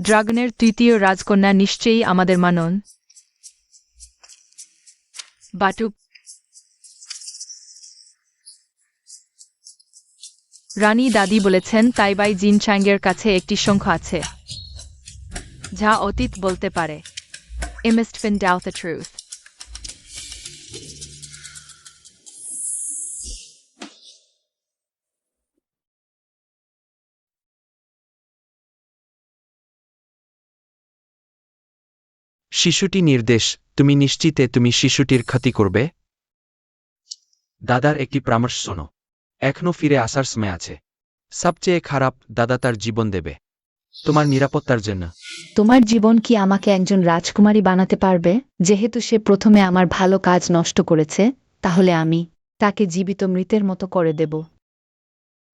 ড্রাগনের তৃতীয় রাজকন্যা নিশ্চয়ই আমাদের মানন। বাটুক রানী দাদি বলেছেন তাইবাই জিনচাঙ্গের কাছে একটি শঙ্খ আছে যা অতীত বলতে পারে। It must find out the truth. শিশুটি নির্দেশ, তুমি নিশ্চিতে তুমি শিশুটির ক্ষতি করবে? দাদার একটি পরামর্শ শোনো, এখনো ফিরে আসার সময় আছে। সবচেয়ে খারাপ, দাদা তার জীবন দেবে তোমার নিরাপত্তার জন্য। তোমার জীবন কি আমাকে একজন রাজকুমারী বানাতে পারবে? যেহেতু সে প্রথমে আমার ভালো কাজ নষ্ট করেছে, তাহলে আমি তাকে জীবিত মৃতের মতো করে দেব।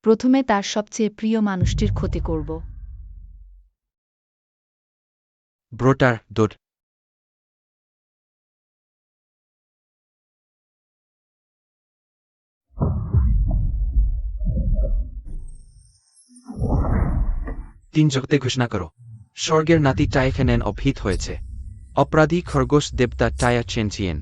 প্রথমে তার সবচেয়ে প্রিয় মানুষটির ক্ষতি করব। ব্রোটার দৌড়। তিন জগতে ঘোষণা করো, স্বর্গের নাতি টাইখেনেন অভিহিত হয়েছে। অপরাধী খরগোশ দেবতা টায়া চেনচিয়েন।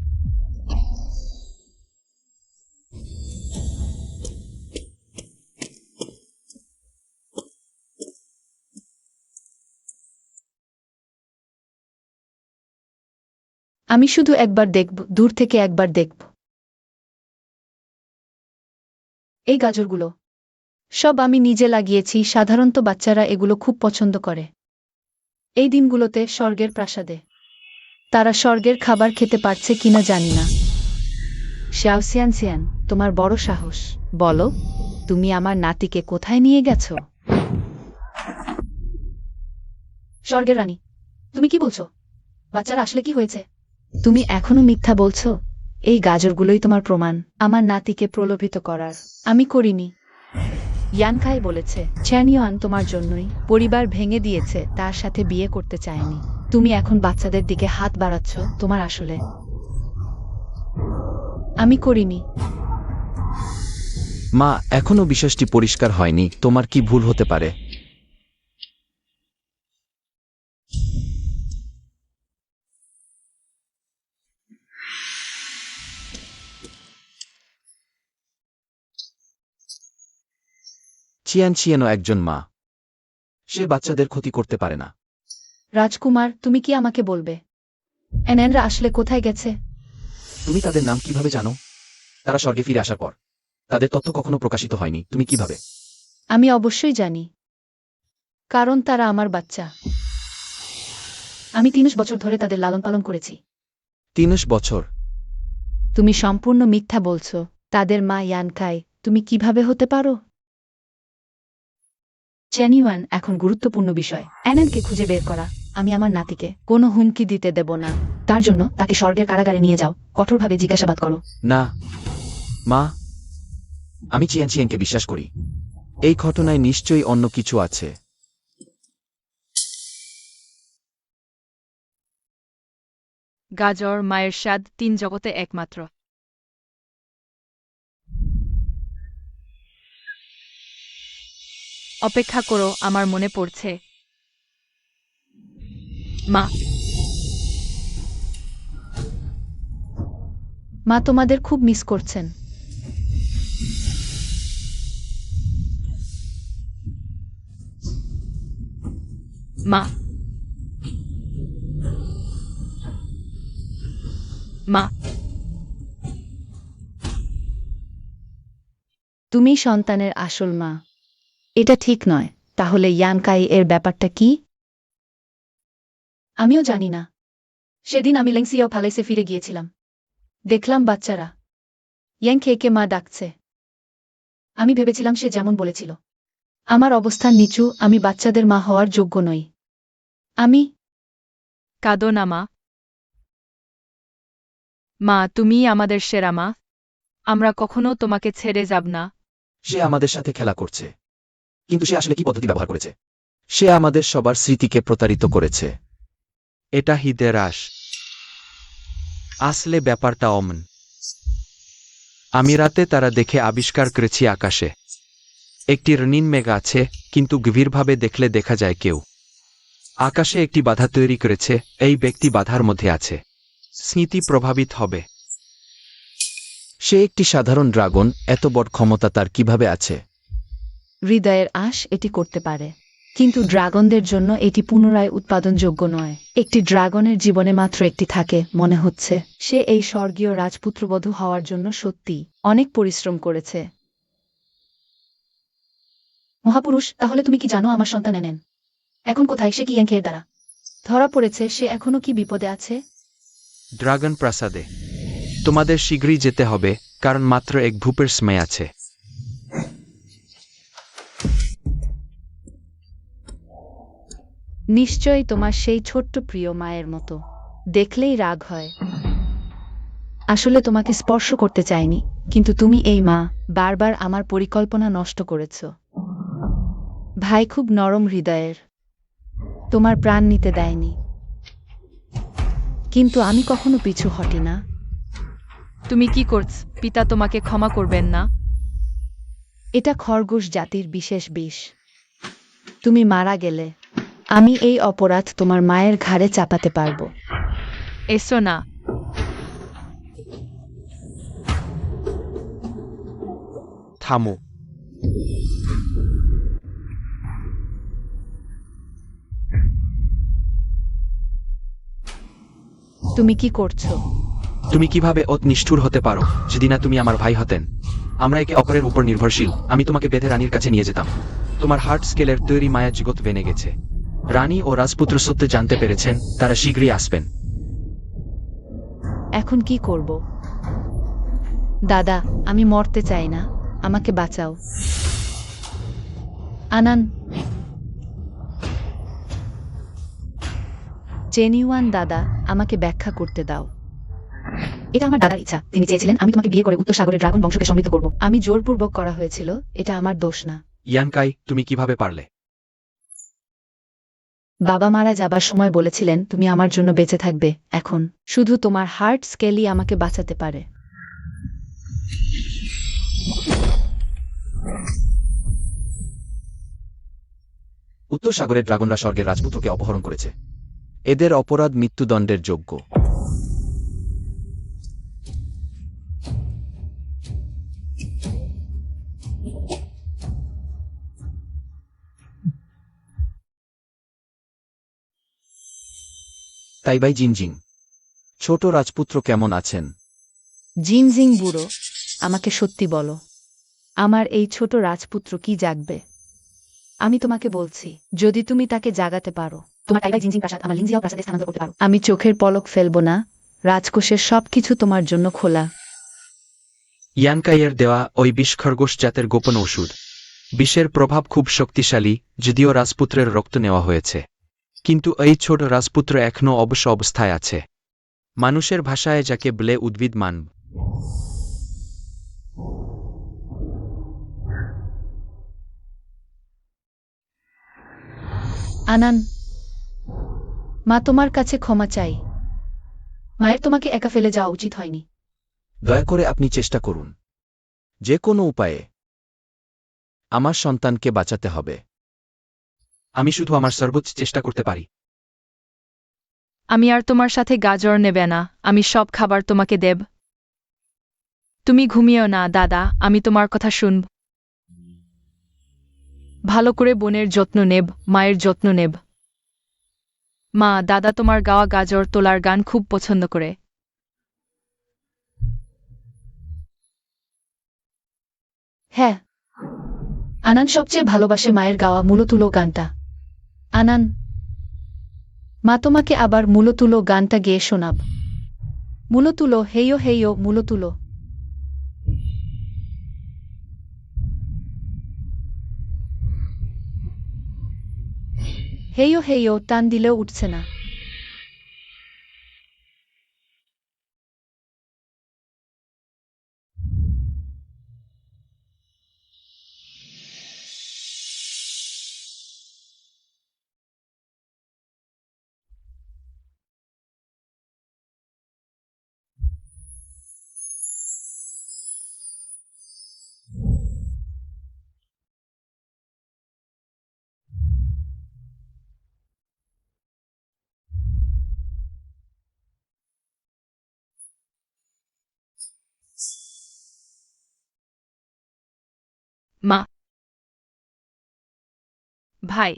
আমি শুধু একবার দেখব, দূর থেকে একবার দেখব। এই গাজরগুলো সব আমি নিজে লাগিয়েছি। সাধারণত বাচ্চারা এগুলো খুব পছন্দ করে। এই দিনগুলোতে স্বর্গের প্রাসাদে তারা স্বর্গের খাবার খেতে পারছে কিনা জানি না। শাওসিয়ান, তোমার বড় সাহস। বলো, তুমি আমার নাতিকে কোথায় নিয়ে গেছ? স্বর্গের রানী, তুমি কি বলছো? বাচ্চারা আসলে কি হয়েছে? তুমি এখনো মিথ্যা বলছো? এই গাজরগুলোই তোমার প্রমাণ আমার নাতিকে প্রলোভিত করার। আমি করিনি। ইয়ানকাই বলেছে চ্যানিয়ান তোমার জন্যই পরিবার ভেঙে দিয়েছে, তার সাথে বিয়ে করতে চায়নি। তুমি এখন বাচ্চাদের দিকে হাত বাড়াচ্ছ। তোমার আসলে আমি করিনি। মা, এখনো বিষয়টি পরিষ্কার হয়নি, তোমার কি ভুল হতে পারে? চিয়ানও একজন মা, সে বাচ্চাদের ক্ষতি করতে পারে না। রাজকুমার, তুমি কি আমাকে বলবে এনএনরা আসলে কোথায় গেছে? তুমি তাদের নাম কিভাবে জানো? তারা স্বর্গে ফিরে আসার পর তাদের তথ্য কখনো প্রকাশিত হয়নি। তুমি কিভাবে? আমি অবশ্যই জানি, কারণ তারা আমার বাচ্চা। আমি ৩০ বছর ধরে তাদের লালন পালন করেছি। ৩০ বছর? তুমি সম্পূর্ণ মিথ্যা বলছো। তাদের মা ইয়ানকাই তুমি কিভাবে হতে পারো? চ্যানিওয়ান, এখন গুরুত্বপূর্ণ বিষয় অ্যানেনকে খুঁজে বের করা। আমি আমার নাতিকে কোনো হুমকি দিতে দেব না। তার জন্য তাকে স্বর্গের কারাগারে নিয়ে যাও, কঠোরভাবে জিজ্ঞাসাবাদ করো। না মা, আমি চিয়ানকে বিশ্বাস করি। এই ঘটনায় নিশ্চয়ই অন্য কিছু আছে। গাজর মায়ের স্বাদ, ৩ জগতে একমাত্র। অপেক্ষা করো, আমার মনে পড়ছে। মা, মা তোমাদের খুব মিস করছেন। মা, মা, তুমি সন্তানের আসল মা। এটা ঠিক নয়। তাহলে ইয়ানকাই এর ব্যাপারটা কি? আমিও জানি না। সেদিন আমি লেংসিয়াও প্যালেসে ফিরে গিয়েছিলাম। দেখলাম বাচ্চারা ইয়াং খেকে মা ডাকছে। আমি ভেবেছিলাম সে যেমন বলেছিল। আমার অবস্থান নিচু, আমি বাচ্চাদের মা হওয়ার যোগ্য নই। আমি কাঁদো না মা। মা, তুমিই আমাদের সেরা মা। আমরা কখনো তোমাকে ছেড়ে যাব না। সে আমাদের সাথে খেলা করছে, কিন্তু সে আসলে কি পদ্ধতি ব্যবহার করেছে? সে আমাদের সবার স্মৃতিকে প্রতারিত করেছে। এটা হিদেরাস। আসলে ব্যাপারটা অমন। আমি রাতে তারা দেখে আবিষ্কার করেছি আকাশে একটি রঙিন মেঘ আছে, কিন্তু গভীরভাবে দেখলে দেখা যায় কেউ আকাশে একটি বাধা তৈরি করেছে। এই ব্যক্তি বাধার মধ্যে আছে। স্মৃতি প্রভাবিত হবে। সে একটি সাধারণ ড্রাগন, এত বড় ক্ষমতা তার কিভাবে আছে? হৃদয়ের আশ এটি করতে পারে, কিন্তু ড্রাগনদের জন্য এটি পুনরায় উৎপাদনযোগ্য নয়। একটি ড্রাগনের জীবনে মাত্র একটি থাকে। মনে হচ্ছে সে এই স্বর্গীয় রাজপুত্রবধূ হওয়ার জন্য সত্যি অনেক পরিশ্রম করেছে। মহাপুরুষ, তাহলে তুমি কি জানো আমার সন্তান এনেন এখন কোথায়? সে কি ইয়াংখের দ্বারা ধরা পড়েছে? সে এখনো কি বিপদে আছে? ড্রাগন প্রাসাদে। তোমাদের শীঘ্রই যেতে হবে, কারণ মাত্র এক ভূপের সময় আছে। নিশ্চয়ই তোমার সেই ছোট্ট প্রিয় মায়ের মতো। দেখলেই রাগ হয়। আসলে তোমাকে স্পর্শ করতে চাইনি, কিন্তু তুমি এই মা। বারবার আমার পরিকল্পনা নষ্ট করেছ। ভাই খুব নরম হৃদয়ের, তোমার প্রাণ নিতে দেয়নি, কিন্তু আমি কখনো পিছু হটি না। তুমি কি করছ? পিতা তোমাকে ক্ষমা করবেন না। এটা খরগোশ জাতির বিশেষ বিষ। তুমি মারা গেলে আমি এই অপরাধ তোমার মায়ের ঘাড়ে চাপাতে পারবো। এসো না। থামো। তুমি কি করছো? তুমি কিভাবে অত নিষ্ঠুর হতে পারো? যদি না তুমি আমার ভাই হতেন। আমরা একে অপরের উপর নির্ভরশীল। আমি তোমাকে বেঁধে রানীর কাছে নিয়ে যেতাম। তোমার হার্ট স্কেলের তৈরি মায়া জগৎ ভেঙে গেছে। রানী ও রাজপুত্র সত্য জানতে পেরেছেন, তারা শীঘ্রই আসবেন। এখন কি করব? দাদা, আমি মরতে চাই না, আমাকে বাঁচাও। আনান, জেনিওয়ান দাদা, আমাকে ব্যাখ্যা করতে দাও। এটা আমার দাদার ইচ্ছা। তিনি চেয়েছিলেন আমি তোমাকে বিয়ে করে উত্তর সাগরের ড্রাগন বংশকে সমৃদ্ধ করব। আমি জোরপূর্বক করা হয়েছিল, এটা আমার দোষ না। ইয়ানকাই, তুমি কিভাবে পারলে? বাবা মারা যাবার সময় বলেছিলেন তুমি আমার জন্য বেঁচে থাকবে। এখন শুধু তোমার হার্ট স্কেলই আমাকে বাঁচাতে পারে। উত্তর সাগরের ড্রাগনরা স্বর্গের রাজপুত্রকে অপহরণ করেছে। এদের অপরাধ মৃত্যুদণ্ডের যোগ্য। তাই ভাই জিনজিং, ছোট রাজপুত্র কেমন আছেন? জিনজিং বুড়ো, আমাকে সত্যি বলো, আমার এই ছোট রাজপুত্র কি জাগবে? আমি তোমাকে বলছি, যদি তুমি তাকে জাগাতে পারো, তোমার টাইবাই জিনজিং প্রাসাদ আমার লিনজিয়াও প্রাসাদে স্থানান্তর করতে পারো। আমি চোখের পলক ফেলব না। রাজকোষের সবকিছু তোমার জন্য খোলা। ইয়ানকাইয়ের দেওয়া ওই বিষ খরগোশ জাতের গোপন ওষুধ। বিষের প্রভাব খুব শক্তিশালী, যদিও রাজপুত্রের রক্ত নেওয়া হয়েছে। কিন্তু এই ছোট রাজপুত্র এখনও অবশ্য অবস্থায় আছে। মানুষের ভাষায় যাকে বলে উদ্ভিদ মানব। আনান, মা তোমার কাছে ক্ষমা চাই। মায়ের তোমাকে একা ফেলে যাওয়া উচিত হয়নি। দয়া করে আপনি চেষ্টা করুন। যে কোনো উপায়ে আমার সন্তানকে বাঁচাতে হবে। আমি শুধু আমার সর্বোচ্চ চেষ্টা করতে পারি। আমি আর তোমার সাথে গাজর নেবে না। আমি সব খাবার তোমাকে দেব। তুমি ঘুমিও না দাদা, আমি তোমার কথা শুনব। ভালো করে বোনের যত্ন নেব, মায়ের যত্ন নেব। মা, দাদা তোমার গাওয়া গাজর তোলার গান খুব পছন্দ করে। হ্যাঁ, আনান সবচেয়ে ভালোবাসে মায়ের গাওয়া মূলতুলো গানটা। আনান, মা তোমাকে আবার মূলতুলো গানটা গেয়ে শোনাব। মূলতুলো হেইও হেইও মূলতুলো। হেইও হেইও, টান দিলেও উঠছে না। মা, ভাই,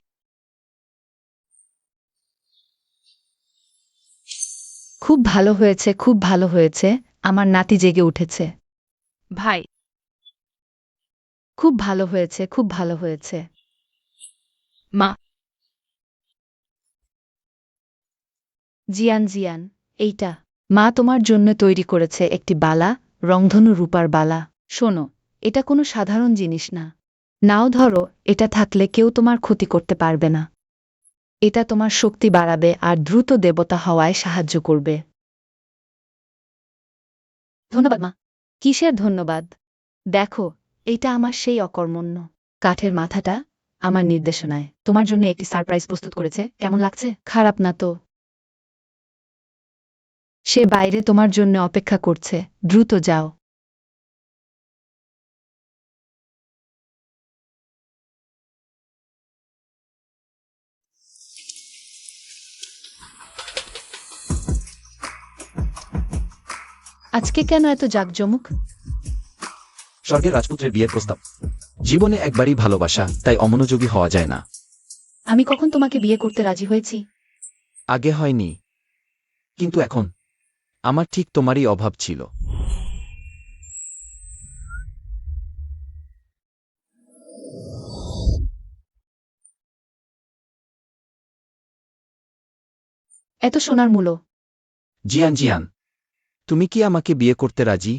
খুব ভালো হয়েছে, খুব ভালো হয়েছে, আমার নাতি জেগে উঠেছে। ভাই, খুব ভালো হয়েছে, খুব ভালো হয়েছে। মা, জিয়ান জিয়ান, এইটা মা তোমার জন্য তৈরি করেছে একটি বালা, রংধনু রূপার বালা। শোনো, এটা কোনো সাধারণ জিনিস না। নাও ধরো, এটা থাকলে কেউ তোমার ক্ষতি করতে পারবে না। এটা তোমার শক্তি বাড়াবে আর দ্রুত দেবতা হওয়ায় সাহায্য করবে। ধন্যবাদ মা। কিসের ধন্যবাদ? দেখো, এইটা আমার সেই অকর্মণ্য কাঠের মাথাটা আমার নির্দেশনায় তোমার জন্য একটি সারপ্রাইজ প্রস্তুত করেছে, কেমন লাগছে? খারাপ না তো। সে বাইরে তোমার জন্য অপেক্ষা করছে, দ্রুত যাও। আজকে কেন এত জাঁকজমক? স্বর্গের রাজপুত্রের বিয়ের প্রস্তাব। জীবনে একবারই ভালোবাসা, তাই অমনোযোগী হওয়া যায় না। আমি কখন তোমাকে বিয়ে করতে রাজি হয়েছি? আগে হয়নি, কিন্তু এখন আমার ঠিক তোমারই অভাব ছিল। এত সোনার মূল্য। জিয়ান জিয়ান, তুমি কি আমাকে বিয়ে করতে রাজি?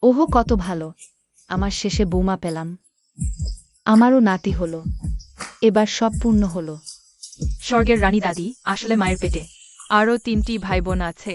ওহো, কত ভালো, আমার শেষে বৌমা পেলাম। আমারও নাতি হলো, এবার সব পূর্ণ হলো। স্বর্গের রানী দাদি আসলে মায়ের পেটে। আরও 3টি ভাই বোন আছে।